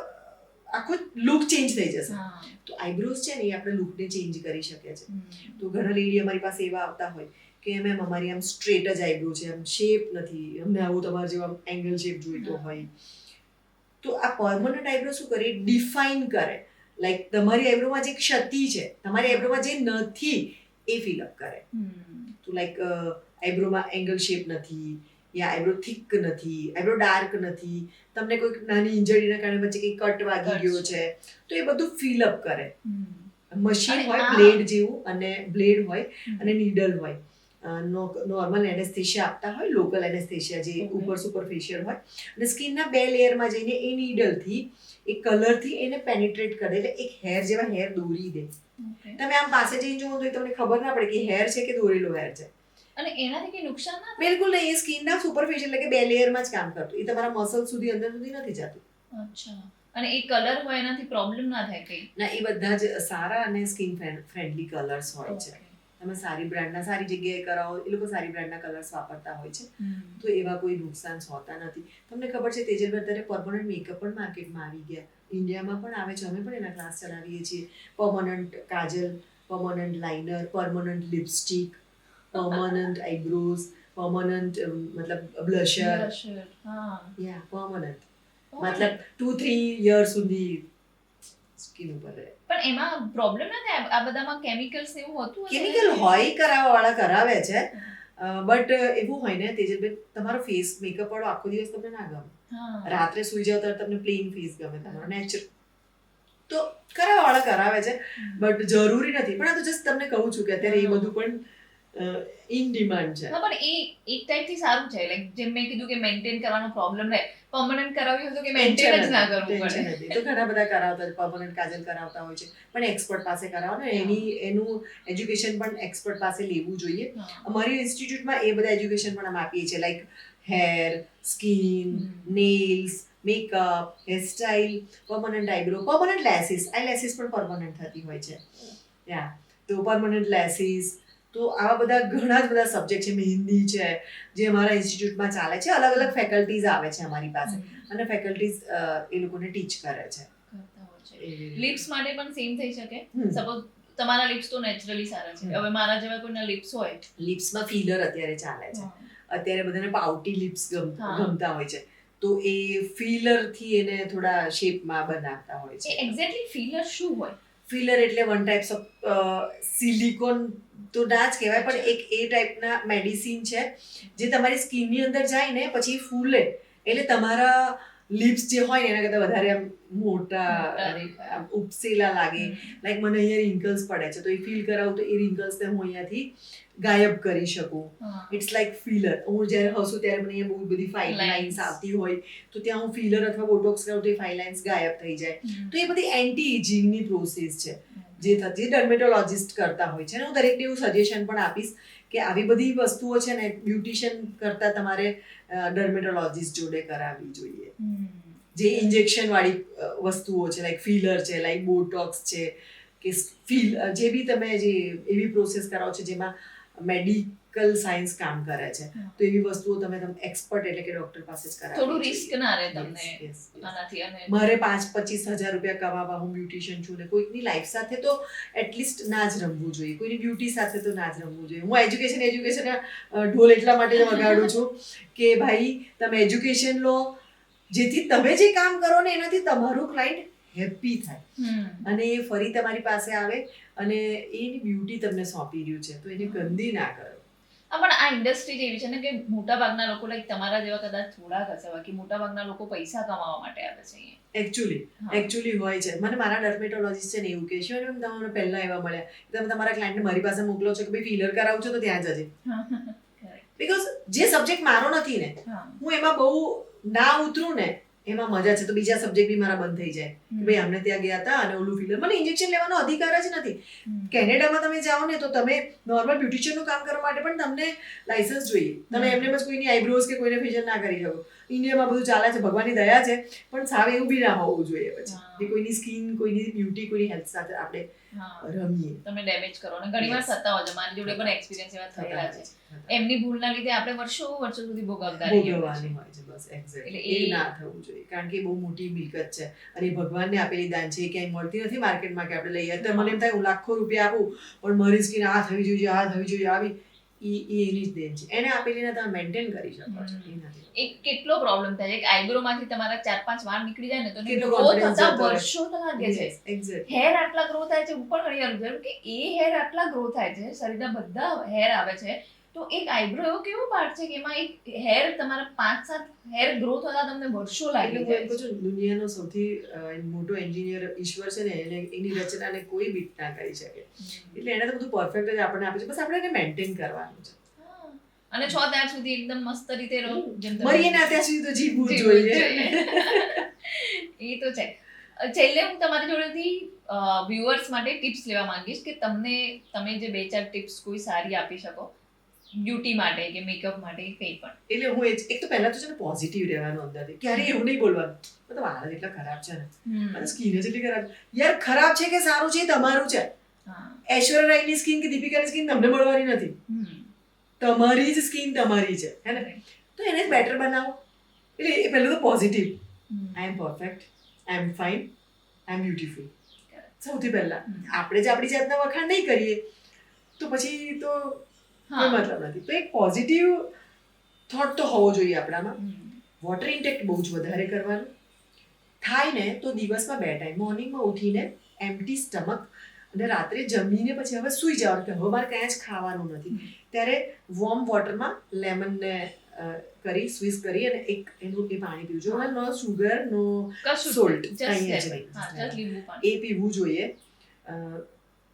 આખો લુક ચેન્જ થઈ જશે. તો આઈબ્રોઝ છે ને એ આપણે લુકને ચેન્જ કરી શકે છે. તો ઘણા લેડી અમારી પાસે એવા આવતા હોય કે મેમ અમારી આમ સ્ટ્રેટ જ આઈબ્રો છે, આમ શેપ નથી, અમને આવું તમારા જેવા એંગલ શેપ જોઈતો હોય. તો આ પરમનન્ટ આઈબ્રો શું કરે, ડિફાઇન કરે. લાઈક તમારી આઈબ્રોમાં જે ક્ષતિ છે, તમારી આઈબ્રોમાં જે નથી એ ફિલ અપ કરે. તો લાઈક આઈબ્રોમાં એંગલ શેપ નથી, યા આઈબ્રો થિક નથી, આઈબ્રો ડાર્ક નથી, તમને કોઈ નાની ઇન્જરીના કારણે વચ્ચે કંઈ કટ વાગી ગયો છે, તો એ બધું ફિલ અપ કરે. મશીન હોય બ્લેડ જેવું, અને બ્લેડ હોય અને નીડલ હોય. નોર્મલ એનેસ્થેશિયા આપતા હોય, લોકલ એનેસ્થેશિયા જે ઉપર સુપરફિશિયલ હોય, અને સ્કિનના 2 લેયરમાં જઈને એ નીડલથી એ કલરથી એને પેનિટ્રેટ કરે, એટલે એક હેર જેવા હેર દોરી દે. તમે આમ પાસે જઈને જોવો તો તમને ખબર ના પડે કે હેર છે કે દોરેલો હેર છે. અને એનાથી કઈ નુકસાન ના? બિલકુલ નહીં. એ સ્કિનના સુપરફિશિયલ એટલે કે 2 લેયરમાં જ કામ કરતું. એ તમારા મસલ સુધી અંદર સુધી નથી જતું. અચ્છા. અને એ કલર હોય એનાથી પ્રોબ્લેમ ના થાય કઈ? ના, એ બધા જ સારા અને સ્કિન ફ્રેન્ડલી કલર્સ હોય છે. તમે સારી બ્રાન્ડના સારી જગ્યાએ કરાવો, એ લોકો સારી બ્રાન્ડના કલર્સ વાપરતા હોય છે, તો એવા કોઈ નુકસાન હોતા નથી. તમને ખબર છે તેજલભાઈ અત્યારે પરમનન્ટ મેકઅપ પણ માર્કેટમાં આવી ગયા, ઇન્ડિયામાં પણ આવે છે. અમે પણ એના ક્લાસ ચલાવીએ છીએ. Permanent kajal, permanent liner, permanent lipstick, permanent eyebrows, permanent મતલબ બ્લશર. યા પરમનન્ટ મતલબ 2-3 યર સુધી સ્કિન ઉપર રહે. પણ એમાં પ્રોબ્લેમ ના થાય? આ બધામાં કેમિકલ્સ એવું હોતું? કેમિકલ હોય, કરાવવાવાળા કરાવે છે, બટ એવું હોય ને તેજલબેન, તમારો ફેસ મેકઅપ વાળો આખો દિવસ તમને ના ગમે. રાત્રે સુઈ જાવ ત્યારે તમને પ્લેન ફેસ ગમે, તમારો નેચરલ. તો કરાવવાવાળા કરાવે છે, બટ જરૂરી નથી. પણ આ તો જસ્ટ તમને કહું છું કે અત્યારે એ બધું પણ ઇન ડિમાન્ડ છે. પણ એ એક ટાઈપથી સારું છે. લાઈક જેમ મેં કીધું કે મેન્ટેન કરવાનો પ્રોબ્લેમ રહે, પરમનન્ટ કરાવ્યું તો કે મેન્ટેન જ ના કરવું પડે. તો ઘણા બધા કરાવતા પરમનન્ટ કાજલ કરાવતા હોય છે, પણ એક્સપર્ટ પાસે કરાવો ને. એનું એજ્યુકેશન પણ એક્સપર્ટ પાસે લેવું જોઈએ. અમારી ઇન્સ્ટિટ્યૂટમાં એ બધા એજ્યુકેશન પણ અમે આપીએ છીએ, like hair, skin, nails, makeup, hairstyle, permanent eyebrow, permanent lashes. આ લેસીસ પણ પરમનન્ટ થતી હોય છે. યા તો પરમનન્ટ લેસીસ. તો આવા બધા ઘણા જ બધા સબ્જેક્ટ છે. મહેંદી છે જે અમારા ઇન્સ્ટિટ્યૂટમાં ચાલે છે, અલગ અલગ ફેકલ્ટીઝ આવે છે અમારી પાસે અને ફેકલ્ટીઝ એ લોકોને ટીચ કરે છે. લિપ્સ માટે પણ સેમ થઈ શકે. સપોઝ તમારા લિપ્સ તો નેચરલી સારા છે, હવે મારા જેવા કોઈના લિપ્સ હોય, લિપ્સમાં ફિલર અત્યારે ચાલે છે, અત્યારે બધાને પાઉટી લિપ્સ ગમતા હોય છે, તો એ ફિલર થી એને થોડા શેપમાં બનાવતા હોય છે. એક્ઝેક્ટલી ફિલર શું હોય? ફિલર એટલે વન ટાઈપ્સ ઓફ સિલિકોન તો ના જ કહેવાય, પણ એક એ ટાઈપના મેડિસિન છે જે તમારી સ્કિનની અંદર જાય ને પછી ફૂલે એટલે તમારા લિપ્સ જે હોય ને એના કરતાં વધારે આમ મોટા અને આમ ઉપસેલા લાગે. લાઈક મને અહીંયા રિંકલ્સ પડે છે તો એ ફીલ કરાવું તો એ રિંકલ્સને હું અહીંયાથી ગાયબ કરી શકું. It's like filler. હું જ્યારે હસું ત્યારે મને અહીંયા બહુ બધી ફાઇન લાઇન્સ આવતી હોય તો ત્યાં હું ફિલર અથવા બોટોક્સ કરું તો એ ફાઇન લાઇન્સ ગાયબ થઈ જાય. તો એ બધી એન્ટી એજિંગની પ્રોસેસ છે જે ડર્મેટોલોજિસ્ટ કરતા હોય છે. અને હું દરેકને એવું સજેશન પણ આપીશ કે આવી બધી વસ્તુઓ છે ને બ્યુટિશિયન કરતા તમારે ડર્મેટોલોજિસ્ટ જોડે કરાવવી જોઈએ. જે ઇન્જેક્શન વાળી વસ્તુઓ છે, લાઈક ફિલર છે, લાઈક બોટોક્સ છે કે જે બી તમે જે એવી પ્રોસેસ કરાવો છો જેમાં મેડિકલ સાયન્સ કામ કરે છે, તો એવી વસ્તુઓ તમે એક્સપર્ટ એટલે કે ડોક્ટર પાસે જ કરાવો. થોડું રિસ્ક ના રહે તમને આનાથી. અને મારે 5-25 હજાર રૂપિયા કમાવા, હું બ્યુટિશિયન છું ને કોઈકની લાઈફ સાથે તો એટલીસ્ટ ના જ રમવું જોઈએ, કોઈની બ્યુટી સાથે તો ના જ રમવું જોઈએ. હું એજ્યુકેશન ઢોલ એટલા માટે વગાડું છું કે ભાઈ તમે એજ્યુકેશન લો જેથી તમે જે કામ કરો ને એનાથી તમારું ક્લાયન્ટ હેપી થાય અને એ ફરી તમારી પાસે આવે અને એની બ્યુટી તમને સોંપી રહ્યું છે તો એને ગંદી ના કરો. પણ આ ઇન્ડસ્ટ્રી જેવી છે ને કે મોટા ભાગના લોકો લાઈક તમારા જેવા કદાચ થોડાક હશે, બાકી મોટા ભાગના લોકો પૈસા કમાવા માટે આવે છે અહીંયા. એકચ્યુઅલી હોય છે. મને મારા ડર્મેટોલોજીસ્ટ છે ને એવું કહે છે, તમને પહેલા એવા મળ્યા, તમે તમારા ક્લાયન્ટને મારી પાસે મોકલો છો કે ભાઈ ફિલર કરાવું છો તો ત્યાં જજે. બીકોઝ જે સબ્જેક્ટ મારો નથી ને, હું એમાં બહુ ના ઉતરું ને એમાં મજા છે તો બીજા સબ્જેક્ટ બી મારા બંધ થઈ જાય કે ભાઈ અમને ત્યાં ગયા હતા અને ઓલું ફિલર. મને ઇન્જેક્શન લેવાનો અધિકાર જ નથી. કેનેડામાં તમે જાઓ ને તો તમે નોર્મલ બ્યુટિશિયનનું કામ કરવા માટે પણ તમને લાયસન્સ જોઈએ. તમે એમને જ કોઈની આઈબ્રોઝ કે કોઈને ફેશિયલ ના કરી શકો. ઇન્ડિયામાં બધું ચાલે છે, ભગવાનની દયા છે, પણ સાવ એવું બી ના હોવું જોઈએ પછી કોઈની સ્કિન, કોઈની બ્યુટી, કોઈની હેલ્થ સાથે આપણે રમીએ, તમે ડેમેજ કરો. અને ઘણીવાર થતા હોય છે, મારી જોડે પણ એક્સપિરિયન્સ એવા થયેલા છે. એમની ભૂલના લીધે આપણે વર્ષો સુધી ભોગવવાની હોય છે. બસ એક્ઝેક્ટલી એ ના થવું જોઈએ, કારણ કે બહુ મોટી મિલકત છે અને ભગવાનને આપેલી દાન છે, ક્યાંય મળતી નથી માર્કેટમાં કે આપણે લઈએ. તો મને એમ થાય હું લાખો રૂપિયા આપું પણ મારી સ્કિન આ થવી જોઈએ, આ થવી જોઈએ, આવી એની જ દેન છે. એને આપેલીને તમે મેન્ટેન કરી શકો છો. એક કેટલો પ્રોબ્લેમ થાય છે કે આઈબ્રો માંથી તમારા 4-5 વાળ નીકળી જાય ને તો ગ્રો થતા વર્ષો લાગે છે. હેર આટલા ગ્રો થાય છે, હું પણ ઘણી વાર વિચારું કે એ હેર આટલા ગ્રો થાય છે, શરીરના બધા હેર આવે છે, તો એક આઈબ્રો એવો કેવો પાર્ટ છે કે એમાં એક હેર તમારા 5-7 હેર ગ્રો થતા તમને વર્ષો લાગી જાય છે. દુનિયાનો સૌથી મોટો એન્જિનિયર ઈશ્વર છે ને, એની રચનાને કોઈ બીટ ના કરી શકે. એટલે એને તો બધું પરફેક્ટ જ આપણને આપે છે, બસ આપણે એને મેન્ટેન કરવાનું છે. અને છો ત્યાં સુધી એકદમ મસ્ત રીતે રહો, મરીએ ને ત્યાં સુધી તો જીવવું જોઈએ. એ તો છે. છેલ્લે હું તમારી જોડેથી વ્યુઅર્સ માટે ટિપ્સ લેવા માંગીશ કે તમે જે 2-4 ટિપ્સ કોઈ સારી આપી શકો બ્યુટી માટે કે મેકઅપ માટે, કંઈ પણ. એટલે હું એક તો પહેલા તો છે ને પોઝિટિવ રહેવાનું અંદરથી. ક્યારે એવું નહીં બોલવાનું તો વાળ એટલા ખરાબ છે ને અને સ્કિન જ એટલી ખરાબ. યાર ખરાબ છે કે સારું છે તમારું છે. ઐશ્વર્યા રાયની સ્કિન કે દીપિકાની સ્કિન તમને મળવાની નથી. તમારી જ સ્કિન તમારી છે, હે ને? તો એને જ બેટર બનાવો. એટલે એ પહેલું તો positive. I am perfect, I am fine, I am beautiful. સૌથી પહેલા આપણે જ આપણી જાતના વખાણ નહીં કરીએ તો પછી તો કોઈ મતલબ નથી. તો એક પોઝિટિવ થોટ તો હોવો જોઈએ આપણામાં. વોટર ઇન્ટેક બહુ જ વધારે કરવાનું થાય ને તો દિવસમાં 2 ટાઈમ, મોર્નિંગમાં ઉઠીને એમ્પ્ટી સ્ટમક અને રાત્રે જમીને પછી હવે સૂઈ જવાનું કે હવે મારે કાંઈ જ ખાવાનું નથી, ત્યારે વોર્મ વોટરમાં લેમનને કરી સ્વીઝ કરી અને એક એનું એ પાણી પીવું જોઈએ. નો સુગર, નો સોલ્ટ, કંઈ જ નહીં, એ પીવું જોઈએ.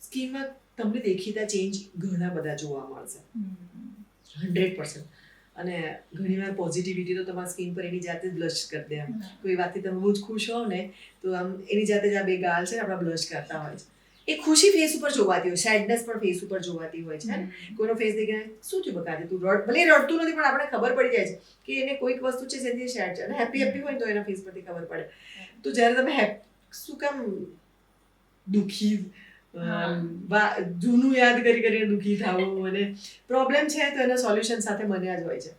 સ્કિનમાં તમને દેખીતા ચેન્જ ઘણા બધા જોવા મળશે, 100%. અને ઘણીવાર પોઝિટિવિટી તો તમારા સ્કિન પર એની જાતે જ બ્લશ કરી દે. કોઈ વાતથી તમે બહુ જ ખુશ હોવ ને તો આમ એની જાતે જ આ 2 ગાલ છે આપણા બ્લશ કરતા હોય છે. એ ખુશી ફેસ ઉપર જોવાતી હોય, સેડનેસ પણ ફેસ ઉપર જોવાતી હોય છે. કોઈનો ફેસ દેખીને શું થયું બકાદે તું ભલે રડતું નથી પણ આપણે ખબર પડી જાય છે કે એને કોઈક વસ્તુ છે જેથી સેડ છે. અને હેપી હોય તો એના ફેસ પરથી ખબર પડે. તો જ્યારે તમે શું કામ દુઃખી જૂનું યાદ કરી કરીને દુઃખી થવું અને પ્રોબ્લેમ છે તો એના સોલ્યુશન સાથે બન્યા જ હોય છે.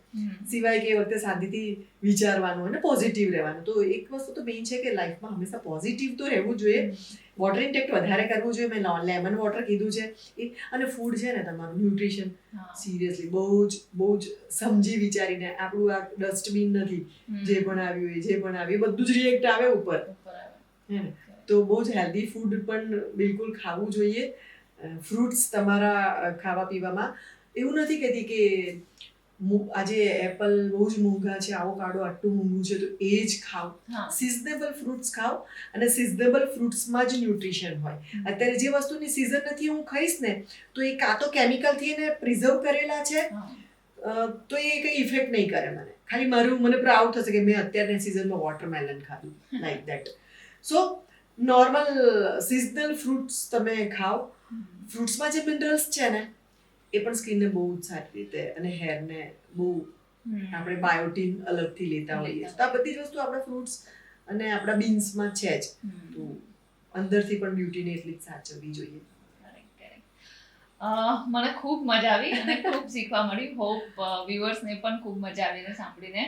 સિવાય કે એ વખતે શાંતિથી વિચારવાનું અને પોઝિટિવ રહેવાનું. તો એક વસ્તુ તો મેઇન છે કે લાઈફમાં હંમેશા પોઝિટિવ તો રહેવું જોઈએ. વોટર ઇન્ટેક વધારે કરવું જોઈએ. મેં લેમન વોટર કીધું છે એ. અને ફૂડ છે ને તમારું ન્યુટ્રિશન સિરિયસલી બહુ જ સમજી વિચારીને. આપણું આ ડસ્ટબિન નથી, જે પણ આવ્યું એ બધું જ રિએક્ટ આવે ઉપર, હે ને. તો બહુ જ હેલ્ધી ફૂડ પણ બિલકુલ ખાવું જોઈએ. ફ્રૂટ્સ તમારા ખાવા પીવામાં. એવું નથી કહેતી કે આજે એપલ બહુ જ મોંઘા છે, આવોકાડો આટલું મોંઘું છે તો એ જ ખાઓ. સિઝનેબલ ફ્રૂટ્સ ખાઓ અને સિઝનેબલ ફ્રૂટ્સમાં જ ન્યુટ્રિશન હોય. અત્યારે જે વસ્તુની સિઝન નથી હું ખાઈશ ને તો એ કાં તો કેમિકલથી એને પ્રિઝર્વ કરેલા છે, તો એ કંઈ ઇફેક્ટ નહીં કરે મને. ખાલી મને પ્રાઉડ થશે કે મેં અત્યારની સિઝનમાં વોટરમેલન ખાધું, like that. So normal seasonal fruits તમે ખાઓ. ફ્રૂટ્સમાં જે મિનરલ્સ છે ને એ પણ સ્કિનને બહુ જ સારી રીતે અને હેરને બહુ આપણે બાયોટીન અલગથી લેતા હોઈએ. તો આ બધી જ વસ્તુ આપણા ફ્રૂટ્સ અને આપણા બીન્સમાં છે જ. તો અંદરથી પણ બ્યુટીને એટલી જ સાચવવી જોઈએ. મને ખૂબ મજા આવી અને ખૂબ શીખવા મળ્યું. હોપ વ્યુઅર્સને પણ ખૂબ મજા આવી સાંભળીને.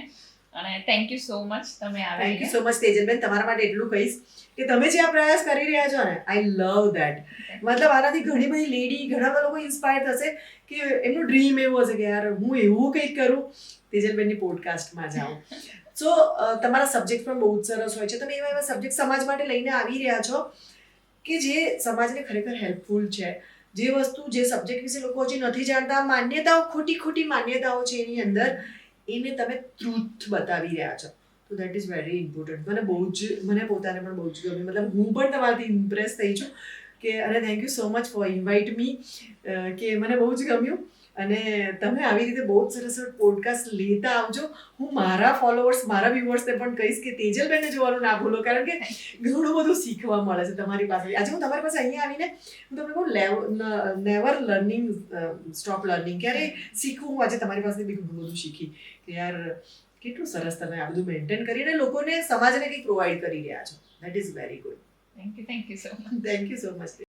અને થેન્ક યુ સો મચ તમે આવ્યા. Thank you so much Tejalben. તમારા માટે એટલું કહીશ કે તમે જે આ પ્રયાસ કરી રહ્યા છો ને, આઈ લવ દેટ. મતલબ આનાથી ઘણી બધી લેડી, ઘણા બધા લોકો ઇન્સ્પાયર થશે કે એમનું ડ્રીમ એવું હશે કે યાર હું એવું કંઈક કરું. તેજલબેનની પોડકાસ્ટમાં જાઉં. સો તમારા સબ્જેક્ટ પણ બહુ જ સરસ હોય છે. તમે એવા સબ્જેક્ટ સમાજ માટે લઈને આવી રહ્યા છો કે જે સમાજને ખરેખર હેલ્પફુલ છે. જે સબ્જેક્ટ વિશે લોકો હજી નથી જાણતા, માન્યતાઓ, ખોટી માન્યતાઓ છે એની અંદર, એને તમે ટ્રુથ બતાવી રહ્યા છો. તો દેટ ઇઝ વેરી ઇમ્પોર્ટન્ટ. મને પોતાને પણ બહુ જ ગમ્યું. મતલબ હું પણ તમારાથી ઇમ્પ્રેસ થઈ છું કે અને thank you so much for invite me, કે મને બહુ જ ગમ્યું. અને તમે આવી રીતે બહુ જ સરસ પોડકાસ્ટ લેતા આવજો. હું મારા ફોલોઅર્સ, મારા વ્યુઅર્સને પણ કહીશ કે તેજલબેનને જોવાનું ના ભૂલો, કારણ કે ઘણું બધું શીખવા મળે છે તમારી પાસે. આજે હું તમારી પાસે અહીંયા આવીને હું તમને કહું, નેવર લર્નિંગ, સ્ટોપ લર્નિંગ. ક્યારે શીખવું. હું આજે તમારી પાસે બી ઘણું બધું શીખી કે યાર કેટલું સરસ તમે આ બધું મેન્ટેન કરીને લોકોને, સમાજને કંઈક પ્રોવાઈડ કરી રહ્યા છો. That is very good. Thank you so much. Thank you so much.